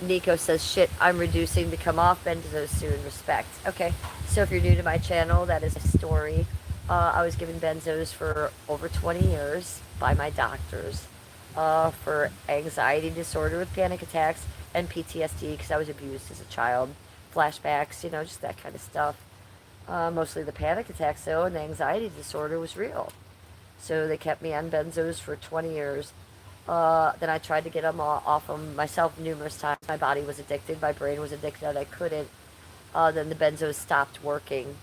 Nico says, shit, I'm reducing to come off benzos soon, respect. Okay, so if you're new to my channel, that is a story. I was given benzos for over 20 years by my doctors for anxiety disorder with panic attacks and PTSD because I was abused as a child. Flashbacks, just that kind of stuff. Mostly the panic attacks, though, and the anxiety disorder was real. So they kept me on benzos for 20 years. Then I tried to get them off them myself numerous times. My body was addicted. My brain was addicted. I couldn't. Then the benzos stopped working.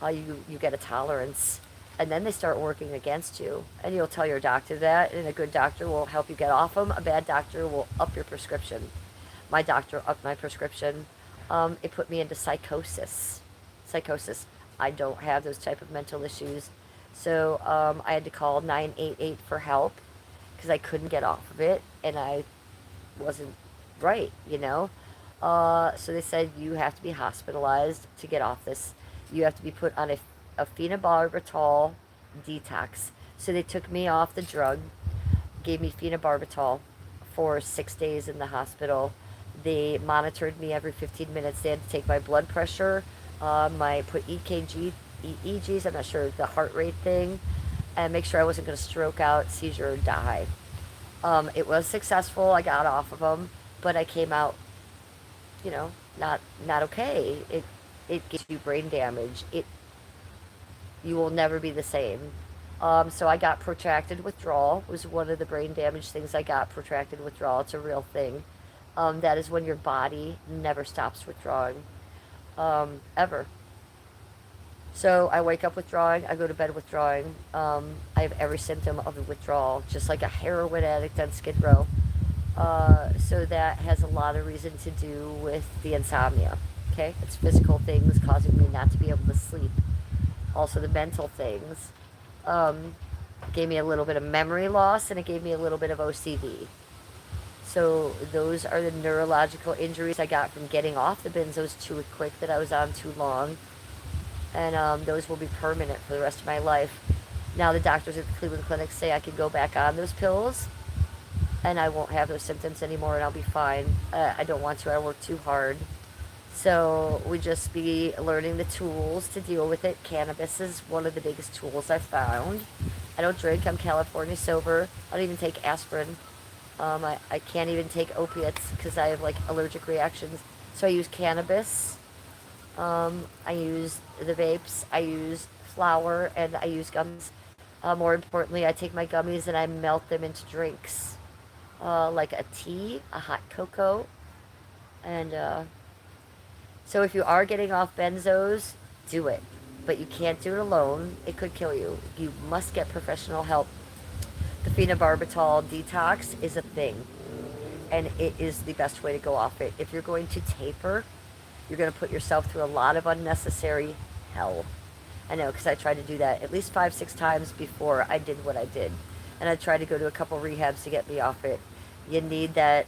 You get a tolerance. And then they start working against you. And you'll tell your doctor that. And a good doctor will help you get off them. A bad doctor will up your prescription. My doctor upped my prescription. It put me into psychosis. I don't have those type of mental issues. So I had to call 988 for help because I couldn't get off of it and I wasn't right. So they said you have to be hospitalized to get off this. You have to be put on a phenobarbital detox. So they took me off the drug, gave me phenobarbital for 6 days in the hospital. They monitored me every 15 minutes. They had to take my blood pressure, put EEGs, I'm not sure, the heart rate thing, and make sure I wasn't going to stroke out, seizure, or die. It was successful. I got off of them, but I came out, not okay. It gives you brain damage. You will never be the same. So I got protracted withdrawal. Was one of the brain damage things I got. Protracted withdrawal. It's a real thing. That is when your body never stops withdrawing, ever. So I wake up withdrawing, I go to bed withdrawing. I have every symptom of the withdrawal, just like a heroin addict on Skid Row. So that has a lot of reason to do with the insomnia. Okay, it's physical things causing me not to be able to sleep. Also the mental things. It gave me a little bit of memory loss and it gave me a little bit of OCD. So those are the neurological injuries I got from getting off the benzos too quick that I was on too long. And those will be permanent for the rest of my life. Now the doctors at the Cleveland Clinic say I can go back on those pills and I won't have those symptoms anymore and I'll be fine. I don't want to. I work too hard. So we just be learning the tools to deal with it. Cannabis is one of the biggest tools I've found. I don't drink. I'm California sober. I don't even take aspirin. I can't even take opiates because I have like allergic reactions. So I use cannabis. I use the vapes. I use flour and I use gummies. More importantly, I take my gummies and I melt them into drinks. Like a tea, a hot cocoa. And so if you are getting off benzos, do it. But you can't do it alone. It could kill you. You must get professional help. The phenobarbital detox is a thing. And it is the best way to go off it. If you're going to taper, you're going to put yourself through a lot of unnecessary hell. I know, because I tried to do that at least 5-6 times before I did what I did. And I tried to go to a couple rehabs to get me off it. You need that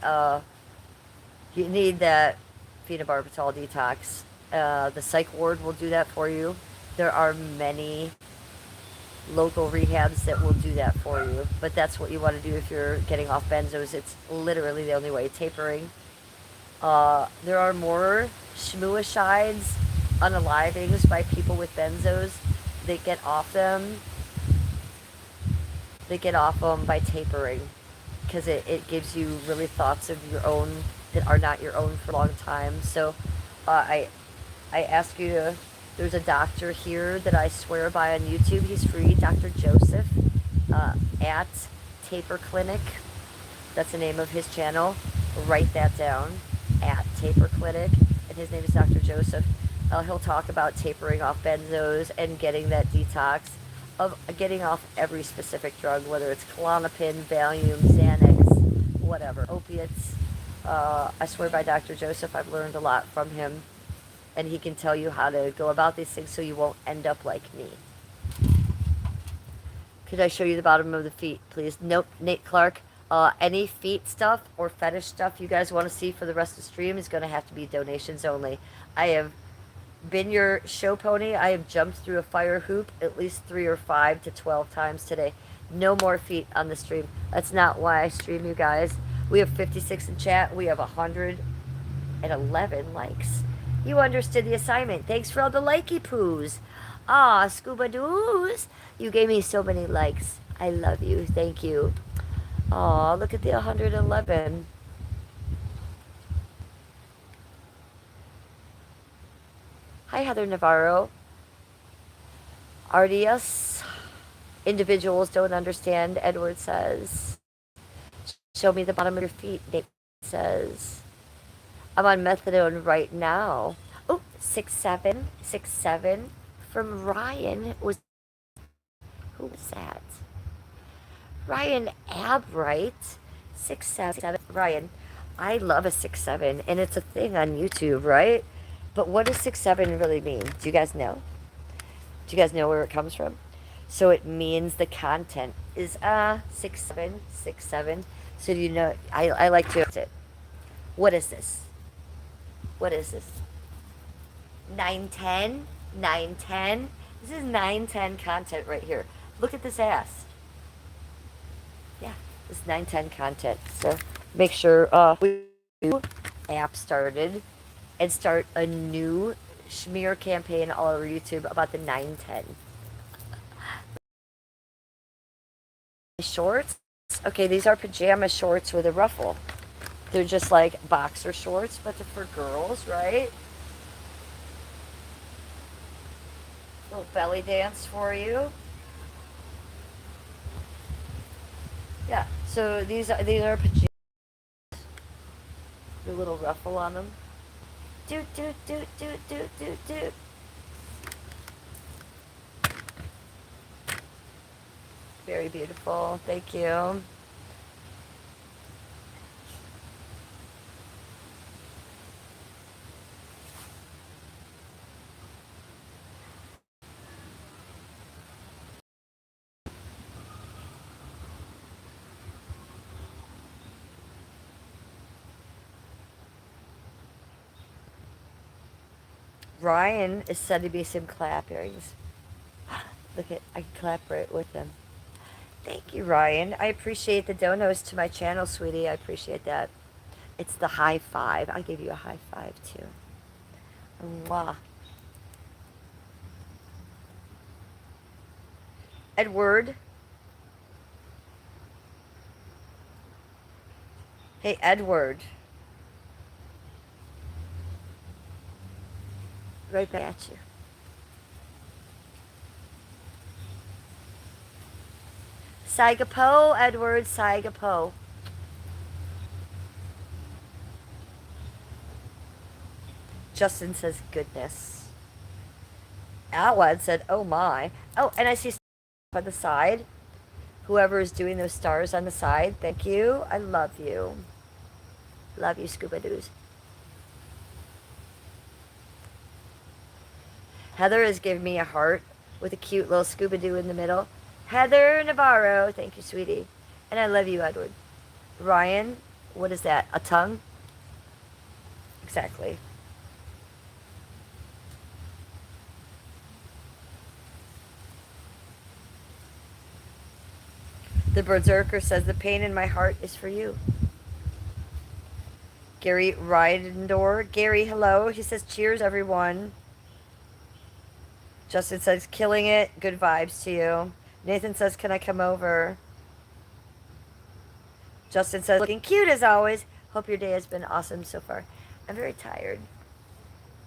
phenobarbital detox. The psych ward will do that for you. There are many local rehabs that will do that for you. But that's what you want to do if you're getting off benzos. It's literally the only way. Tapering. There are more shmuicides, unalivings by people with benzos. They get off them. They get off them by tapering because it gives you really thoughts of your own that are not your own for a long time. So I ask you to. There's a doctor here that I swear by on YouTube. He's free, Dr. Joseph, at Taper Clinic. That's the name of his channel. Write that down, at Taper Clinic, and his name is Dr. Joseph. He'll talk about tapering off benzos and getting that detox of getting off every specific drug, whether it's Klonopin, Valium, Xanax, whatever, opiates. I swear by Dr. Joseph, I've learned a lot from him, and he can tell you how to go about these things so you won't end up like me. Could I show you the bottom of the feet, please? Nope, Nate Clark. Any feet stuff or fetish stuff you guys want to see for the rest of the stream is going to have to be donations only. I have been your show pony. I have jumped through a fire hoop at least 3 or 5 to 12 times today. No more feet on the stream. That's not why I stream, you guys. We have 56 in chat. We have 111 likes. You understood the assignment. Thanks for all the likey poos. Ah, Scuba Doos. You gave me so many likes. I love you. Thank you. Aw, look at the 111. Hi, Heather Navarro. RDS. Individuals don't understand, Edward says. Show me the bottom of your feet, Nick says. I'm on methadone right now. Oh, 6767 from Ryan. Who was that? Ryan Abright. 677. Ryan, I love a 6'7", and it's a thing on YouTube, right? But what does 6'7" really mean? Do you guys know? Do you guys know where it comes from? So it means the content is 6'7", 6'7". So do you know? I like to it. What is this? What is this? 910? 910? This is 910 content right here. Look at this ass. Yeah, this 910 content. So make sure we app started and start a new smear campaign all over YouTube about the 910. Shorts. Okay, these are pajama shorts with a ruffle. They're just like boxer shorts, but they're for girls, right? Little belly dance for you. Yeah, so these are pajamas. The little ruffle on them. Do do do do do do do. Very beautiful. Thank you. Ryan is sending me some clap earrings. Look at, I can clap right with them. Thank you, Ryan. I appreciate the donos to my channel, sweetie. I appreciate that. It's the high five. I'll give you a high five, too. Mwah. Edward. Hey, Edward. Right back at you. Saigapo, Edward, Saigapo. Justin says, goodness. Alwad said, oh my. Oh, and I see on the side. Whoever is doing those stars on the side, thank you. I love you. Love you, Scuba Doos. Heather is giving me a heart with a cute little Scuba Doo in the middle. Heather Navarro, thank you, sweetie. And I love you, Edward. Ryan, what is that? A tongue? Exactly. The Berserker says, the pain in my heart is for you. Gary Rydendor. Gary, hello. He says, cheers, everyone. Justin says, killing it. Good vibes to you. Nathan says, can I come over? Justin says, looking cute as always. Hope your day has been awesome so far. I'm very tired.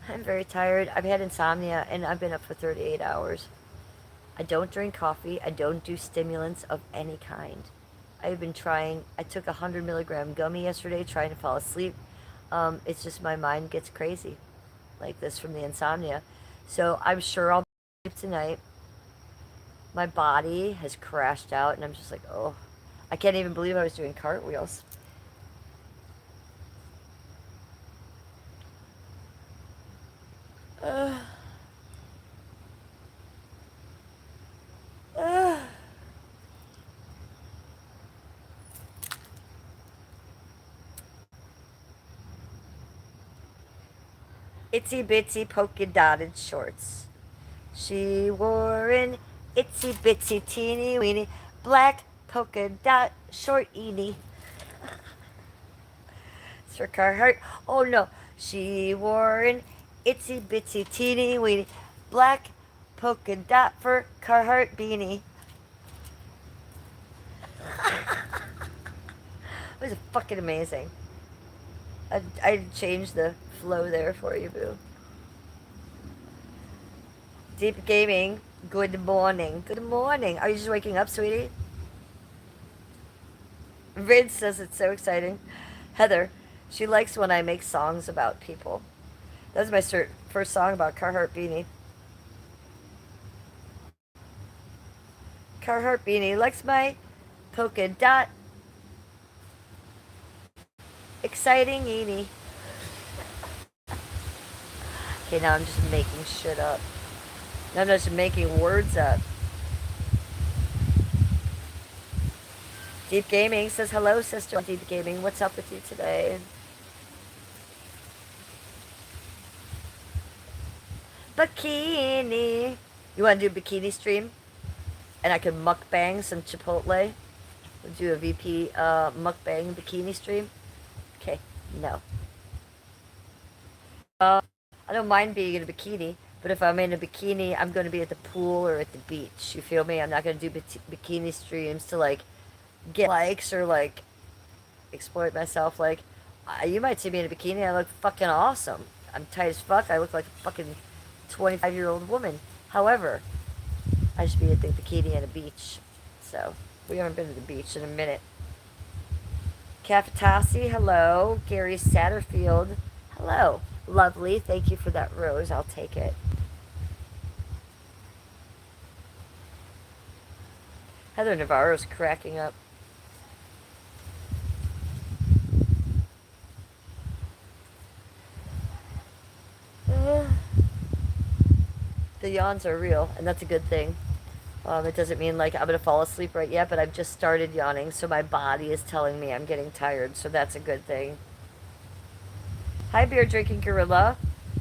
I'm very tired. I've had insomnia and I've been up for 38 hours. I don't drink coffee. I don't do stimulants of any kind. I've been trying. I took a 100 milligram gummy yesterday trying to fall asleep. It's just my mind gets crazy like this from the insomnia. So I'm sure I'll sleep tonight. My body has crashed out and I'm just like, oh, I can't even believe I was doing cartwheels. Uh, uh. Itsy bitsy polka dotted shorts. She wore an itsy bitsy teeny weeny black polka dot short eeny. It's for Carhartt. Oh no, she wore an itsy bitsy teeny weeny black polka dot for Carhartt beanie. It was fucking amazing. I changed the flow there for you, boo. Deep Gaming, good morning. Good morning. Are you just waking up, sweetie? Rid says it's so exciting. Heather, she likes when I make songs about people. That was my first song about Carhartt beanie. Carhartt beanie likes my polka dot exciting eenie. Okay, now I'm just making shit up. Now I'm just making words up. Deep Gaming says, hello, sister. Deep Gaming, what's up with you today? Bikini. You want to do a bikini stream? And I can mukbang some Chipotle? We'll do a VP mukbang bikini stream? Okay, no. I don't mind being in a bikini, but if I'm in a bikini, I'm going to be at the pool or at the beach. You feel me? I'm not going to do bikini streams to, like, get likes or, like, exploit myself. Like, you might see me in a bikini. I look fucking awesome. I'm tight as fuck. I look like a fucking 25-year-old woman. However, I should be at the bikini at a beach. So, we haven't been to the beach in a minute. Cafetasi, hello. Gary Satterfield, hello. Lovely. Thank you for that rose. I'll take it. Heather Navarro's cracking up. The yawns are real, and that's a good thing. It doesn't mean like I'm going to fall asleep right yet, but I've just started yawning, so my body is telling me I'm getting tired, so that's a good thing. Hi, beer drinking gorilla.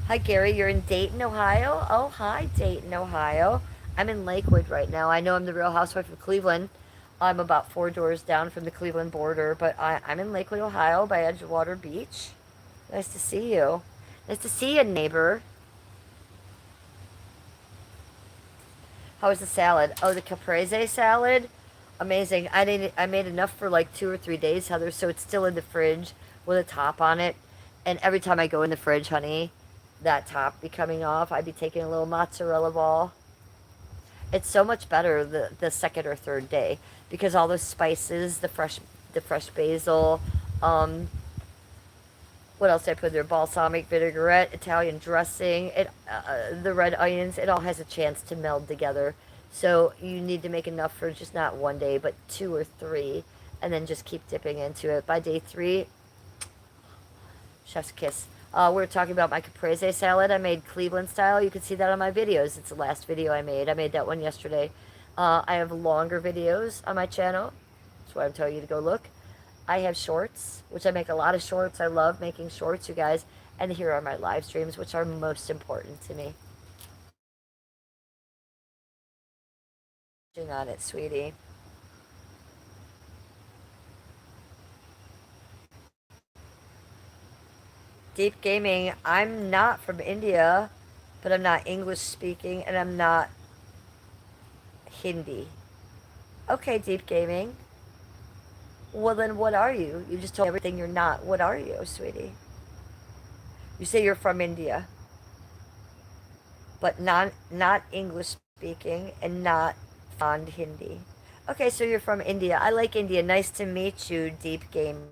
Hi, Gary. You're in Dayton, Ohio? Oh, hi, Dayton, Ohio. I'm in Lakewood right now. I know I'm the Real Housewife of Cleveland. I'm about 4 doors down from the Cleveland border, but I'm in Lakewood, Ohio by Edgewater Beach. Nice to see you. Nice to see you, neighbor. How was the salad? Oh, the caprese salad? Amazing. I made enough for like 2 or 3 days, Heather, so it's still in the fridge with a top on it. And every time I go in the fridge, honey, that top be coming off. I'd be taking a little mozzarella ball. It's so much better the second or third day because all those spices, the fresh basil, what else did I put there? Balsamic vinaigrette, Italian dressing, the red onions. It all has a chance to meld together. So you need to make enough for just not 1 day, but 2 or 3, and then just keep dipping into it. By day 3, chef's kiss. We were talking about my caprese salad. I made Cleveland style. You can see that on my videos. It's the last video I made. I made that one yesterday. I have longer videos on my channel. That's why I'm telling you to go look. I have shorts, which I make a lot of shorts. I love making shorts, you guys. And here are my live streams, which are most important to me. On it, sweetie. Deep Gaming, I'm not from India, but I'm not English speaking, and I'm not Hindi. Okay, Deep Gaming. Well, then what are you? You just told me everything you're not. What are you, sweetie? You say you're from India, but not English speaking and not fond Hindi. Okay, so you're from India. I like India. Nice to meet you, Deep Gaming.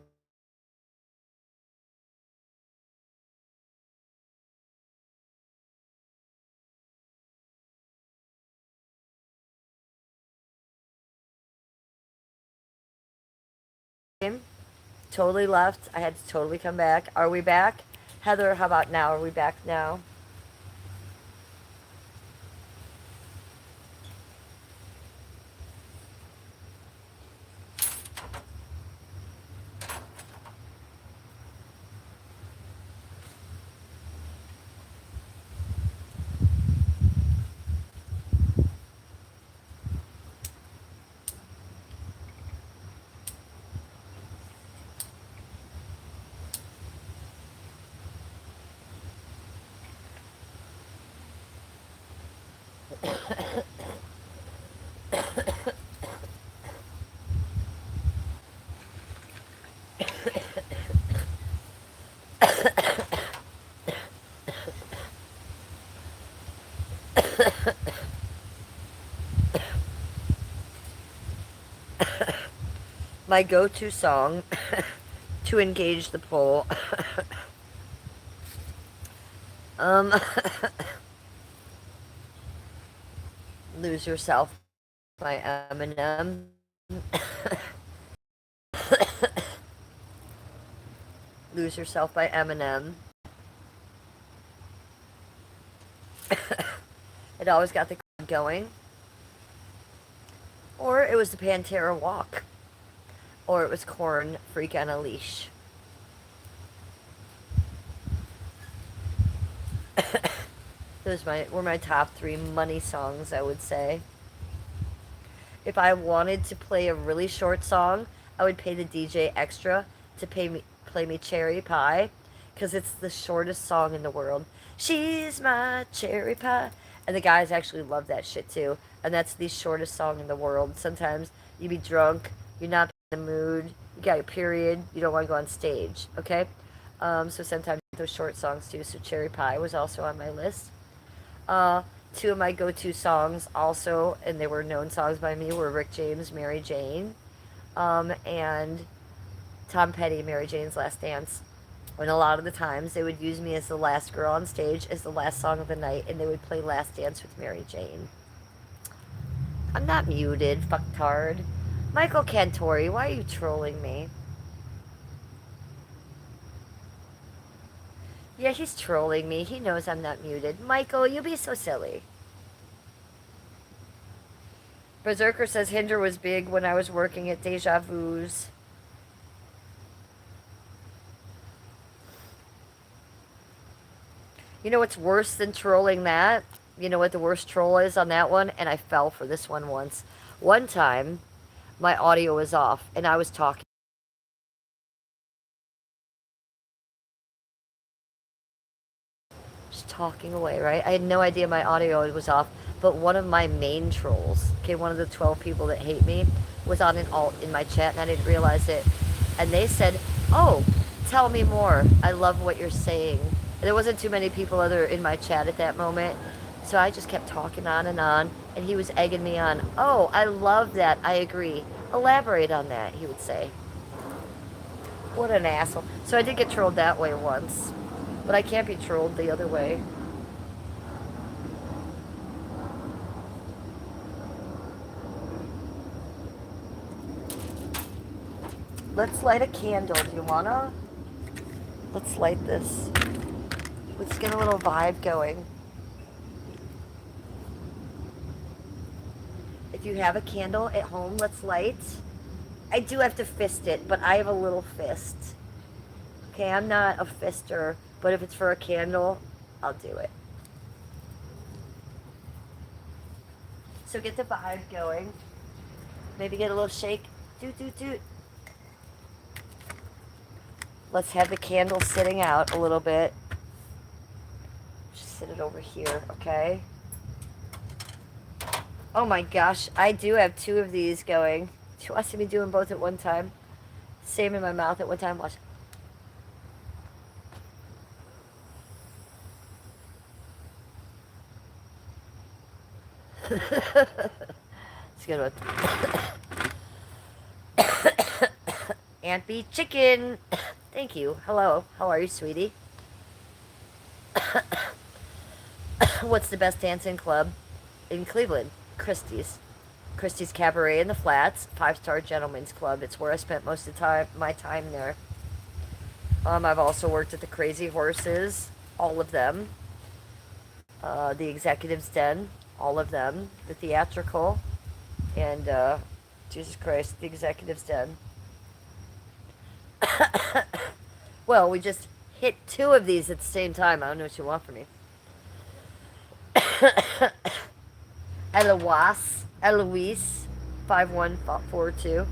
Totally left. I had to totally come back. Are we back? Heather, how about now? Are we back now? My go-to song to engage the poll. um, Lose Yourself by Eminem. Lose Yourself by Eminem. It always got the crowd going. Or it was the Pantera Walk. Or it was Korn, Freak on a Leash. Those were my top 3 money songs, I would say. If I wanted to play a really short song, I would pay the DJ extra to play me Cherry Pie, because it's the shortest song in the world. She's my cherry pie. And the guys actually love that shit too. And that's the shortest song in the world. Sometimes you be drunk, you're not in the mood, you got your period, you don't want to go on stage, okay? So sometimes those short songs too. So Cherry Pie was also on my list. Uh, Two of my go-to songs also, and they were known songs by me, were Rick James, Mary Jane, and Tom Petty, Mary Jane's Last Dance. And a lot of the times they would use me as the last girl on stage, as the last song of the night, and they would play Last Dance with Mary Jane. I'm not muted, fucktard. Michael Cantori, why are you trolling me? Yeah, he's trolling me. He knows I'm not muted. Michael, you be so silly. Berserker says Hinder was big when I was working at Deja Vu's. You know what's worse than trolling that? You know what the worst troll is on that one? And I fell for this one once. One time, my audio was off, and I was talking. Just talking away, right? I had no idea my audio was off, but one of my main trolls, okay, one of the 12 people that hate me, was on an alt in my chat, and I didn't realize it. And they said, "Oh, tell me more. I love what you're saying." And there wasn't too many people other in my chat at that moment, so I just kept talking on, and he was egging me on. "Oh, I love that. I agree. Elaborate on that," he would say. What an asshole. So I did get trolled that way once, but I can't be trolled the other way. Let's light a candle. Do you wanna? Let's light this. Let's get a little vibe going. If you have a candle at home, let's light. I do have to fist it, but I have a little fist. Okay, I'm not a fister, but if it's for a candle, I'll do it. So get the vibe going. Maybe get a little shake. Doot, doot, doot. Let's have the candle sitting out a little bit. Just sit it over here, okay? Oh my gosh, I do have 2 of these going. Do you want to see me doing both at one time? Same in my mouth at one time. Watch. It's a good one. Aunt Bee Chicken. Thank you. Hello. How are you, sweetie? What's the best dancing club in Cleveland? Christie's. Christie's Cabaret in the Flats. 5-star gentlemen's club. It's where I spent most of my time there. I've also worked at the Crazy Horses. All of them. The Executive's Den. All of them. The Theatrical. And, Jesus Christ, the Executive's Den. Well, we just hit 2 of these at the same time. I don't know what you want from me. Eloise, 5142. Yeah,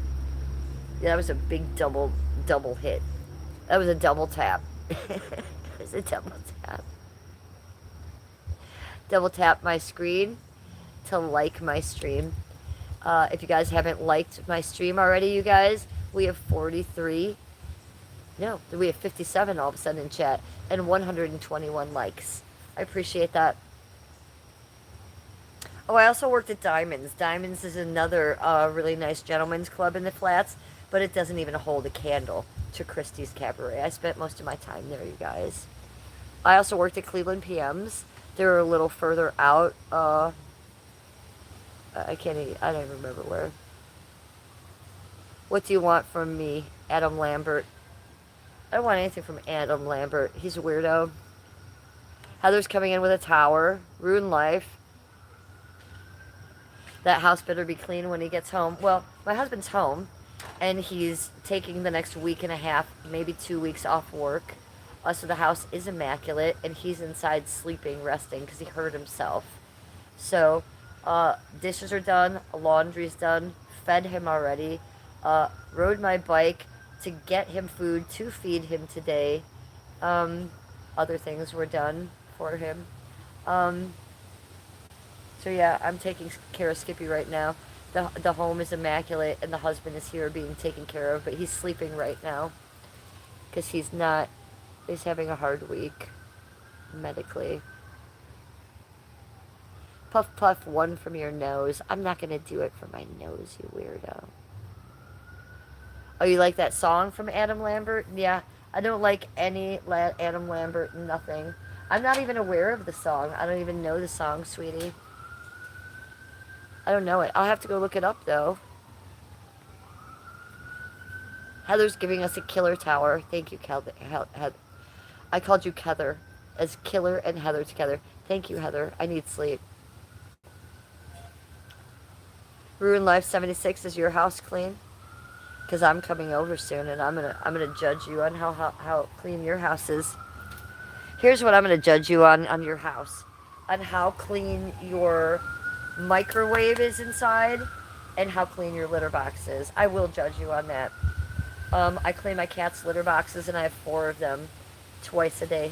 that was a big double hit. That was a double tap. It was a double tap. Double tap my screen to like my stream. If you guys haven't liked my stream already, you guys, we have 43. No, we have 57 all of a sudden in chat and 121 likes. I appreciate that. Oh, I also worked at Diamonds. Diamonds is another really nice gentleman's club in the Flats, but it doesn't even hold a candle to Christie's Cabaret. I spent most of my time there, you guys. I also worked at Cleveland PMs. They're a little further out. I don't even remember where. What do you want from me, Adam Lambert? I don't want anything from Adam Lambert. He's a weirdo. Heather's coming in with a tower. Ruin life. That house better be clean when he gets home. Well, my husband's home, and he's taking the next week and a half, maybe 2 weeks off work. So the house is immaculate, and he's inside sleeping, resting, because he hurt himself. So, dishes are done, laundry's done, fed him already, rode my bike to get him food, to feed him today. Other things were done for him. So yeah, I'm taking care of Skippy right now. The home is immaculate, and the husband is here being taken care of, but he's sleeping right now. Because he's having a hard week, medically. Puff puff, one from your nose. I'm not going to do it from my nose, you weirdo. Oh, you like that song from Adam Lambert? Yeah, I don't like any Adam Lambert, nothing. I'm not even aware of the song. I don't even know the song, sweetie. I don't know it. I'll have to go look it up, though. Heather's giving us a killer tower. Thank you, Heather. I called you Heather as killer and Heather together. Thank you, Heather. I need sleep. Ruin Life 76, is your house clean? Because I'm coming over soon, and I'm gonna judge you on how clean your house is. Here's what I'm gonna judge you on your house, on how clean your microwave is inside, and how clean your litter box is. I will judge you on that. I clean my cat's litter boxes, and I have 4 of them, twice a day,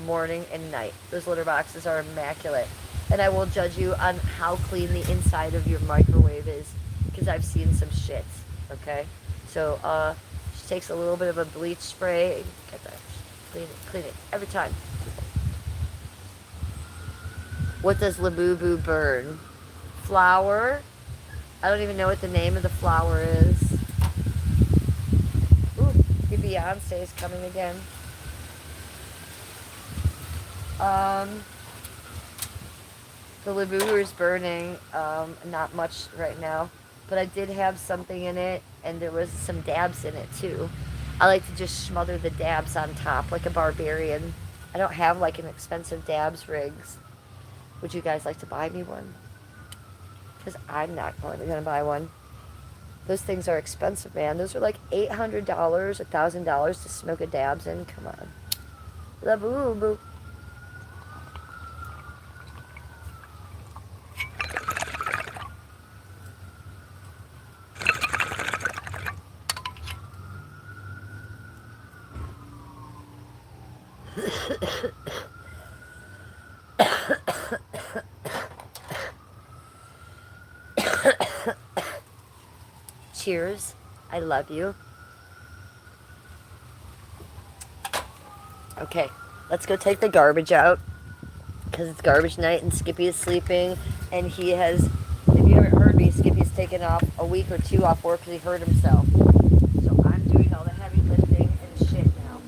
morning and night. Those litter boxes are immaculate. And I will judge you on how clean the inside of your microwave is, because I've seen some shit, okay? So, she takes a little bit of a bleach spray, get that, clean it, every time. What does Labubu burn? Flour? I don't even know what the name of the flour is. Ooh, your Beyonce is coming again. The Labubu is burning, not much right now, but I did have something in it, and there was some dabs in it too. I like to just smother the dabs on top like a barbarian. I don't have like an expensive dabs rigs. Would you guys like to buy me one? Because I'm not going to buy one. Those things are expensive, man. Those are like $800, $1,000 to smoke a dabs in. Come on. Labubu. Cheers. I love you. Okay, let's go take the garbage out because it's garbage night and Skippy is sleeping and he has, if you haven't heard me, Skippy's taken off a week or two off work because he hurt himself. So I'm doing all the heavy lifting and shit now.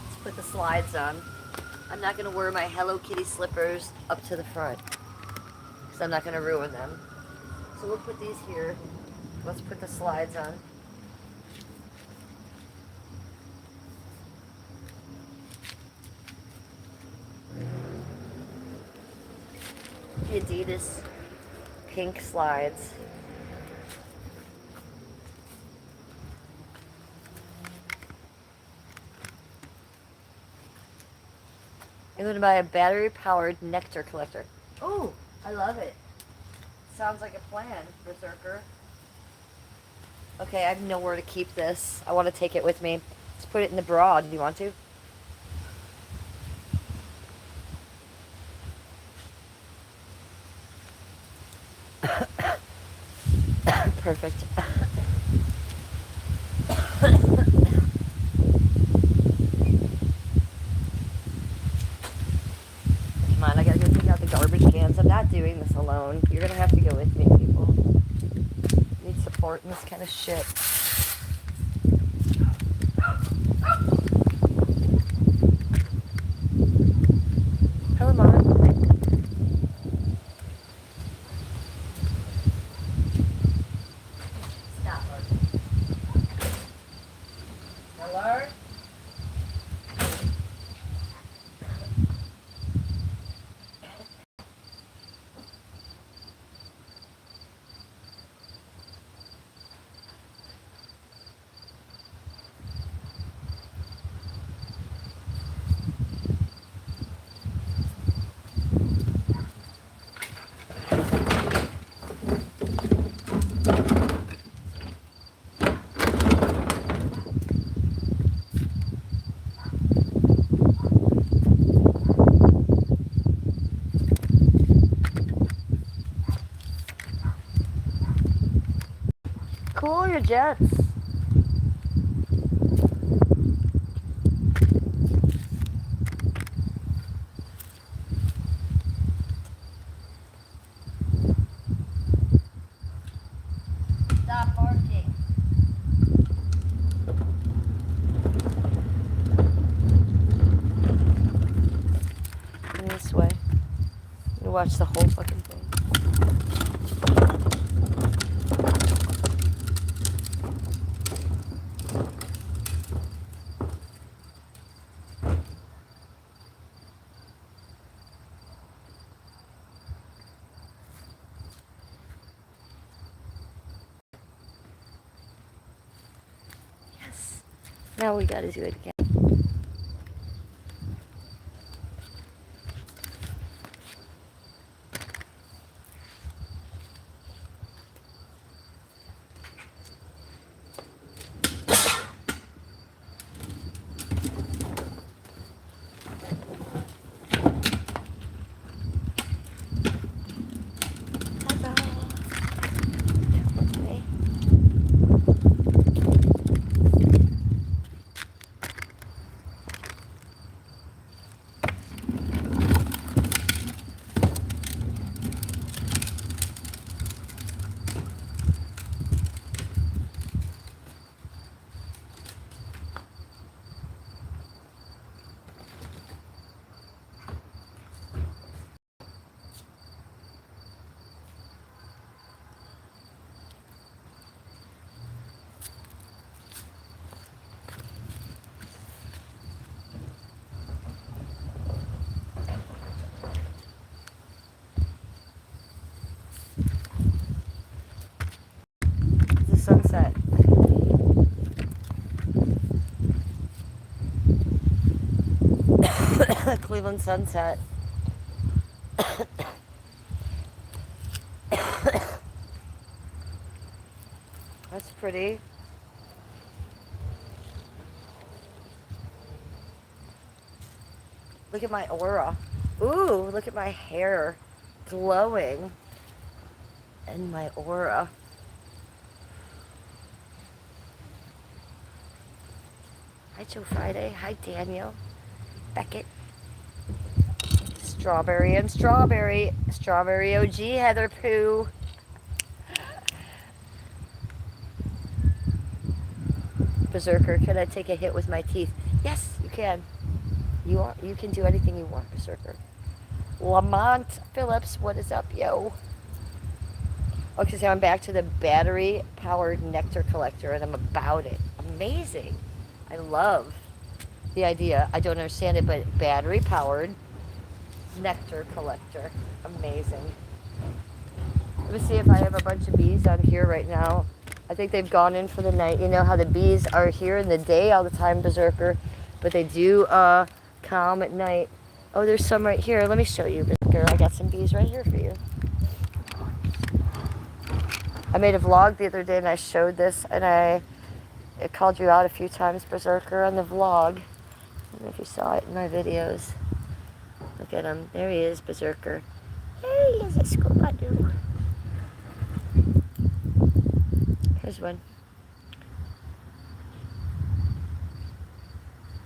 Let's put the slides on. I'm not going to wear my Hello Kitty slippers up to the front because I'm not going to ruin them. So we'll put these here. Let's put the slides on. The Adidas pink slides. I'm going to buy a battery-powered nectar collector. Oh, I love it. Sounds like a plan, Berserker. Okay, I have nowhere to keep this. I want to take it with me. Let's put it in the bra. Do you want to? Perfect. Come on, I gotta go take out the garbage cans. I'm not doing this alone. You're gonna have to go with me, people. I need support in this kind of shit. Hello, Mom. Stop, Lord. Hello? Cool your jets. Stop barking. Come this way. You watch the whole fucking thing. Yes. Now we gotta do it again. The sunset. Cleveland sunset. That's pretty. Look at my aura. Ooh, look at my hair glowing and my aura. Hi, Joe Friday. Hi, Daniel. Beckett. Strawberry and strawberry. Strawberry OG, Heather Pooh. Berserker, can I take a hit with my teeth? Yes, you can. You can do anything you want, Berserker. Lamont Phillips, what is up, yo? Okay, so I'm back to the battery-powered nectar collector, and I'm about it. Amazing. I love the idea. I don't understand it, but battery-powered nectar collector. Amazing. Let me see if I have a bunch of bees on here right now. I think they've gone in for the night. You know how the bees are here in the day all the time, Berserker, but they do calm at night. Oh, there's some right here. Let me show you, Berserker. I got some bees right here for you. I made a vlog the other day and I showed this, and I called you out a few times, Berserker, on the vlog. I don't know if you saw it in my videos. Look at him. There he is, Berserker. Hey, he's a Scooby-Doo. Here's one.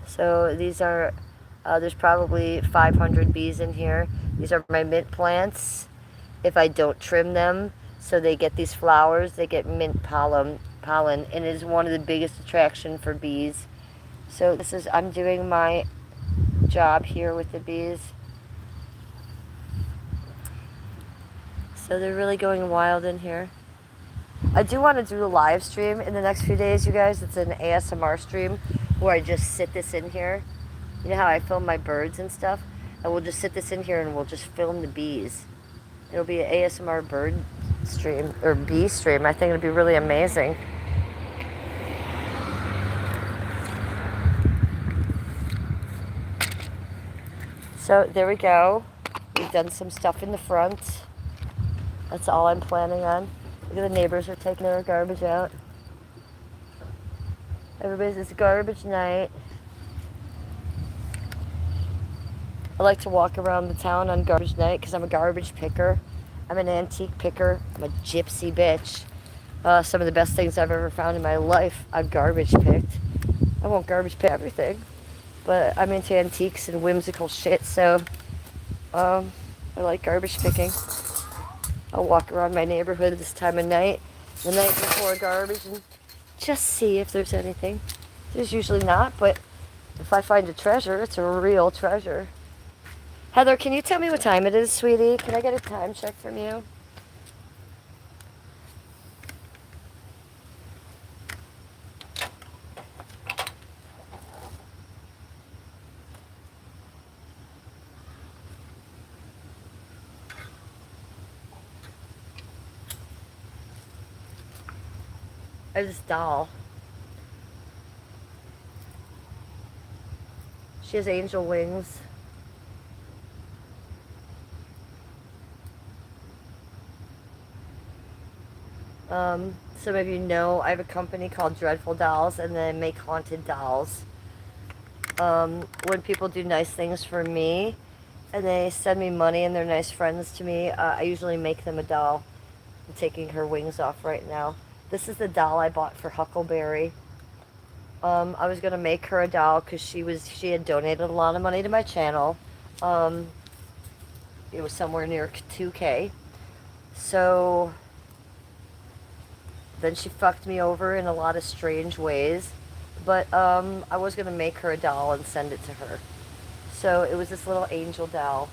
So these are, there's probably 500 bees in here. These are my mint plants. If I don't trim them, so they get these flowers, they get mint pollen, and it is one of the biggest attraction for bees. So this is, I'm doing my job here with the bees. So they're really going wild in here. I do want to do a live stream in the next few days, you guys. It's an ASMR stream where I just sit this in here. You know how I film my birds and stuff? I will just sit this in here and we'll just film the bees. It'll be an ASMR bird stream, or bee stream. I think it'll be really amazing. So there we go. We've done some stuff in the front. That's all I'm planning on. Look at the neighbors are taking their garbage out. It's garbage night. I like to walk around the town on garbage night because I'm a garbage picker. I'm an antique picker. I'm a gypsy bitch. Some of the best things I've ever found in my life, I've garbage picked. I won't garbage pick everything, but I'm into antiques and whimsical shit, so I like garbage picking. I'll walk around my neighborhood this time of night, the night before garbage, and just see if there's anything. There's usually not, but if I find a treasure, it's a real treasure. Heather, can you tell me what time it is, sweetie? Can I get a time check from you? I have this doll. She has angel wings. Some of you know I have a company called Dreadful Dolls, and they make haunted dolls. When people do nice things for me and they send me money and they're nice friends to me, I usually make them a doll. I'm taking her wings off right now. This is the doll I bought for Huckleberry. I was gonna make her a doll because she had donated a lot of money to my channel. It was somewhere near 2K. So then she fucked me over in a lot of strange ways. But I was gonna make her a doll and send it to her. So it was this little angel doll.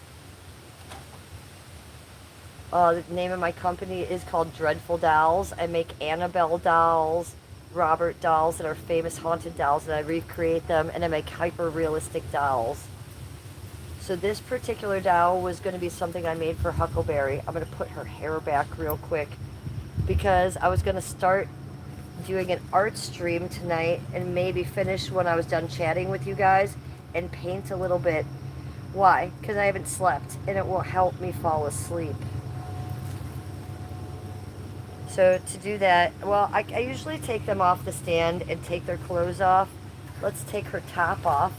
The name of my company is called Dreadful Dolls. I make Annabelle dolls, Robert dolls that are famous haunted dolls, and I recreate them, and I make hyper-realistic dolls. So this particular doll was going to be something I made for Huckleberry. I'm going to put her hair back real quick because I was going to start doing an art stream tonight and maybe finish when I was done chatting with you guys and paint a little bit. Why? Because I haven't slept, and it will help me fall asleep. So to do that, well, I usually take them off the stand and take their clothes off. Let's take her top off.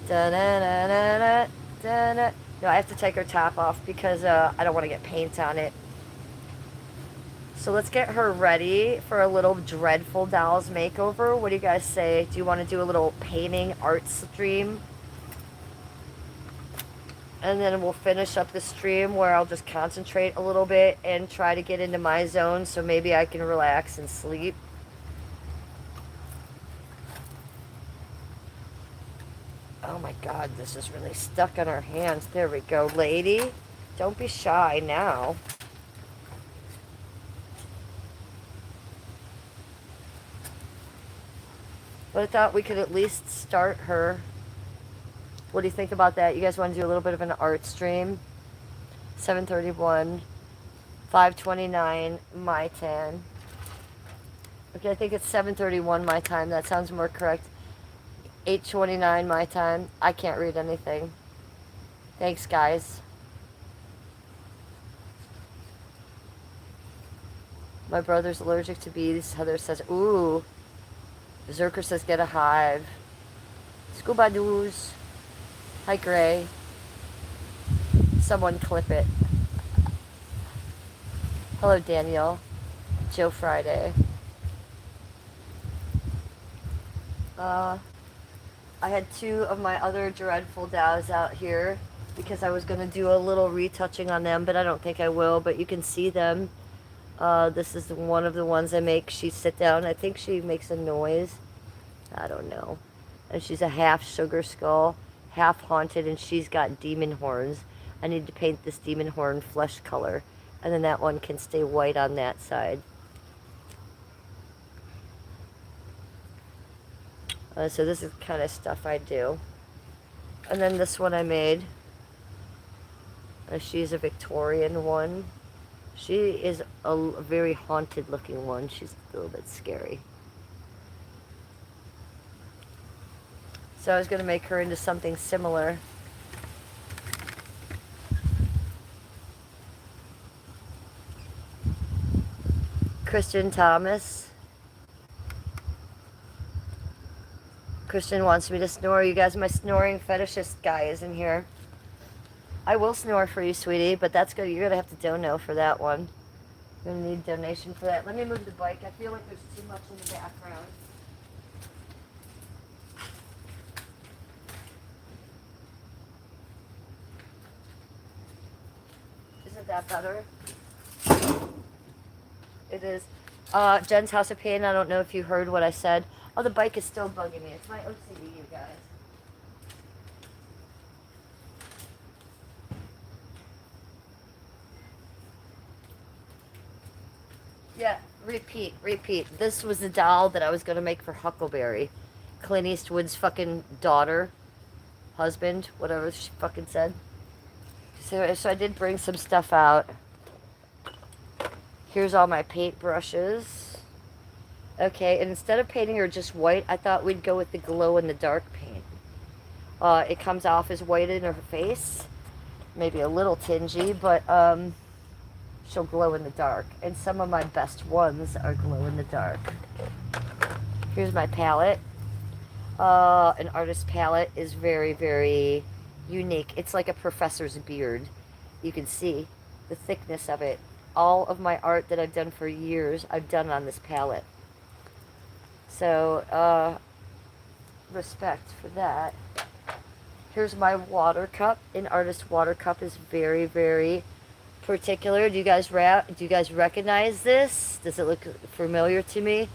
Da-na-na-na-na, da-na. No, I have to take her top off because I don't want to get paint on it. So let's get her ready for a little Dreadful Dolls makeover. What do you guys say? Do you want to do a little painting art stream? And then we'll finish up the stream where I'll just concentrate a little bit and try to get into my zone so maybe I can relax and sleep. Oh my god, this is really stuck on our hands. There we go, lady. Don't be shy now. But I thought we could at least start her. What do you think about that? You guys want to do a little bit of an art stream? 7:31, 5:29 my time. Okay, I think it's 7:31 my time. That sounds more correct. 8:29 my time. I can't read anything. Thanks, guys. My brother's allergic to bees. Heather says, ooh. Berserker says, get a hive. Scuba doos. Hi, Gray. Someone clip it. Hello, Daniel. Joe Friday. I had two of my other Dreadful Dolls out here because I was going to do a little retouching on them, but I don't think I will, but you can see them. This is one of the ones I make. She sit down. I think she makes a noise. I don't know. And she's a half sugar skull, half haunted, and she's got demon horns. I need to paint this demon horn flesh color. And then that one can stay white on that side. So this is the kind of stuff I do. And then this one I made. She's a Victorian one. She is a very haunted looking one. She's a little bit scary. So I was going to make her into something similar. Christian Thomas. Christian wants me to snore. You guys, my snoring fetishist guy is in here. I will snore for you, sweetie, but that's good. You're going to have to dono for that one. You're going to need a donation for that. Let me move the bike. I feel like there's too much in the background. Isn't that better? It is. Jen's House of Pain, I don't know if you heard what I said. Oh, the bike is still bugging me. It's my OCD, you guys. Yeah, repeat. This was the doll that I was going to make for Huckleberry. Clint Eastwood's fucking daughter, husband, whatever she fucking said. So I did bring some stuff out. Here's all my paint brushes. Okay, and instead of painting her just white, I thought we'd go with the glow-in-the-dark paint. It comes off as white in her face. Maybe a little tingy, but she'll glow in the dark. And some of my best ones are glow in the dark. Here's my palette. An artist palette is very, very unique. It's like a professor's beard. You can see the thickness of it. All of my art that I've done for years, I've done on this palette. So, respect for that. Here's my water cup. An artist water cup is very, very particular. Do you guys recognize this? Does it look familiar to me?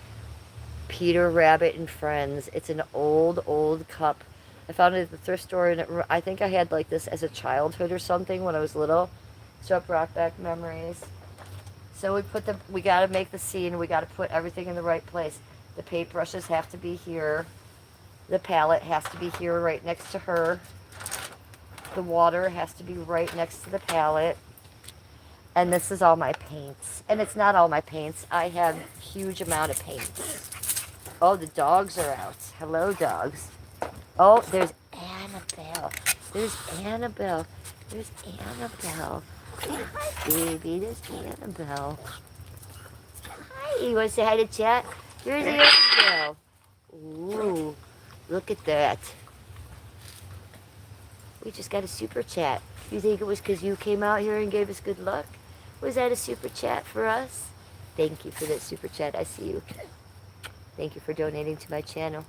Peter Rabbit and Friends. It's an old we I found it at the thrift store, and I think I had like this as a childhood or something when I was little. So it brought back memories. So we got to make the scene. We got to put everything in the right place. The paintbrushes have to be here. The palette has to be here right next to her. The water has to be right next to the palette. And this is all my paints. And it's not all my paints. I have a huge amount of paints. Oh, the dogs are out. Hello, dogs. Oh, there's Annabelle. There's Annabelle. Hi, baby. There's Annabelle. Hi. You want to say hi to chat? Here's Annabelle. Ooh, look at that. We just got a super chat. You think it was because you came out here and gave us good luck? Was that a super chat for us? Thank you for that super chat. I see you. Thank you for donating to my channel.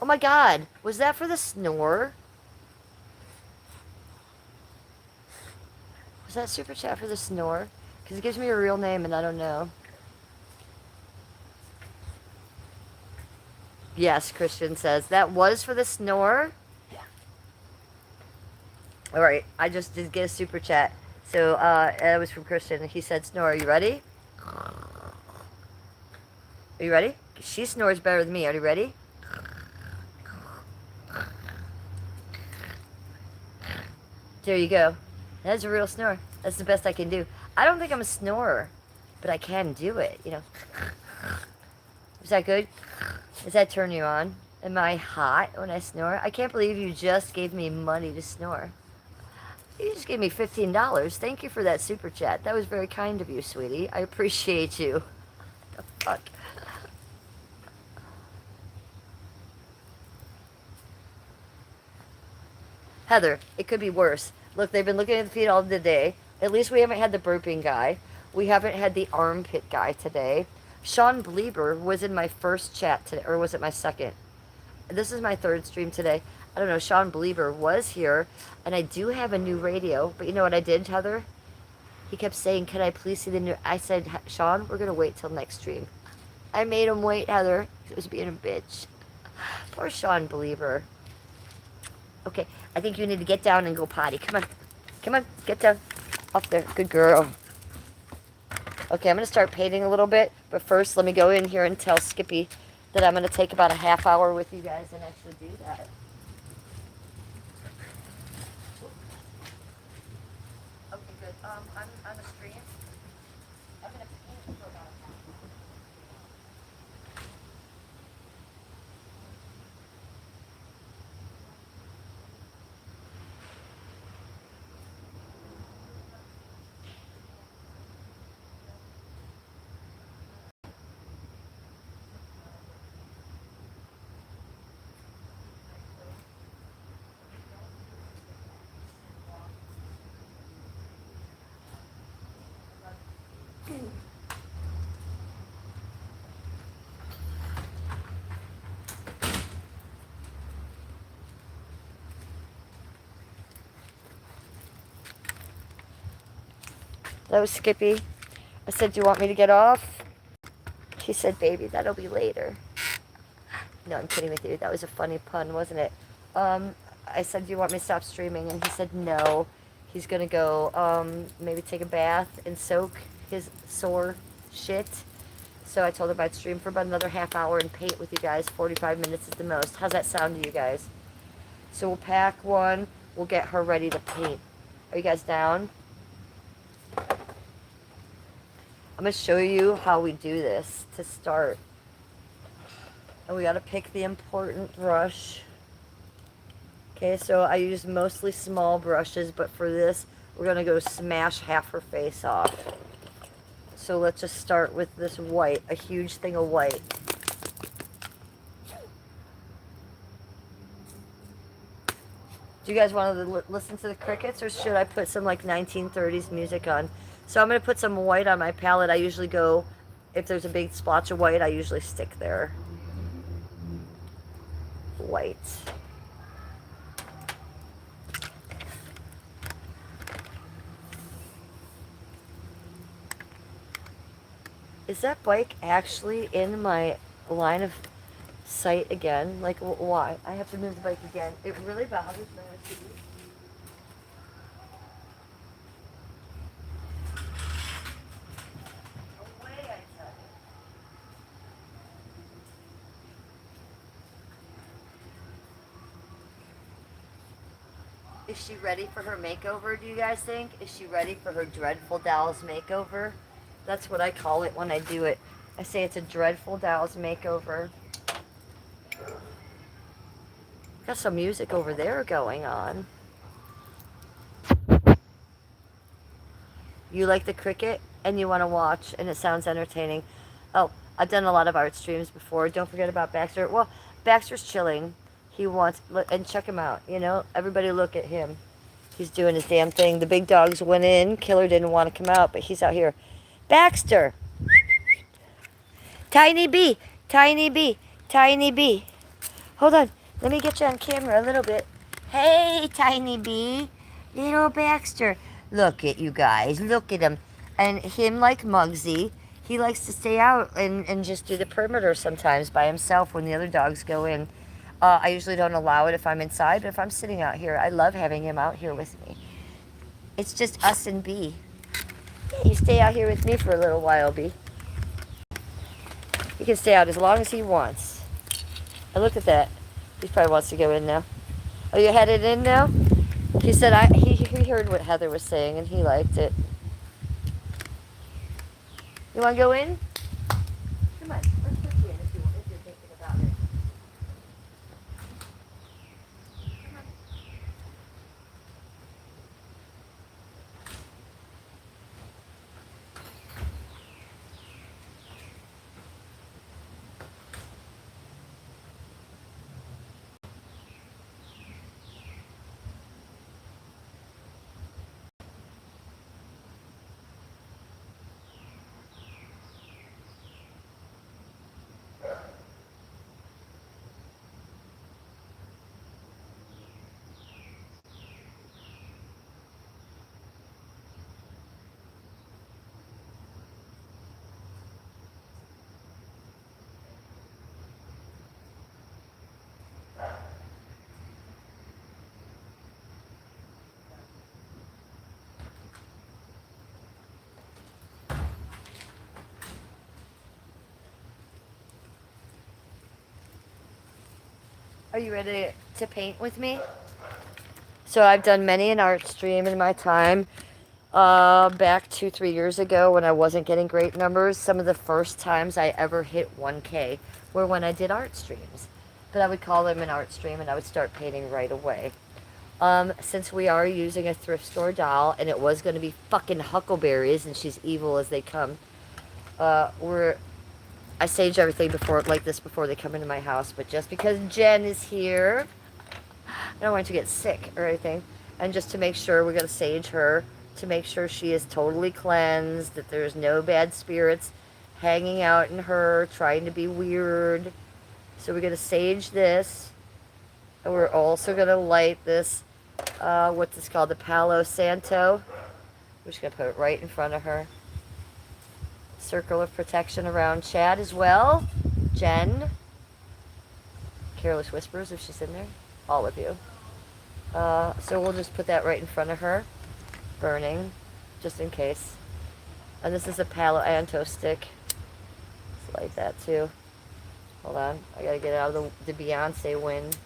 Oh my god, was that for the snore? Was that super chat for the snore? Because it gives me a real name and I don't know. Yes, Christian says. That was for the snore? Yeah. Alright, I just did get a super chat. So, that was from Christian. He said snore. Are you ready? Are you ready? She snores better than me. Are you ready? There you go. That's a real snore. That's the best I can do. I don't think I'm a snorer, but I can do it, you know. Is that good? Does that turn you on? Am I hot when I snore? I can't believe you just gave me money to snore. You just gave me $15. Thank you for that super chat. That was very kind of you, sweetie. I appreciate you. The fuck? Heather, it could be worse. Look, they've been looking at the feet all the day. At least we haven't had the burping guy. We haven't had the armpit guy today. Sean Bleeber was in my first chat today, or was it my second? This is my third stream today. I don't know, Sean Bleeber was here, and I do have a new radio. But you know what I did, Heather? He kept saying, can I please see the new... I said, Sean, we're going to wait till next stream. I made him wait, Heather. He was being a bitch. Poor Sean Bleeber. Okay, I think you need to get down and go potty. Come on. Come on, get down. Off there. Good girl. Okay, I'm going to start painting a little bit. But first, let me go in here and tell Skippy that I'm going to take about a half hour with you guys and actually do that. Okay, good. I'm on the stream. I'm going to paint for about a half hour. That was Skippy. I said, do you want me to get off? He said, baby, that'll be later. No, I'm kidding with you. That was a funny pun, wasn't it? I said, do you want me to stop streaming? And he said, no. He's going to go maybe take a bath and soak his sore shit. So I told him I'd stream for about another half hour and paint with you guys. 45 minutes is the most. How's that sound to you guys? So we'll pack one. We'll get her ready to paint. Are you guys down? I'm going to show you how we do this to start. And we got to pick the important brush. Okay, so I use mostly small brushes, but for this, we're going to go smash half her face off. So let's just start with this white, a huge thing of white. Do you guys want to listen to the crickets, or should I put some like 1930s music on? So I'm going to put some white on my palette. I usually go, if there's a big splotch of white, I usually stick there. White. Is that bike actually in my line of sight again? Like, why? I have to move the bike again. It really bothers me. Is she ready for her makeover, do you guys think? Is she ready for her Dreadful Dolls makeover? That's what I call it when I do it. I say it's a Dreadful Dolls makeover. Got some music over there going on. You like the cricket and you want to watch and it sounds entertaining. Oh, I've done a lot of art streams before. Don't forget about Baxter. Well, Baxter's chilling. He wants, and check him out. You know, everybody look at him. He's doing his damn thing. The big dogs went in. Killer didn't want to come out, but he's out here. Baxter! Tiny bee! Tiny bee! Tiny bee! Hold on. Let me get you on camera a little bit. Hey, Tiny bee. Little Baxter. Look at you guys. Look at him. And him, like Muggsy, he likes to stay out and just do the perimeter sometimes by himself when the other dogs go in. I usually don't allow it if I'm inside, but if I'm sitting out here, I love having him out here with me. It's just us and B. Yeah, you stay out here with me for a little while, B. He can stay out as long as he wants. And look at that. He probably wants to go in now. Oh, you headed in now? He said he heard what Heather was saying and he liked it. You want to go in? Come on, let's put you in if you're thinking about it. Are you ready to paint with me? So I've done many an art stream in my time. Back 2-3 years ago when I wasn't getting great numbers, some of the first times I ever hit 1K were when I did art streams. But I would call them an art stream and I would start painting right away. Since we are using a thrift store doll and it was going to be fucking Huckleberries and she's evil as they come, I sage everything before like this before they come into my house, but just because Jen is here, I don't want her to get sick or anything, and just to make sure we're going to sage her to make sure she is totally cleansed, that there's no bad spirits hanging out in her, trying to be weird. So we're going to sage this, and we're also going to light this, what's this called, the Palo Santo. We're just going to put it right in front of her. Circle of protection around Chad as well. Jen. Careless Whispers if she's in there. All of you. So we'll just put that right in front of her. Burning. Just in case. And this is a Palo Santo stick. Let's light that too. Hold on. I gotta get out of the Beyonce wind.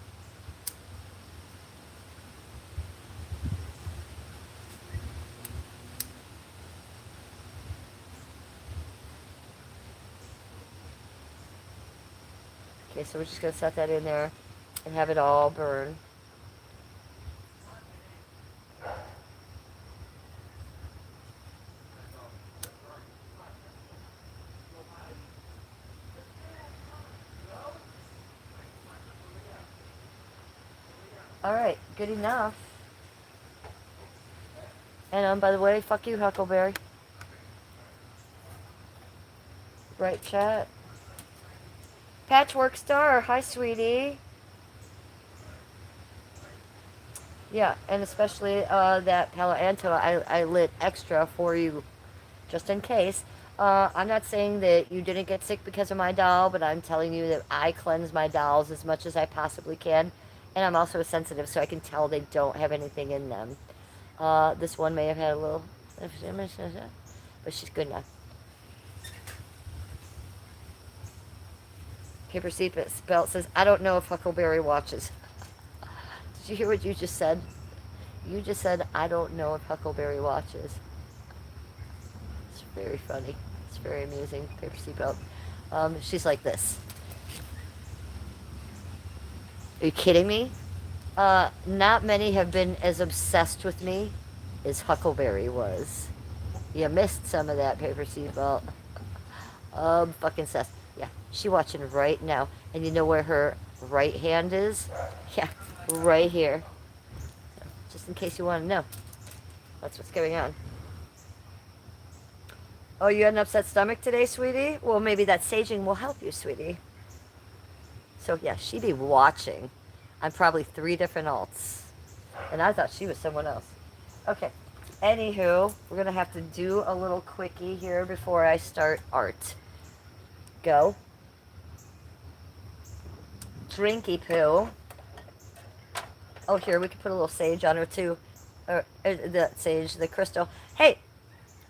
Okay, so we're just going to set that in there and have it all burn. Alright, good enough. And by the way, fuck you, Huckleberry. Right, chat? Patchwork Star, hi sweetie. Yeah, and especially that Palo Santo I lit extra for you, just in case. I'm not saying that you didn't get sick because of my doll, but I'm telling you that I cleanse my dolls as much as I possibly can. And I'm also sensitive, so I can tell they don't have anything in them. This one may have had a little, but she's good enough. Paper Seatbelt says, I don't know if Huckleberry watches. Did you hear what you just said? You just said, I don't know if Huckleberry watches. It's very funny. It's very amusing. Paper Seatbelt. She's like this. Are you kidding me? Not many have been as obsessed with me as Huckleberry was. You missed some of that, Paper Seatbelt. Fucking obsessed. Yeah, she watching right now. And you know where her right hand is? Yeah, right here. Just in case you want to know. That's what's going on. Oh, you had an upset stomach today, sweetie? Well, maybe that saging will help you, sweetie. So, yeah, she be watching on probably 3 different alts. And I thought she was someone else. Okay. Anywho, we're going to have to do a little quickie here before I start art. Go. Drinky poo. Oh, here, we could put a little sage on her, too. The sage, the crystal. Hey,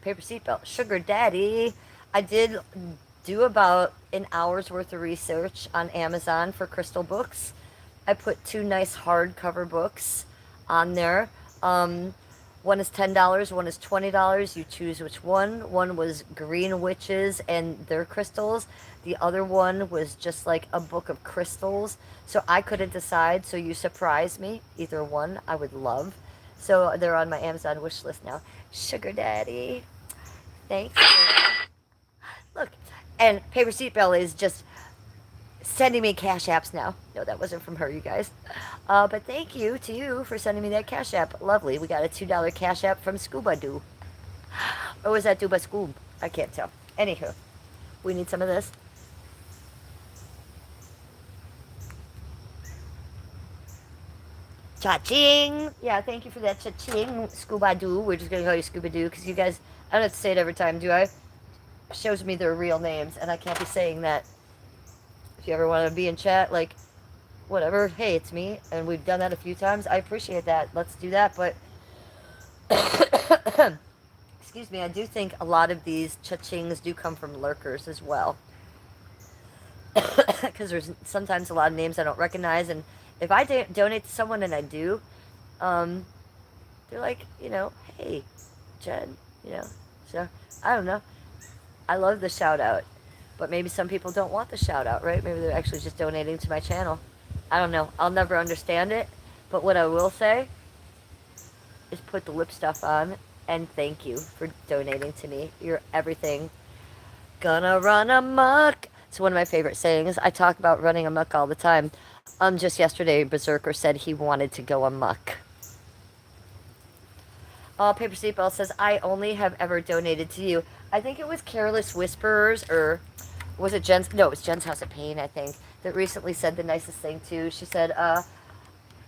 paper seatbelt. Sugar daddy. I did do about an hour's worth of research on Amazon for crystal books. I put 2 nice hardcover books on there. One is $10, one is $20. You choose which one. One was Green Witches and their crystals. The other one was just like a book of crystals. So I couldn't decide. So you surprised me. Either one I would love. So they're on my Amazon wish list now. Sugar daddy. Thanks. Look. And Paper Seatbelt is just sending me cash apps now. No, that wasn't from her, you guys. But thank you to you for sending me that cash app. Lovely. We got a $2 cash app from Scuba Doo. Or was that Duba Scoob? I can't tell. Anywho, we need some of this. Cha-ching! Yeah, thank you for that cha-ching, Scuba Doo. We're just going to call you Scuba Doo because you guys, I don't have to say it every time, do I? Shows me their real names, and I can't be saying that. If you ever want to be in chat, like, whatever, hey, it's me, and we've done that a few times. I appreciate that. Let's do that, but excuse me, I do think a lot of these cha-chings do come from lurkers as well. Because there's sometimes a lot of names I don't recognize, and if I donate to someone and I do, um, they're like, hey, Jen, so I don't know. I love the shout out, but maybe some people don't want the shout out, right? Maybe they're actually just donating to my channel. I don't know. I'll never understand it, but what I will say is put the lip stuff on and thank you for donating to me. You're everything. Gonna run amok. It's one of my favorite sayings. I talk about running amok all the time. Just yesterday, Berserker said he wanted to go amok. Paper Seatbelt says, I only have ever donated to you. I think it was Careless Whisperers, or was it Jen's? No, it was Jen's House of Pain, I think, that recently said the nicest thing, too. She said,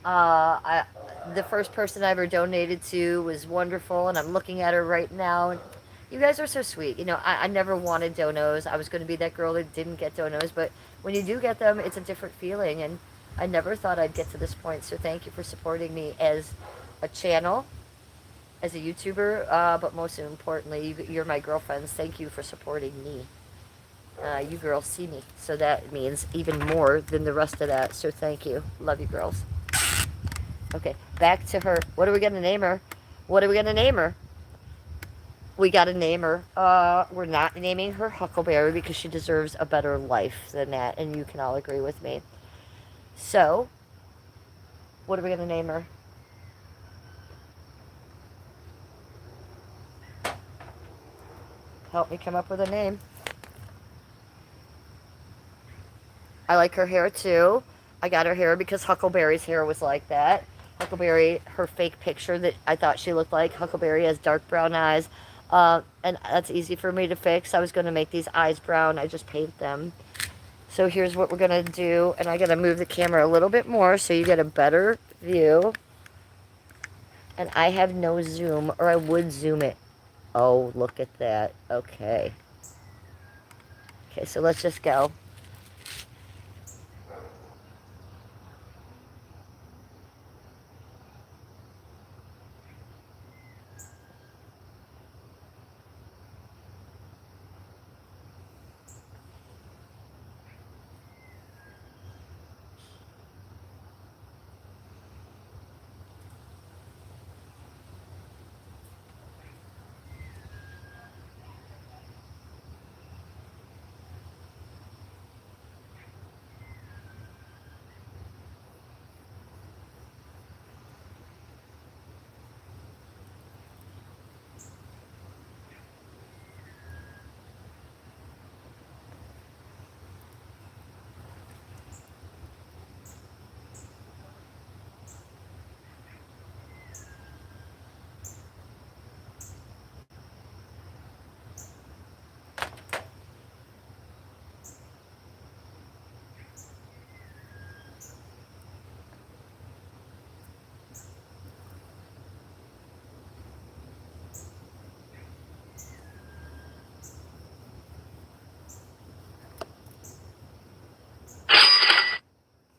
the first person I ever donated to was wonderful, and I'm looking at her right now. And you guys are so sweet. I never wanted donos. I was going to be that girl that didn't get donos, but when you do get them, it's a different feeling, and I never thought I'd get to this point. So thank you for supporting me as a channel, as a YouTuber, but most importantly, you're my girlfriends. Thank you for supporting me. You girls see me, so that means even more than the rest of that. So thank you. Love you, girls. Okay, back to her. What are we going to name her? What are we going to name her? We got to name her. We're not naming her Huckleberry because she deserves a better life than that, and you can all agree with me. So, what are we going to name her? Help me come up with a name. I like her hair too. I got her hair because Huckleberry's hair was like that. Huckleberry, her fake picture that I thought she looked like. Huckleberry has dark brown eyes. And that's easy for me to fix. I was going to make these eyes brown. I just paint them. So here's what we're going to do. And I got to move the camera a little bit more so you get a better view. And I have no zoom, or I would zoom it. Oh, look at that. Okay. Okay, so let's just go.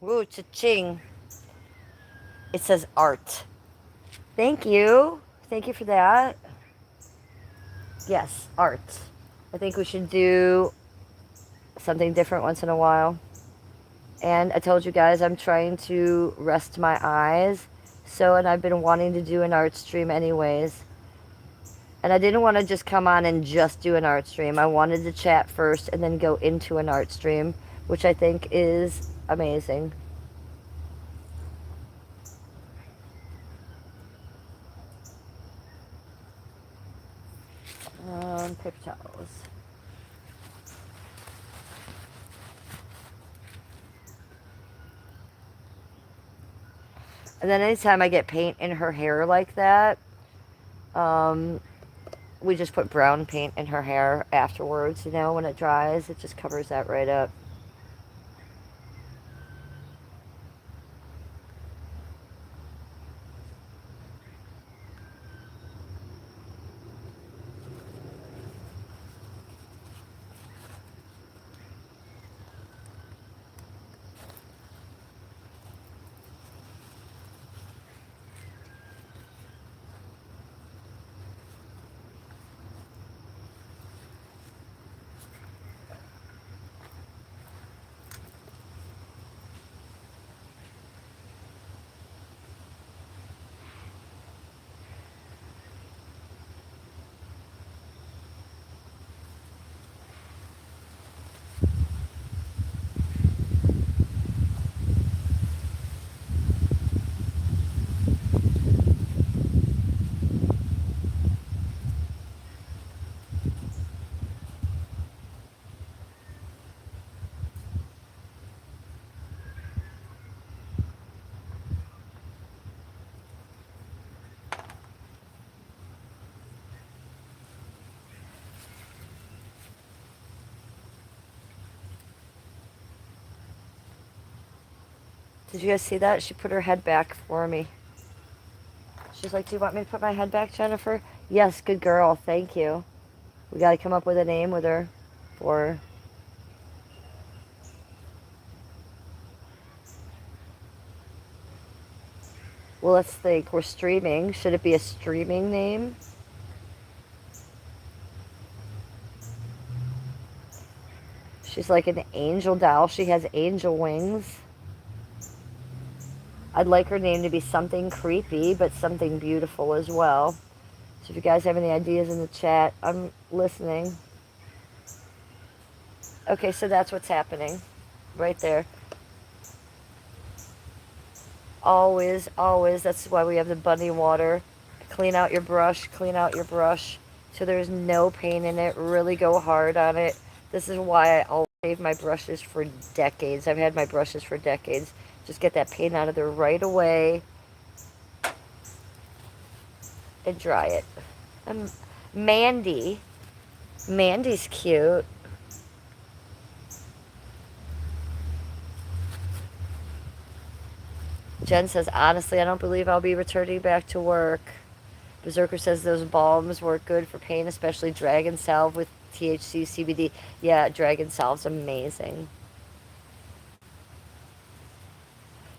Ooh, cha-ching. It says art. Thank you. Thank you for that. Yes, art. I think we should do something different once in a while. And I told you guys I'm trying to rest my eyes. So, and I've been wanting to do an art stream anyways. And I didn't want to just come on and just do an art stream. I wanted to chat first and then go into an art stream, which I think is amazing. Paper towels. And then anytime I get paint in her hair like that, we just put brown paint in her hair afterwards, you know, when it dries. It just covers that right up. Did you guys see that? She put her head back for me. She's like, do you want me to put my head back, Jennifer? Yes, good girl. Thank you. We got to come up with a name with her for... Well, let's think. We're streaming. Should it be a streaming name? She's like an angel doll. She has angel wings. I'd like her name to be something creepy, but something beautiful as well. So if you guys have any ideas in the chat, I'm listening. Okay, so that's what's happening. Right there. Always, always. That's why we have the bunny water. Clean out your brush. Clean out your brush. So there's no paint in it. Really go hard on it. This is why I always save my brushes for decades. I've had my brushes for decades. Just get that paint out of there right away. And dry it. Mandy. Mandy's cute. Jen says, honestly, I don't believe I'll be returning back to work. Berserker says those balms work good for pain, especially Dragon Salve with THC, CBD. Yeah, Dragon Salve's amazing.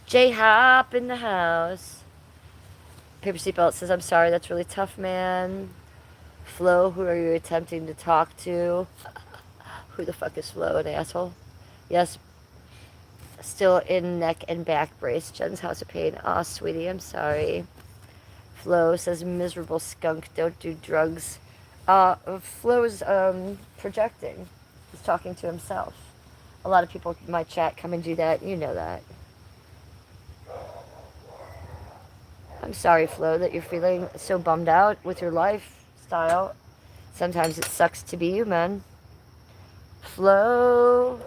J-Hop in the house. Paper Seatbelt says, I'm sorry, that's really tough, man. Flo, who are you attempting to talk to? Who the fuck is Flo, an asshole? Yes, still in neck and back brace. Jen's house of pain. Aw, sweetie, I'm sorry. Flo says, miserable skunk, don't do drugs. Flo's projecting. He's talking to himself. A lot of people in my chat come and do that. You know that. I'm sorry, Flo, that you're feeling so bummed out with your lifestyle. Sometimes it sucks to be human. Flo.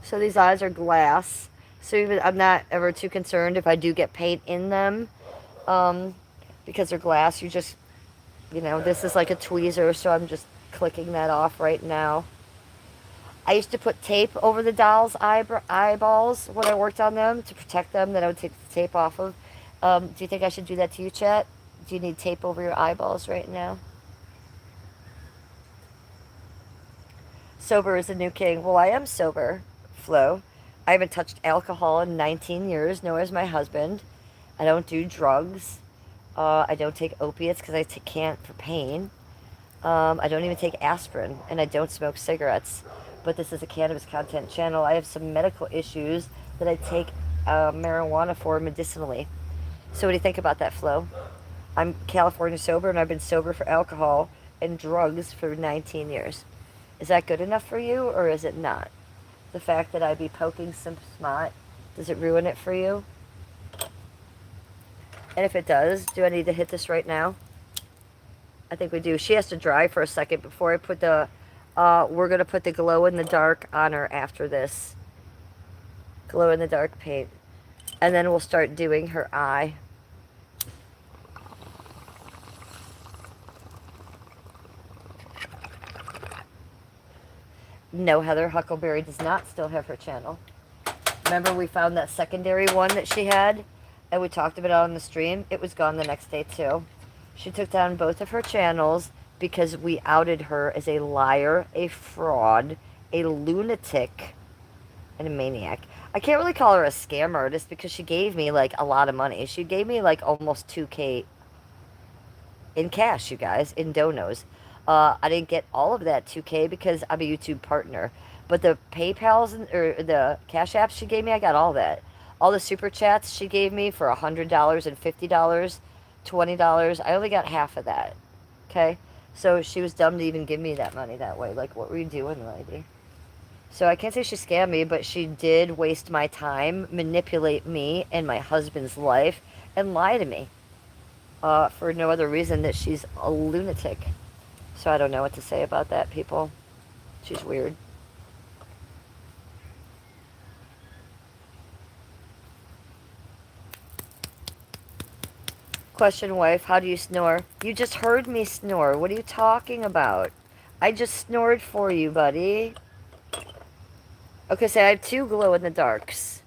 So these eyes are glass. So even I'm not ever too concerned if I do get paint in them. Because they're glass, you just, you know, this is like a tweezer, so I'm just clicking that off right now. I used to put tape over the doll's eyeballs when I worked on them to protect them. Then I would take the tape off of. Do you think I should do that to you, chat? Do you need tape over your eyeballs right now? Sober is a new king. Well, I am sober, Flo. I haven't touched alcohol in 19 years, nor has my husband. I don't do drugs. I don't take opiates because I can't for pain. I don't even take aspirin, and I don't smoke cigarettes. But this is a cannabis content channel. I have some medical issues that I take marijuana for medicinally. So what do you think about that, Flo? I'm California sober, and I've been sober for alcohol and drugs for 19 years. Is that good enough for you, or is it not? The fact that I be poking some smut, does it ruin it for you? And if it does, do I need to hit this right now? I think we do. She has to dry for a second before I put the, we're going to put the glow in the dark on her after this. Glow in the dark paint. And then we'll start doing her eye. No, Heather Huckleberry does not still have her channel. Remember we found that secondary one that she had? And we talked about it on the stream. It was gone the next day too. She took down both of her channels because we outed her as a liar, a fraud, a lunatic, and a maniac. I can't really call her a scam artist because she gave me like a lot of money. She gave me like almost 2K in cash, you guys, in donos. I didn't get all of that 2K because I'm a YouTube partner. But the PayPal's or the Cash Apps she gave me, I got all that. All the super chats she gave me for $100 and $50, $20, I only got half of that. Okay? So she was dumb to even give me that money that way. Like, what were you doing, lady? So I can't say she scammed me, but she did waste my time, manipulate me and my husband's life, and lie to me. For no other reason that she's a lunatic. So I don't know what to say about that, people. She's weird. Question, wife, how do you snore? You just heard me snore. What are you talking about? I just snored for you, buddy. Okay, so I have two glow-in-the-darks.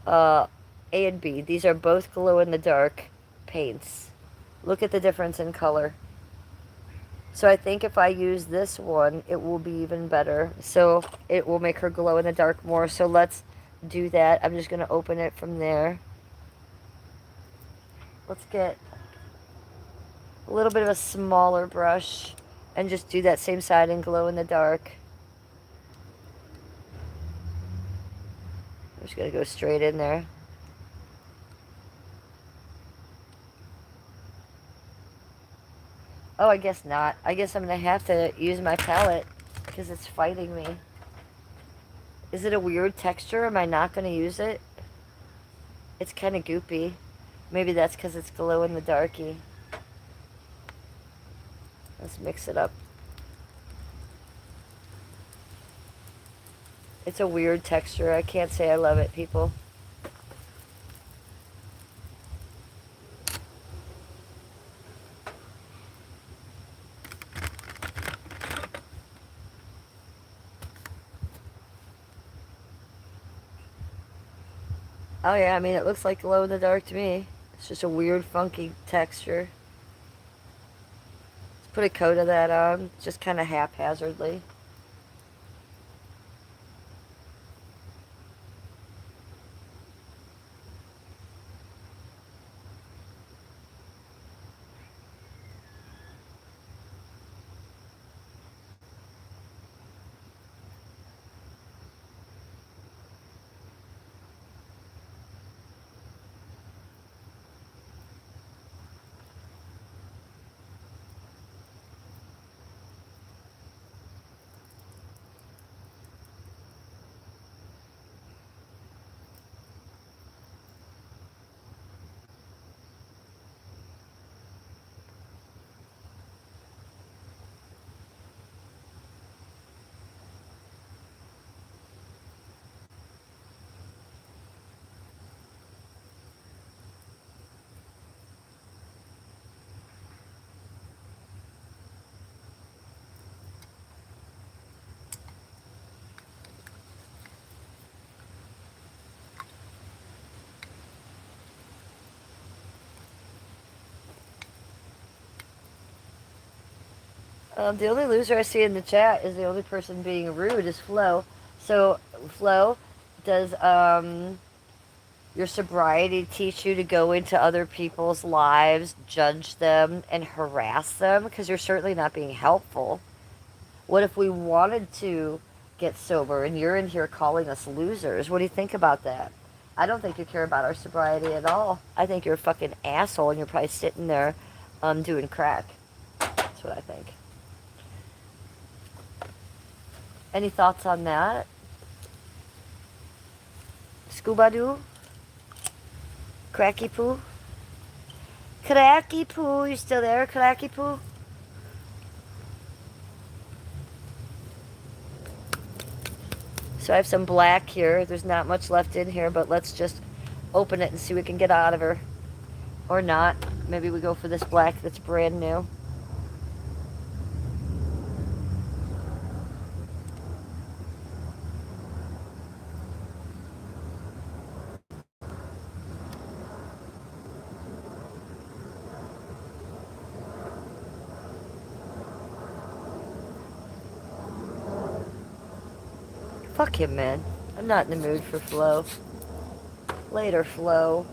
A and B. These are both glow-in-the-dark paints. Look at the difference in color. So I think if I use this one, it will be even better. So it will make her glow in the dark more. So let's do that. I'm just going to open it from there. Let's get a little bit of a smaller brush and just do that same side and glow in the dark. I'm just going to go straight in there. Oh, I guess not. I guess I'm going to have to use my palette because it's fighting me. Is it a weird texture? Am I not going to use it? It's kind of goopy. Maybe that's because it's glow in the darky. Let's mix it up. It's a weird texture. I can't say I love it, people. Oh yeah, I mean, it looks like glow in the dark to me. It's just a weird, funky texture. Let's put a coat of that on, just kind of haphazardly. The only loser I see in the chat is the only person being rude is Flo. So, Flo, does your sobriety teach you to go into other people's lives, judge them, and harass them? Because you're certainly not being helpful. What if we wanted to get sober and you're in here calling us losers? What do you think about that? I don't think you care about our sobriety at all. I think you're a fucking asshole and you're probably sitting there doing crack. That's what I think. Any thoughts on that? Scuba Doo? Cracky Poo? Cracky Poo, you still there, Cracky Poo? So I have some black here. There's not much left in here, but let's just open it and see what we can get out of her. Or not. Maybe we go for this black that's brand new. Fuck him, man. I'm not in the mood for Flo. Later, Flo.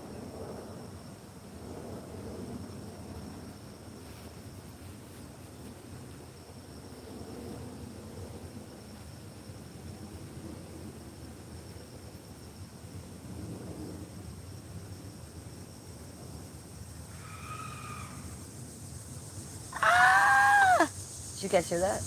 Ah! Did you guys hear that?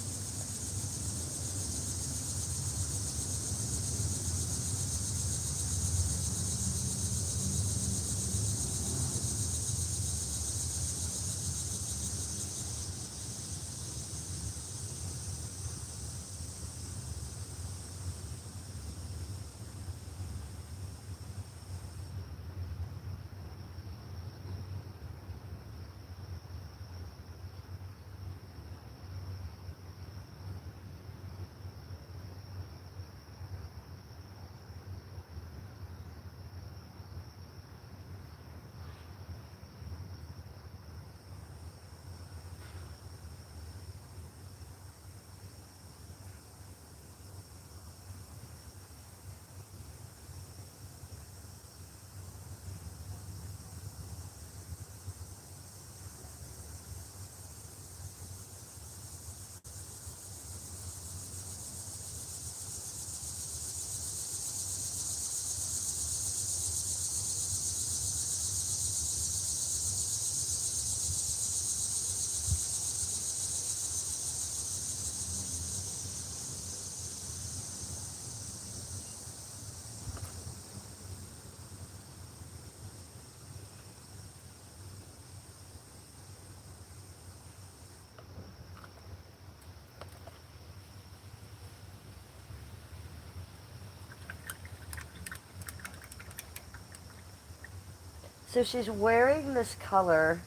So she's wearing this color.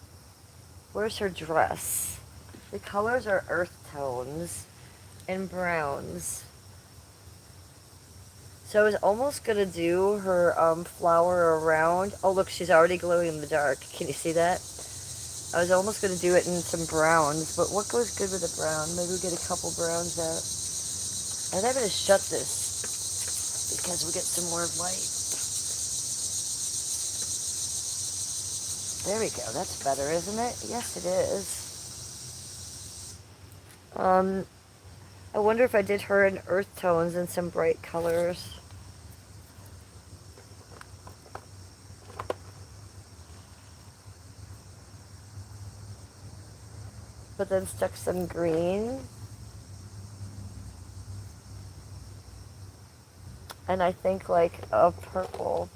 Where's her dress? The colors are earth tones and browns. So I was almost gonna do her flower around. Oh look, she's already glowing in the dark. Can you see that? I was almost gonna do it in some browns, but what goes good with a brown? Maybe we get a couple browns out. And I'm gonna shut this because we get some more light. There we go. That's better, isn't it? Yes, it is. I wonder if I did her in earth tones and some bright colors. But then stuck some green. And I think like a purple.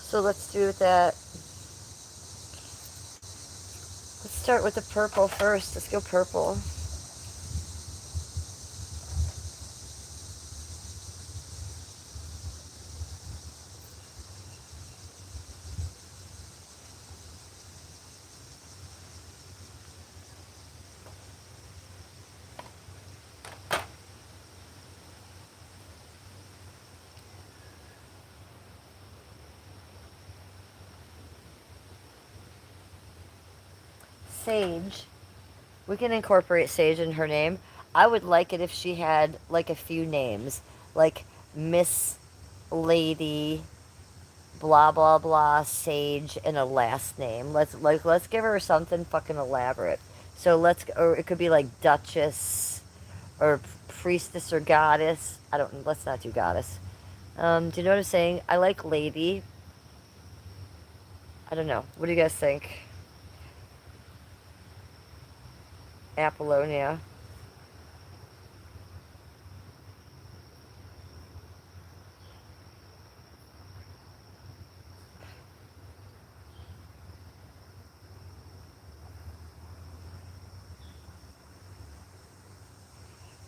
So let's do that. Let's start with the purple first. Let's go purple. Sage. We can incorporate Sage in her name. I would like it if she had like a few names, like Miss Lady blah blah blah Sage and a last name. Let's give her something fucking elaborate. So or it could be like Duchess or Priestess or Goddess. I don't. Let's not do Goddess. Do you know what I'm saying? I like Lady. I don't know. What do you guys think? Apollonia.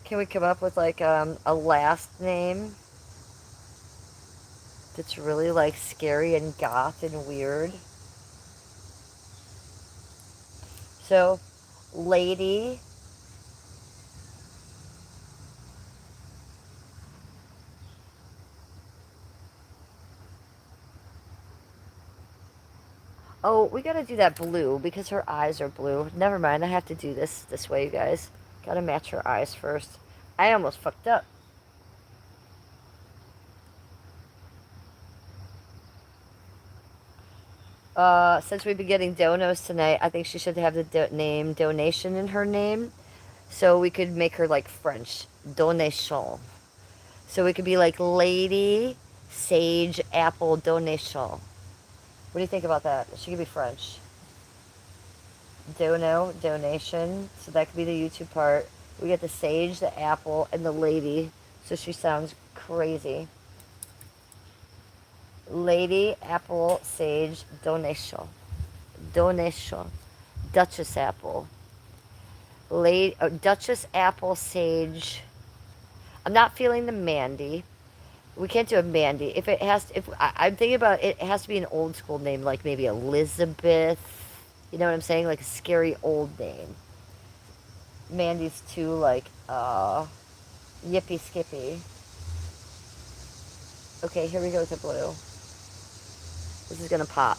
Can we come up with like a last name that's really like scary and goth and weird? So, Lady. Oh, we gotta do that blue because her eyes are blue. Never mind, I have to do this way, you guys. Gotta match her eyes first. I almost fucked up. Since we've been getting donos tonight, I think she should have the name donation in her name. So we could make her like French. Donation. So we could be like Lady Sage Apple Donation. What do you think about that? She could be French. Donation. So that could be the YouTube part. We get the sage, the apple, and the lady. So she sounds crazy. Lady, apple, sage, donation. Donation. Duchess apple. Duchess apple, sage. I'm not feeling the Mandy. We can't do a Mandy. If it has, if I'm thinking about it, it has to be an old school name, like maybe Elizabeth. You know what I'm saying? Like a scary old name. Mandy's too like yippee skippy. Okay, here we go with the blue. This is gonna pop.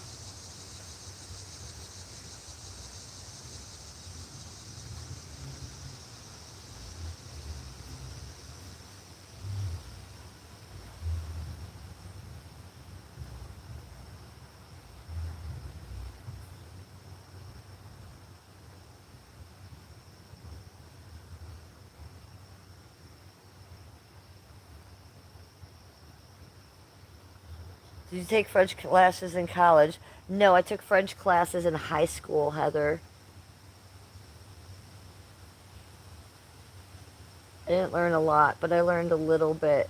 Did you take French classes in college? No, I took French classes in high school, Heather. I didn't learn a lot, but I learned a little bit.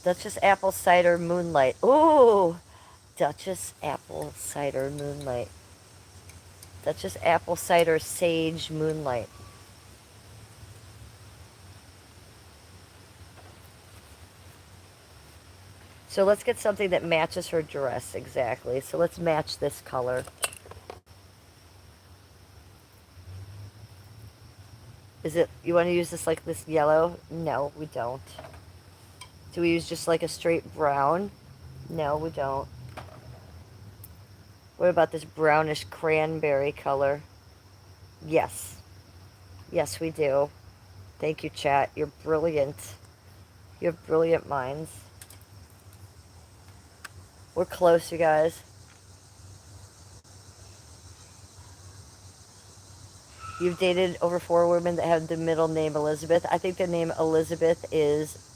Duchess apple cider moonlight. Ooh, Duchess apple cider moonlight. Duchess apple cider sage moonlight. So let's get something that matches her dress exactly. So let's match this color. Is it, you want to use this like this yellow? No, we don't. Do we use just like a straight brown? No, we don't. What about this brownish cranberry color? Yes. Yes, we do. Thank you, chat. You're brilliant. You have brilliant minds. We're close, you guys. You've dated over 4 women that have the middle name Elizabeth. I think the name Elizabeth is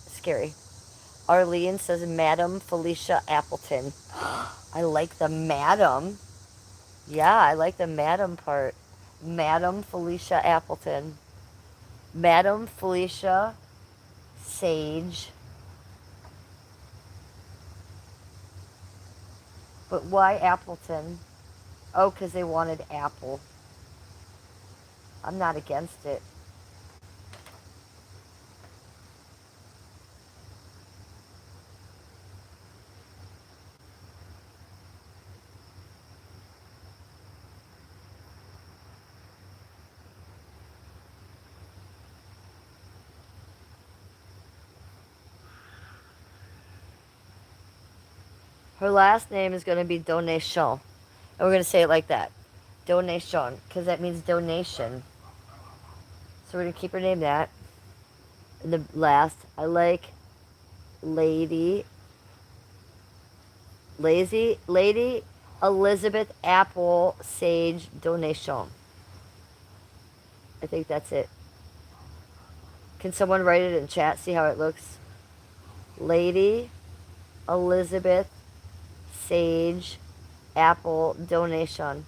scary. Arlene says Madam Felicia Appleton. I like the Madam. Yeah, I like the Madam part. Madam Felicia Appleton. Madam Felicia Sage. But why Appleton? Oh, because they wanted apple. I'm not against it. Her last name is going to be Donation. And we're going to say it like that. Donation. Because that means donation. So we're going to keep her name that. And the last, I like Lady Elizabeth Apple Sage Donation. I think that's it. Can someone write it in chat, see how it looks? Lady Elizabeth Sage Apple Donation.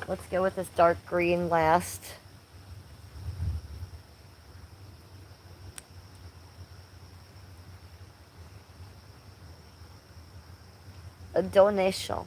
Let's go with this dark green last. A donation.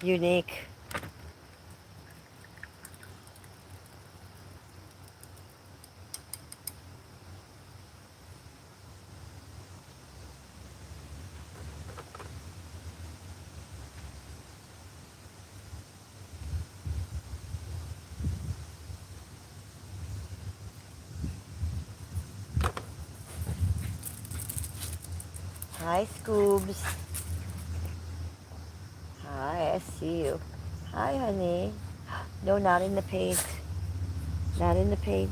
Unique. Hi, Scoobs. Hi, I see you. Hi, honey. No, not in the paint. Not in the paint.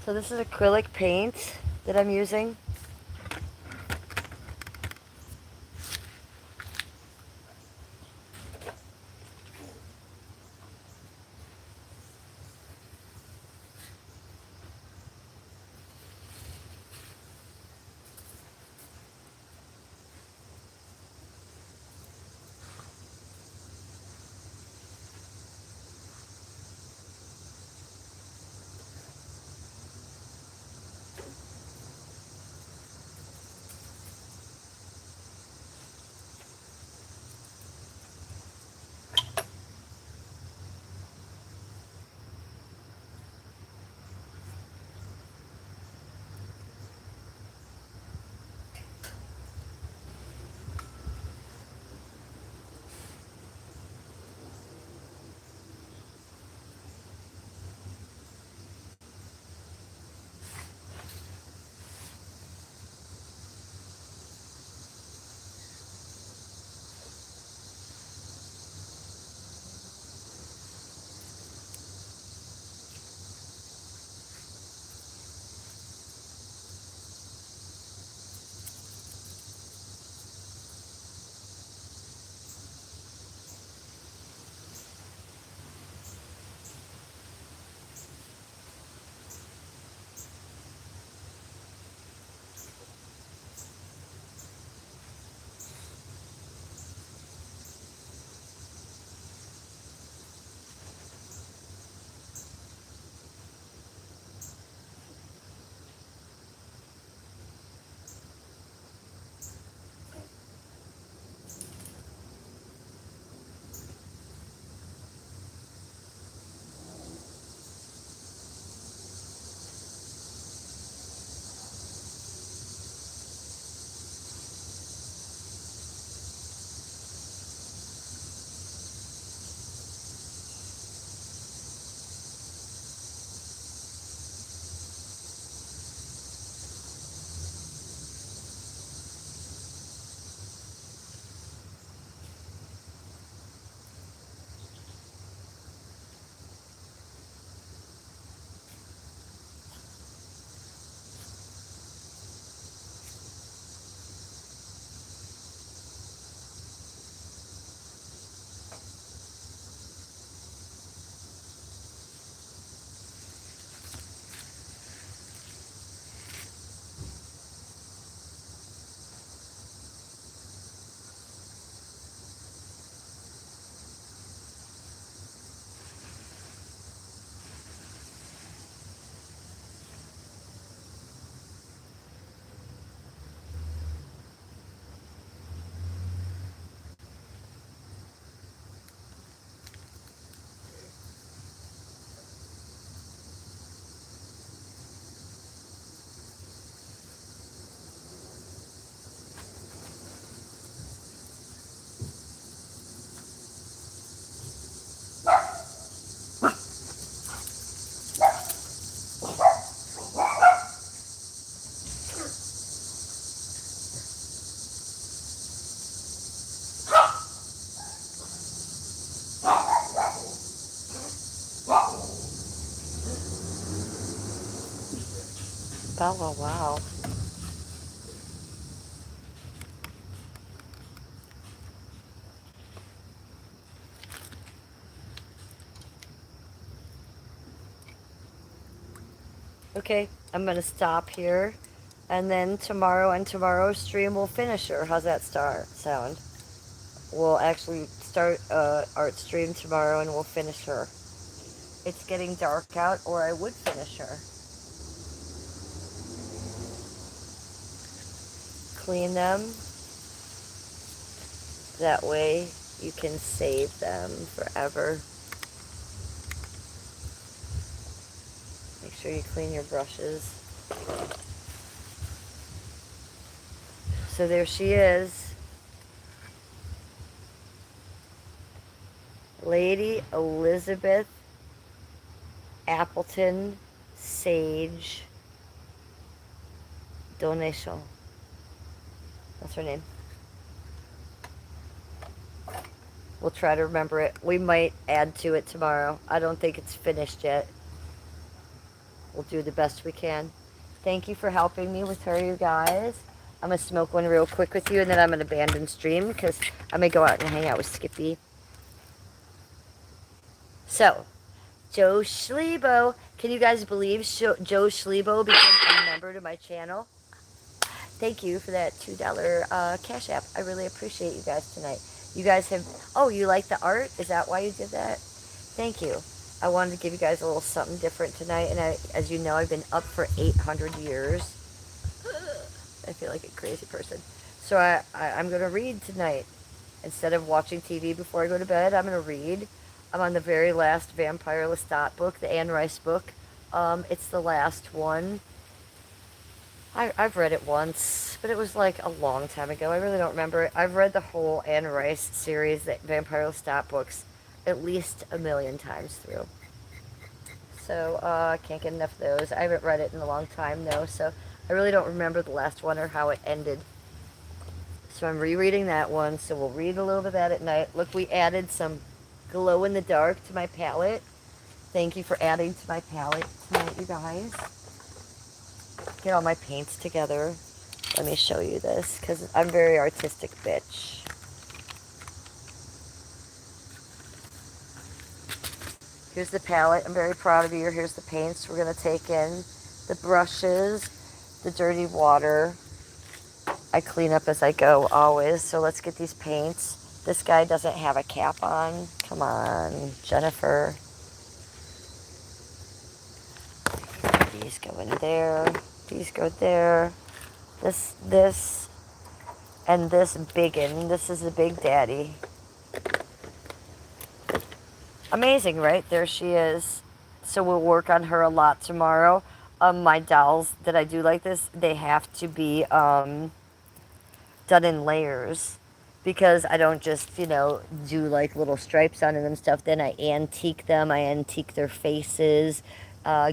So this is acrylic paint that I'm using. Bella, wow. Okay, I'm going to stop here. And then tomorrow and tomorrow's stream will finish her. How's that sound? We'll actually start art stream tomorrow and we'll finish her. It's getting dark out, or I would finish her. Clean them. That way you can save them forever. Make sure you clean your brushes. So there she is. Lady Elizabeth Appleton Sage Donation. That's her name. We'll try to remember it. We might add to it tomorrow. I don't think it's finished yet. We'll do the best we can. Thank you for helping me with her, you guys. I'm going to smoke one real quick with you, and then I'm going to abandon stream because I'm going to go out and hang out with Skippy. So, Joe Schlebo. Can you guys believe Joe Schlebo became a member to my channel? Thank you for that $2 Cash App. I really appreciate you guys tonight. You guys have... Oh, you like the art? Is that why you did that? Thank you. I wanted to give you guys a little something different tonight. And as you know, I've been up for 800 years. I feel like a crazy person. So I'm going to read tonight. Instead of watching TV before I go to bed, I'm going to read. I'm on the very last Vampire Lestat book, the Anne Rice book. It's the last one. I've read it once, but it was like a long time ago. I really don't remember it. I've read the whole Anne Rice series, the Vampire Lestat books, at least 1,000,000 times through. So I can't get enough of those. I haven't read it in a long time, though, so I really don't remember the last one or how it ended. So I'm rereading that one, so we'll read a little bit of that at night. Look, we added some glow-in-the-dark to my palette. Thank you for adding to my palette tonight, you guys. Get all my paints together. Let me show you this, because I'm a very artistic bitch. Here's the palette. I'm very proud of you. Here's the paints we're going to take in. The brushes, the dirty water. I clean up as I go, always. So let's get these paints. This guy doesn't have a cap on. Come on, Jennifer. These go in there. These go there. This, and this biggin. This is the Big Daddy. Amazing, right? There she is. So we'll work on her a lot tomorrow. My dolls that I do like this, they have to be done in layers. Because I don't just, do like little stripes on them and stuff. Then I antique them. I antique their faces.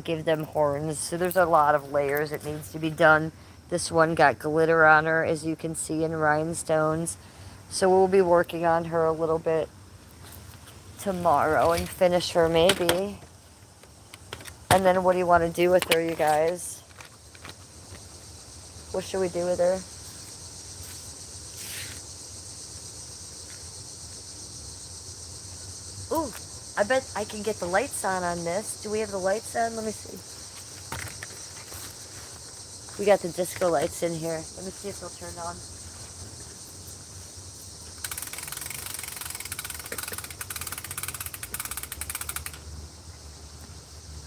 Give them horns. So there's a lot of layers that needs to be done. This one got glitter on her, as you can see, in rhinestones. So we'll be working on her a little bit tomorrow and finish her maybe. And then what do you want to do with her, you guys? What should we do with her? Ooh, I bet I can get the lights on this. Do we have the lights on? Let me see. We got the disco lights in here. Let me see if they'll turn on.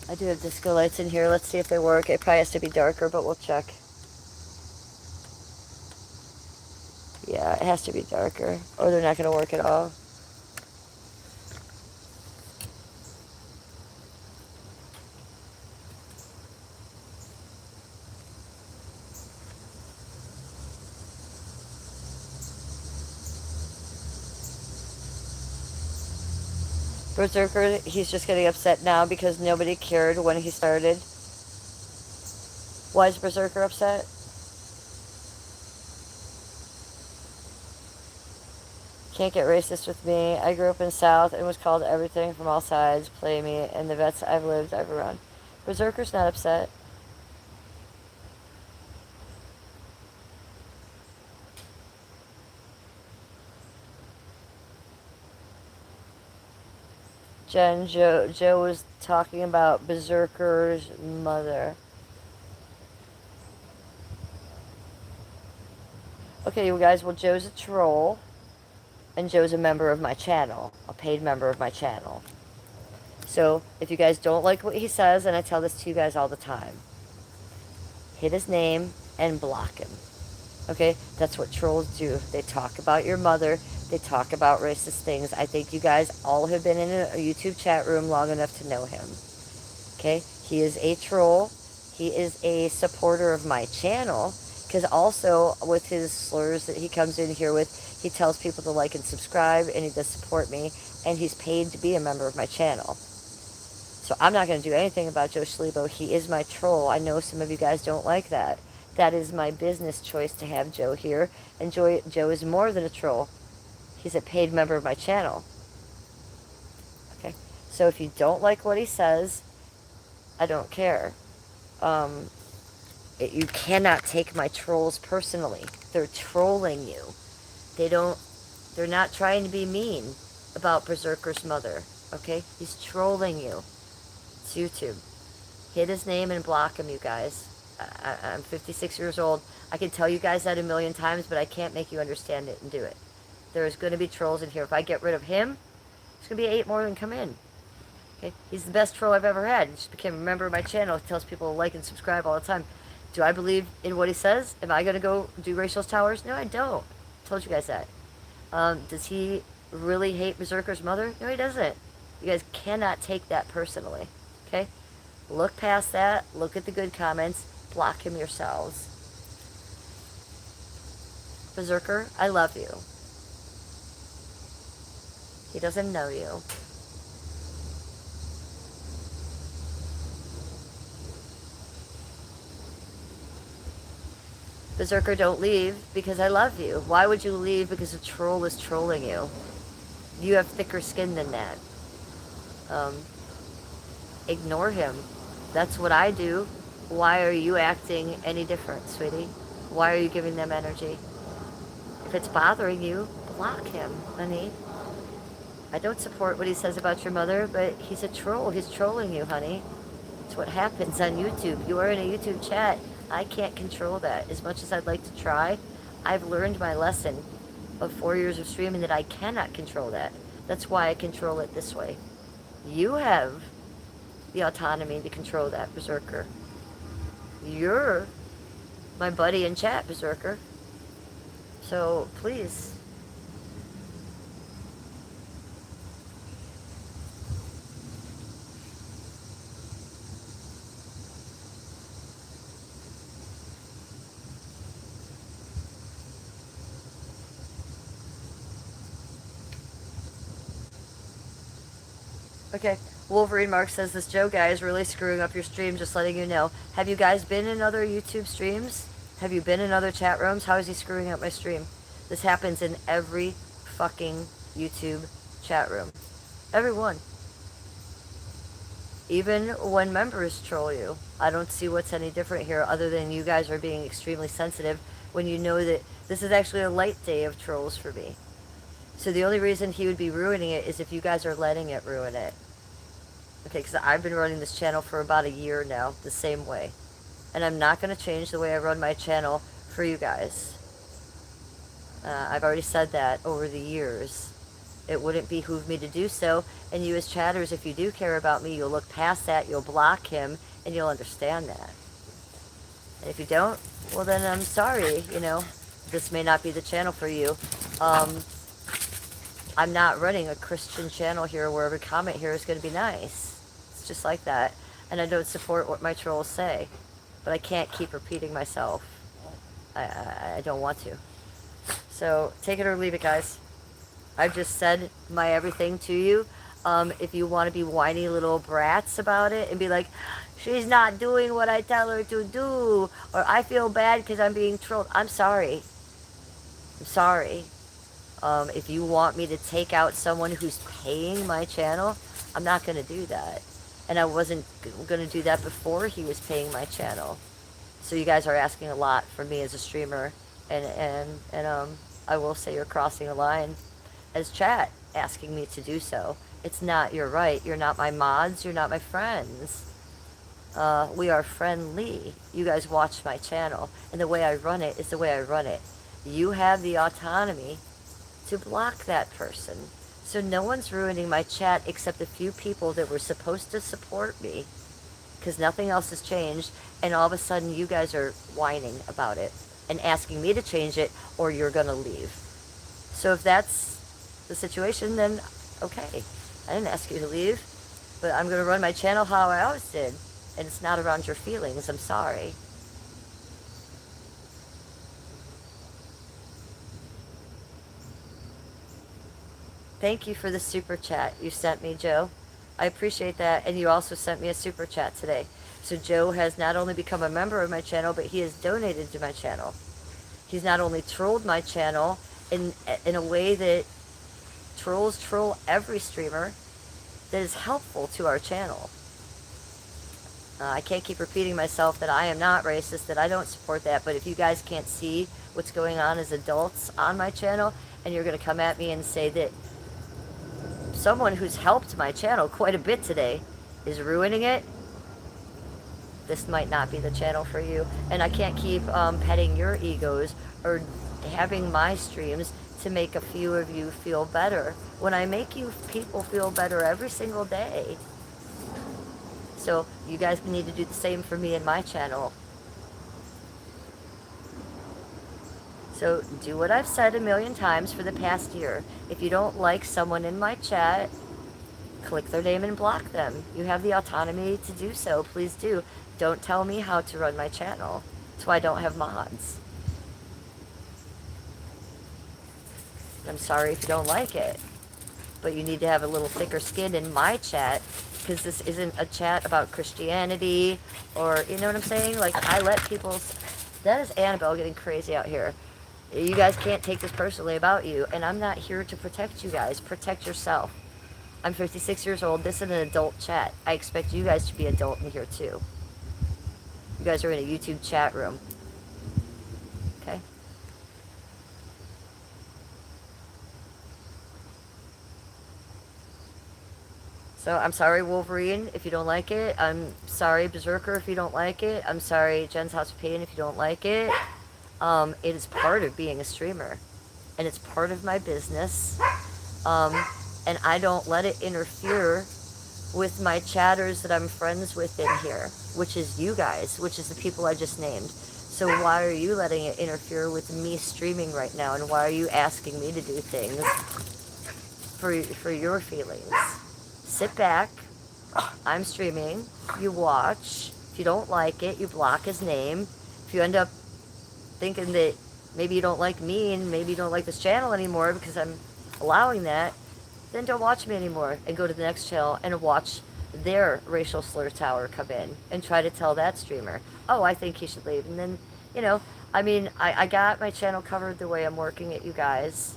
I do have disco lights in here. Let's see if they work. It probably has to be darker, but we'll check. Yeah, it has to be darker, or they're not going to work at all. Berserker, he's just getting upset now because nobody cared when he started. Why is Berserker upset? Can't get racist with me. I grew up in the South and was called everything from all sides. Play me, and the vets I've lived, I've run. Berserker's not upset. Jen, Joe was talking about Berserker's mother. Okay, you guys, well, Joe's a troll, and Joe's a member of my channel, a paid member of my channel. So, if you guys don't like what he says, and I tell this to you guys all the time, hit his name and block him. Okay? That's what trolls do. They talk about your mother, they talk about racist things. I think you guys all have been in a YouTube chat room long enough to know him. Okay? He is a troll. He is a supporter of my channel. Because also, with his slurs that he comes in here with, he tells people to like and subscribe, and he does support me, and he's paid to be a member of my channel. So I'm not going to do anything about Joe Schlebo. He is my troll. I know some of you guys don't like that. That is my business choice to have Joe here. And Joe is more than a troll. He's a paid member of my channel. Okay? So if you don't like what he says, I don't care. You cannot take my trolls personally. They're trolling you. They're not trying to be mean about Berserker's mother. Okay? He's trolling you. It's YouTube. Hit his name and block him, you guys. I'm 56 years old. I can tell you guys that a million times, but I can't make you understand it and do it. There's going to be trolls in here. If I get rid of him, there's going to be 8 more than come in. Okay? He's the best troll I've ever had. He just became a member of my channel. He tells people to like and subscribe all the time. Do I believe in what he says? Am I going to go do racial towers? No, I don't. I told you guys that. Does he really hate Berserker's mother? No, he doesn't. You guys cannot take that personally. Okay? Look past that. Look at the good comments. Block him yourselves. Berserker, I love you. He doesn't know you. Berserker, don't leave because I love you. Why would you leave because a troll is trolling you? You have thicker skin than that. Ignore him. That's what I do. Why are you acting any different, sweetie? Why are you giving them energy? If it's bothering you, block him, honey. I don't support what he says about your mother, but he's a troll. He's trolling you, honey. It's what happens on YouTube. You are in a YouTube chat. I can't control that. As much as I'd like to try, I've learned my lesson of 4 years of streaming that I cannot control that. That's why I control it this way. You have the autonomy to control that, Berserker. You're my buddy in chat, Berserker. So, please. Okay. Wolverine Mark says, this Joe guy is really screwing up your stream, just letting you know. Have you guys been in other YouTube streams? Have you been in other chat rooms? How is he screwing up my stream? This happens in every fucking YouTube chat room. Everyone. Even when members troll you. I don't see what's any different here other than you guys are being extremely sensitive when you know that this is actually a light day of trolls for me. So the only reason he would be ruining it is if you guys are letting it ruin it. Okay, because I've been running this channel for about a year now, the same way. And I'm not going to change the way I run my channel for you guys. I've already said that over the years. It wouldn't behoove me to do so. And you as chatters, if you do care about me, you'll look past that, you'll block him, and you'll understand that. And if you don't, well then I'm sorry, you know. This may not be the channel for you. I'm not running a Christian channel here where every comment here is going to be nice. It's just like that. And I don't support what my trolls say. But I can't keep repeating myself. I don't want to. So, take it or leave it, guys. I've just said my everything to you. If you want to be whiny little brats about it and be like, she's not doing what I tell her to do, or I feel bad because I'm being trolled. I'm sorry. I'm sorry. If you want me to take out someone who's paying my channel, I'm not going to do that. And I wasn't going to do that before he was paying my channel. So you guys are asking a lot from me as a streamer. And I will say you're crossing a line as chat. asking me to do so. It's not your right. You're not my mods. You're not my friends. We are friendly. You guys watch my channel, and the way I run it is the way I run it. You have the autonomy to block that person. So no one's ruining my chat except a few people that were supposed to support me, because nothing else has changed, and all of a sudden you guys are whining about it and asking me to change it, or you're going to leave. So if that's the situation, then okay. I didn't ask you to leave, but I'm going to run my channel how I always did, and it's not around your feelings. I'm sorry. Thank you for the super chat you sent me, Joe. I appreciate that, and you also sent me a super chat today. So Joe has not only become a member of my channel, but he has donated to my channel. He's not only trolled my channel in a way that trolls troll every streamer that is helpful to our channel. I can't keep repeating myself that I am not racist, that I don't support that, but if you guys can't see what's going on as adults on my channel, and you're going to come at me and say that someone who's helped my channel quite a bit today is ruining it, this might not be the channel for you. And I can't keep petting your egos or having my streams to make a few of you feel better when I make you people feel better every single day. So you guys need to do the same for me and my channel. So do what I've said a million times for the past year. If you don't like someone in my chat, click their name and block them. You have the autonomy to do so. Please do. Don't tell me how to run my channel. That's why I don't have mods. I'm sorry if you don't like it, but you need to have a little thicker skin in my chat, because this isn't a chat about Christianity or, you know what I'm saying? Like, I let people... That is Annabelle getting crazy out here. You guys can't take this personally about you, and I'm not here to protect you guys. Protect yourself. I'm 56 years old. This is an adult chat. I expect you guys to be adult in here too. You guys are in a YouTube chat room. Okay? So I'm sorry, Wolverine, if you don't like it. I'm sorry, Berserker, if you don't like it. I'm sorry, Jen's House of Pain, if you don't like it. It is part of being a streamer, and it's part of my business. And I don't let it interfere with my chatters that I'm friends with in here, which is you guys, which is the people I just named. So why are you letting it interfere with me streaming right now, and why are you asking me to do things for your feelings? Sit back. I'm streaming. You watch. If you don't like it, you block his name. If you end up thinking that maybe you don't like me and maybe you don't like this channel anymore because I'm allowing that, then don't watch me anymore and go to the next channel and watch their racial slur tower come in and try to tell that streamer, oh, I think he should leave. And then, you know, I mean, I got my channel covered the way I'm working it, you guys.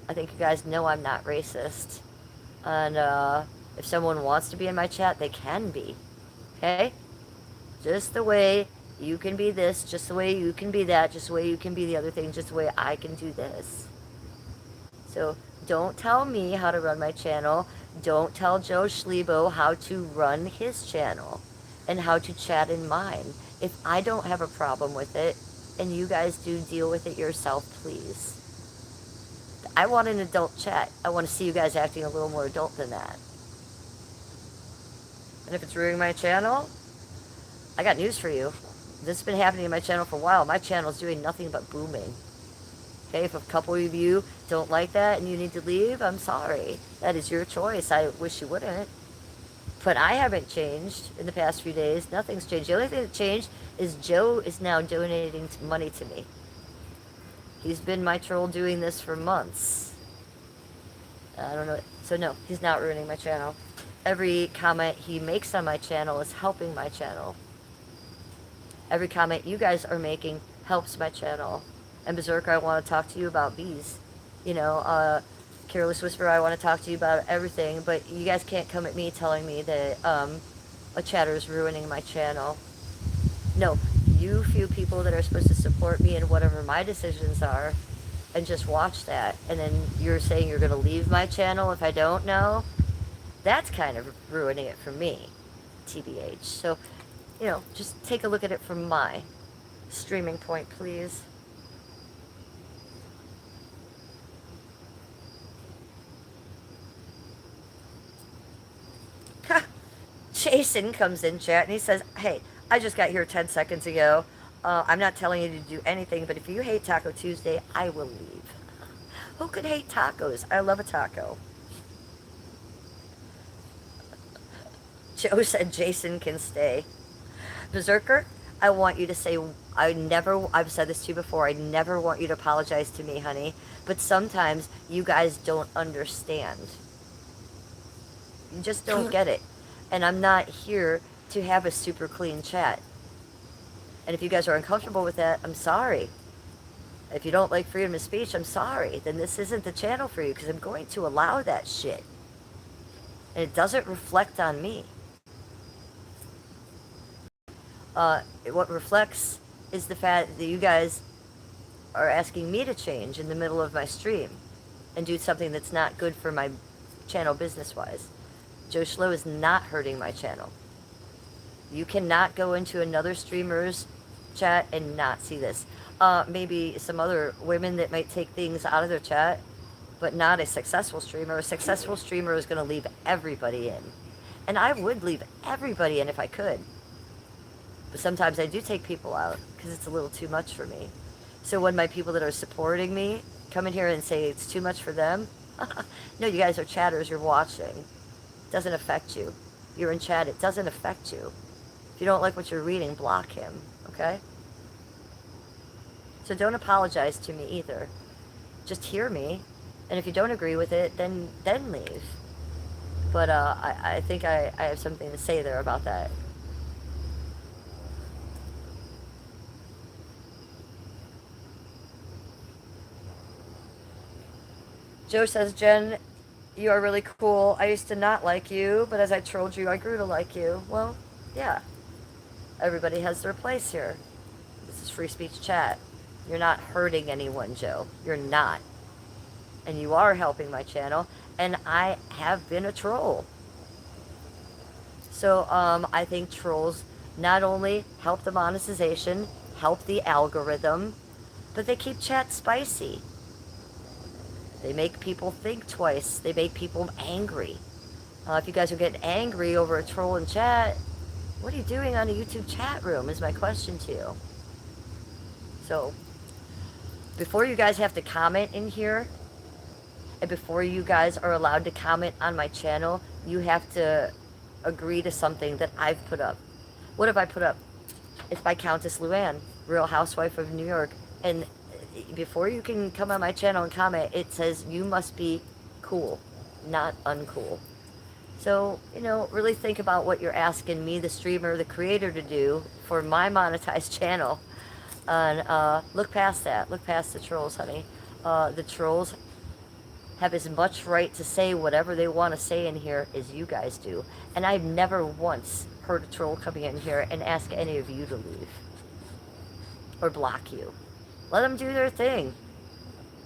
I think you guys know I'm not racist. And if someone wants to be in my chat, they can be. Okay? Just the way you can be this, just the way you can be that, just the way you can be the other thing, just the way I can do this. So don't tell me how to run my channel. Don't tell Joe Schlebo how to run his channel and how to chat in mine. If I don't have a problem with it, and you guys do deal with it yourself, please. I want an adult chat. I want to see you guys acting a little more adult than that. And if it's ruining my channel, I got news for you. This has been happening in my channel for a while. My channel is doing nothing but booming. Okay, if a couple of you don't like that and you need to leave, I'm sorry. That is your choice. I wish you wouldn't. But I haven't changed in the past few days. Nothing's changed. The only thing that changed is Joe is now donating money to me. He's been my troll doing this for months. I don't know. So no, he's not ruining my channel. Every comment he makes on my channel is helping my channel. Every comment you guys are making helps my channel. And Berserker, I want to talk to you about bees. You know, Careless Whisperer, I want to talk to you about everything. But you guys can't come at me telling me that a chatter is ruining my channel. No, you few people that are supposed to support me in whatever my decisions are, and just watch that, and then you're saying you're going to leave my channel if I don't know, that's kind of ruining it for me, TBH. So, just take a look at it from my streaming point, please. Jason comes in chat and he says, hey, I just got here 10 seconds ago. I'm not telling you to do anything, but if you hate Taco Tuesday, I will leave. Who could hate tacos? I love a taco. Joe said Jason can stay. Berserker, I want you to say, I've said this to you before, I never want you to apologize to me, honey, but sometimes you guys don't understand. You just don't get it. And I'm not here to have a super clean chat. And if you guys are uncomfortable with that, I'm sorry. If you don't like freedom of speech, I'm sorry. Then this isn't the channel for you, because I'm going to allow that shit. And it doesn't reflect on me. What reflects is the fact that you guys are asking me to change in the middle of my stream and do something that's not good for my channel business-wise. Joe Schlo is not hurting my channel. You cannot go into another streamer's chat and not see this. Maybe some other women that might take things out of their chat, but not a successful streamer. A successful streamer is going to leave everybody in. And I would leave everybody in if I could. But sometimes I do take people out because it's a little too much for me. So when my people that are supporting me come in here and say it's too much for them, no, you guys are chatters, you're watching. It doesn't affect you. You're in chat, it doesn't affect you. If you don't like what you're reading, block him, okay? So don't apologize to me either. Just hear me, and if you don't agree with it, then leave. But I think I have something to say there about that. Joe says, Jen, you are really cool. I used to not like you, but as I told you, I grew to like you. Well, yeah. Everybody has their place here. This is free speech chat. You're not hurting anyone, Joe. You're not. And you are helping my channel. And I have been a troll. So I think trolls not only help the monetization, help the algorithm, but they keep chat spicy. They make people think twice. They make people angry. If you guys are getting angry over a troll in chat, what are you doing on a YouTube chat room is my question to you. So, before you guys have to comment in here, and before you guys are allowed to comment on my channel, you have to agree to something that I've put up. What have I put up? It's by Countess Luann, Real Housewife of New York. And before you can come on my channel and comment, it says you must be cool, not uncool. So, really think about what you're asking me, the streamer, the creator, to do for my monetized channel. And look past that. Look past the trolls, honey. The trolls have as much right to say whatever they want to say in here as you guys do. And I've never once heard a troll coming in here and ask any of you to leave. Or block you. Let them do their thing.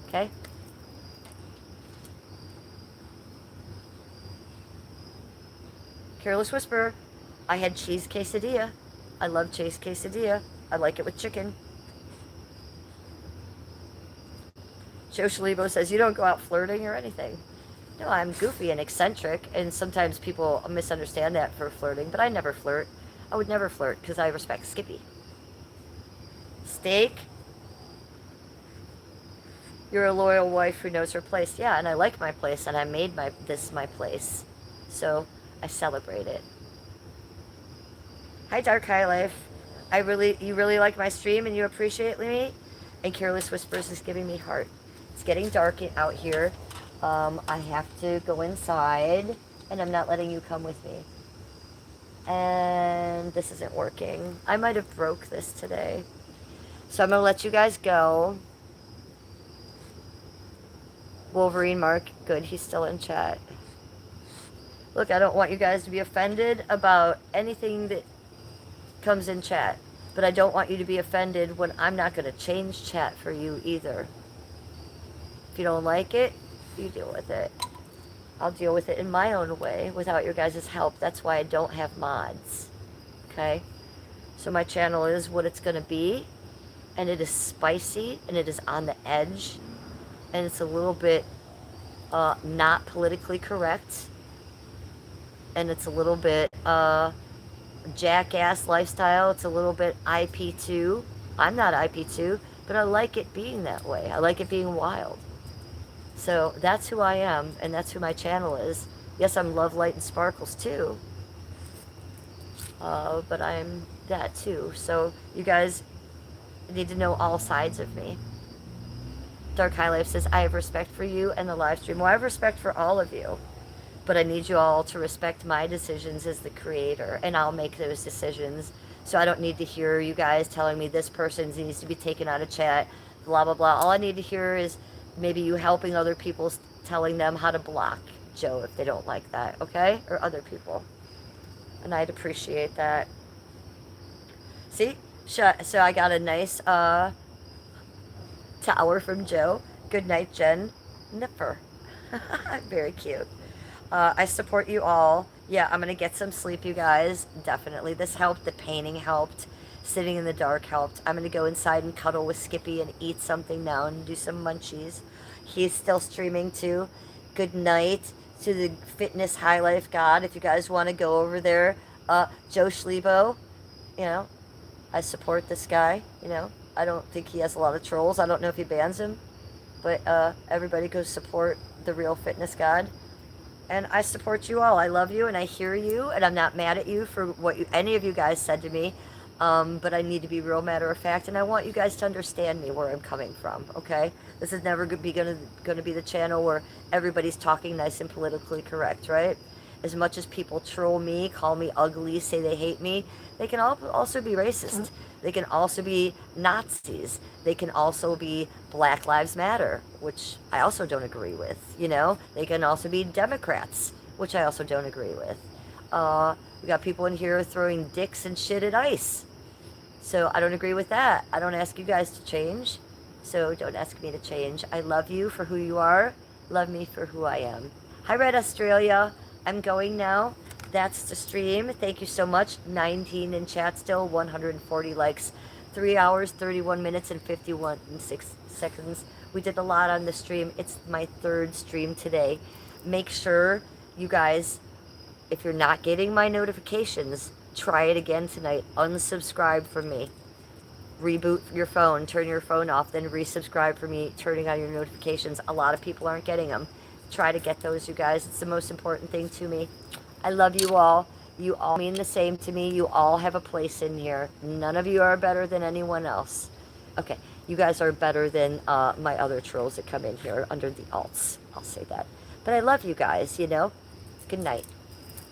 Okay? Careless Whisper. I had cheese quesadilla. I love cheese quesadilla. I like it with chicken. Joe Shalibo says, you don't go out flirting or anything. No, I'm goofy and eccentric, and sometimes people misunderstand that for flirting, but I never flirt. I would never flirt because I respect Skippy. Steak. You're a loyal wife who knows her place. Yeah, and I like my place, and I made this my place. So I celebrate it. Hi, Dark High Life. You really like my stream and you appreciate me? And Careless Whispers is giving me heart. It's getting dark out here. I have to go inside, and I'm not letting you come with me. And this isn't working. I might have broke this today. So I'm going to let you guys go. Wolverine Mark, good, he's still in chat. Look, I don't want you guys to be offended about anything that comes in chat. But I don't want you to be offended when I'm not going to change chat for you either. you don't like it, you deal with it. I'll deal with it in my own way without your guys' help. That's why I don't have mods. Okay? So my channel is what it's going to be, and it is spicy, and it is on the edge, and it's a little bit not politically correct, and it's a little bit jackass lifestyle. It's a little bit IP2. I'm not IP2, but I like it being that way. I like it being wild. So that's who I am, and that's who my channel is. Yes, I'm Love, Light, and Sparkles too, but I'm that too. So you guys need to know all sides of me. Dark High Life says, I have respect for you and the live stream. Well, I have respect for all of you, but I need you all to respect my decisions as the creator, and I'll make those decisions. So I don't need to hear you guys telling me this person needs to be taken out of chat, blah, blah, blah. All I need to hear is maybe you helping other people, telling them how to block Joe if they don't like that, okay? Or other people. And I'd appreciate that. See? So I got a nice tower from Joe. Good night, Jen. Nipper. Very cute. I support you all. Yeah, I'm going to get some sleep, you guys. Definitely. This helped. The painting helped. Sitting in the dark helped. I'm going to go inside and cuddle with Skippy and eat something now and do some munchies. He's still streaming too. Good night to the Fitness High Life God. If you guys want to go over there, Joe Schlebo, you know, I support this guy, you know. I don't think he has a lot of trolls. I don't know if he bans him, but everybody go support the Real Fitness God. And I support you all. I love you, and I hear you, and I'm not mad at you for what any of you guys said to me. But I need to be real matter of fact, and I want you guys to understand me, where I'm coming from, okay? This is never going to be the channel where everybody's talking nice and politically correct, right? As much as people troll me, call me ugly, say they hate me, they can also be racist. They can also be Nazis. They can also be Black Lives Matter, which I also don't agree with, you know? They can also be Democrats, which I also don't agree with. We got people in here throwing dicks and shit at ICE. So I don't agree with that. I don't ask you guys to change, so don't ask me to change. I love you for who you are. Love me for who I am. Hi, Red Australia. I'm going now. That's the stream. Thank you so much. 19 in chat still, 140 likes. 3 hours, 31 minutes, and 6 seconds. We did a lot on the stream. It's my third stream today. Make sure you guys, if you're not getting my notifications, try it again tonight. Unsubscribe from me. Reboot your phone, turn your phone off, then resubscribe for me, turning on your notifications. A lot of people aren't getting them. Try to get those, you guys. It's the most important thing to me. I love you all. You all mean the same to me. You all have a place in here. None of you are better than anyone else. Okay, you guys are better than my other trolls that come in here under the alts. I'll say that. But I love you guys, you know. Good night.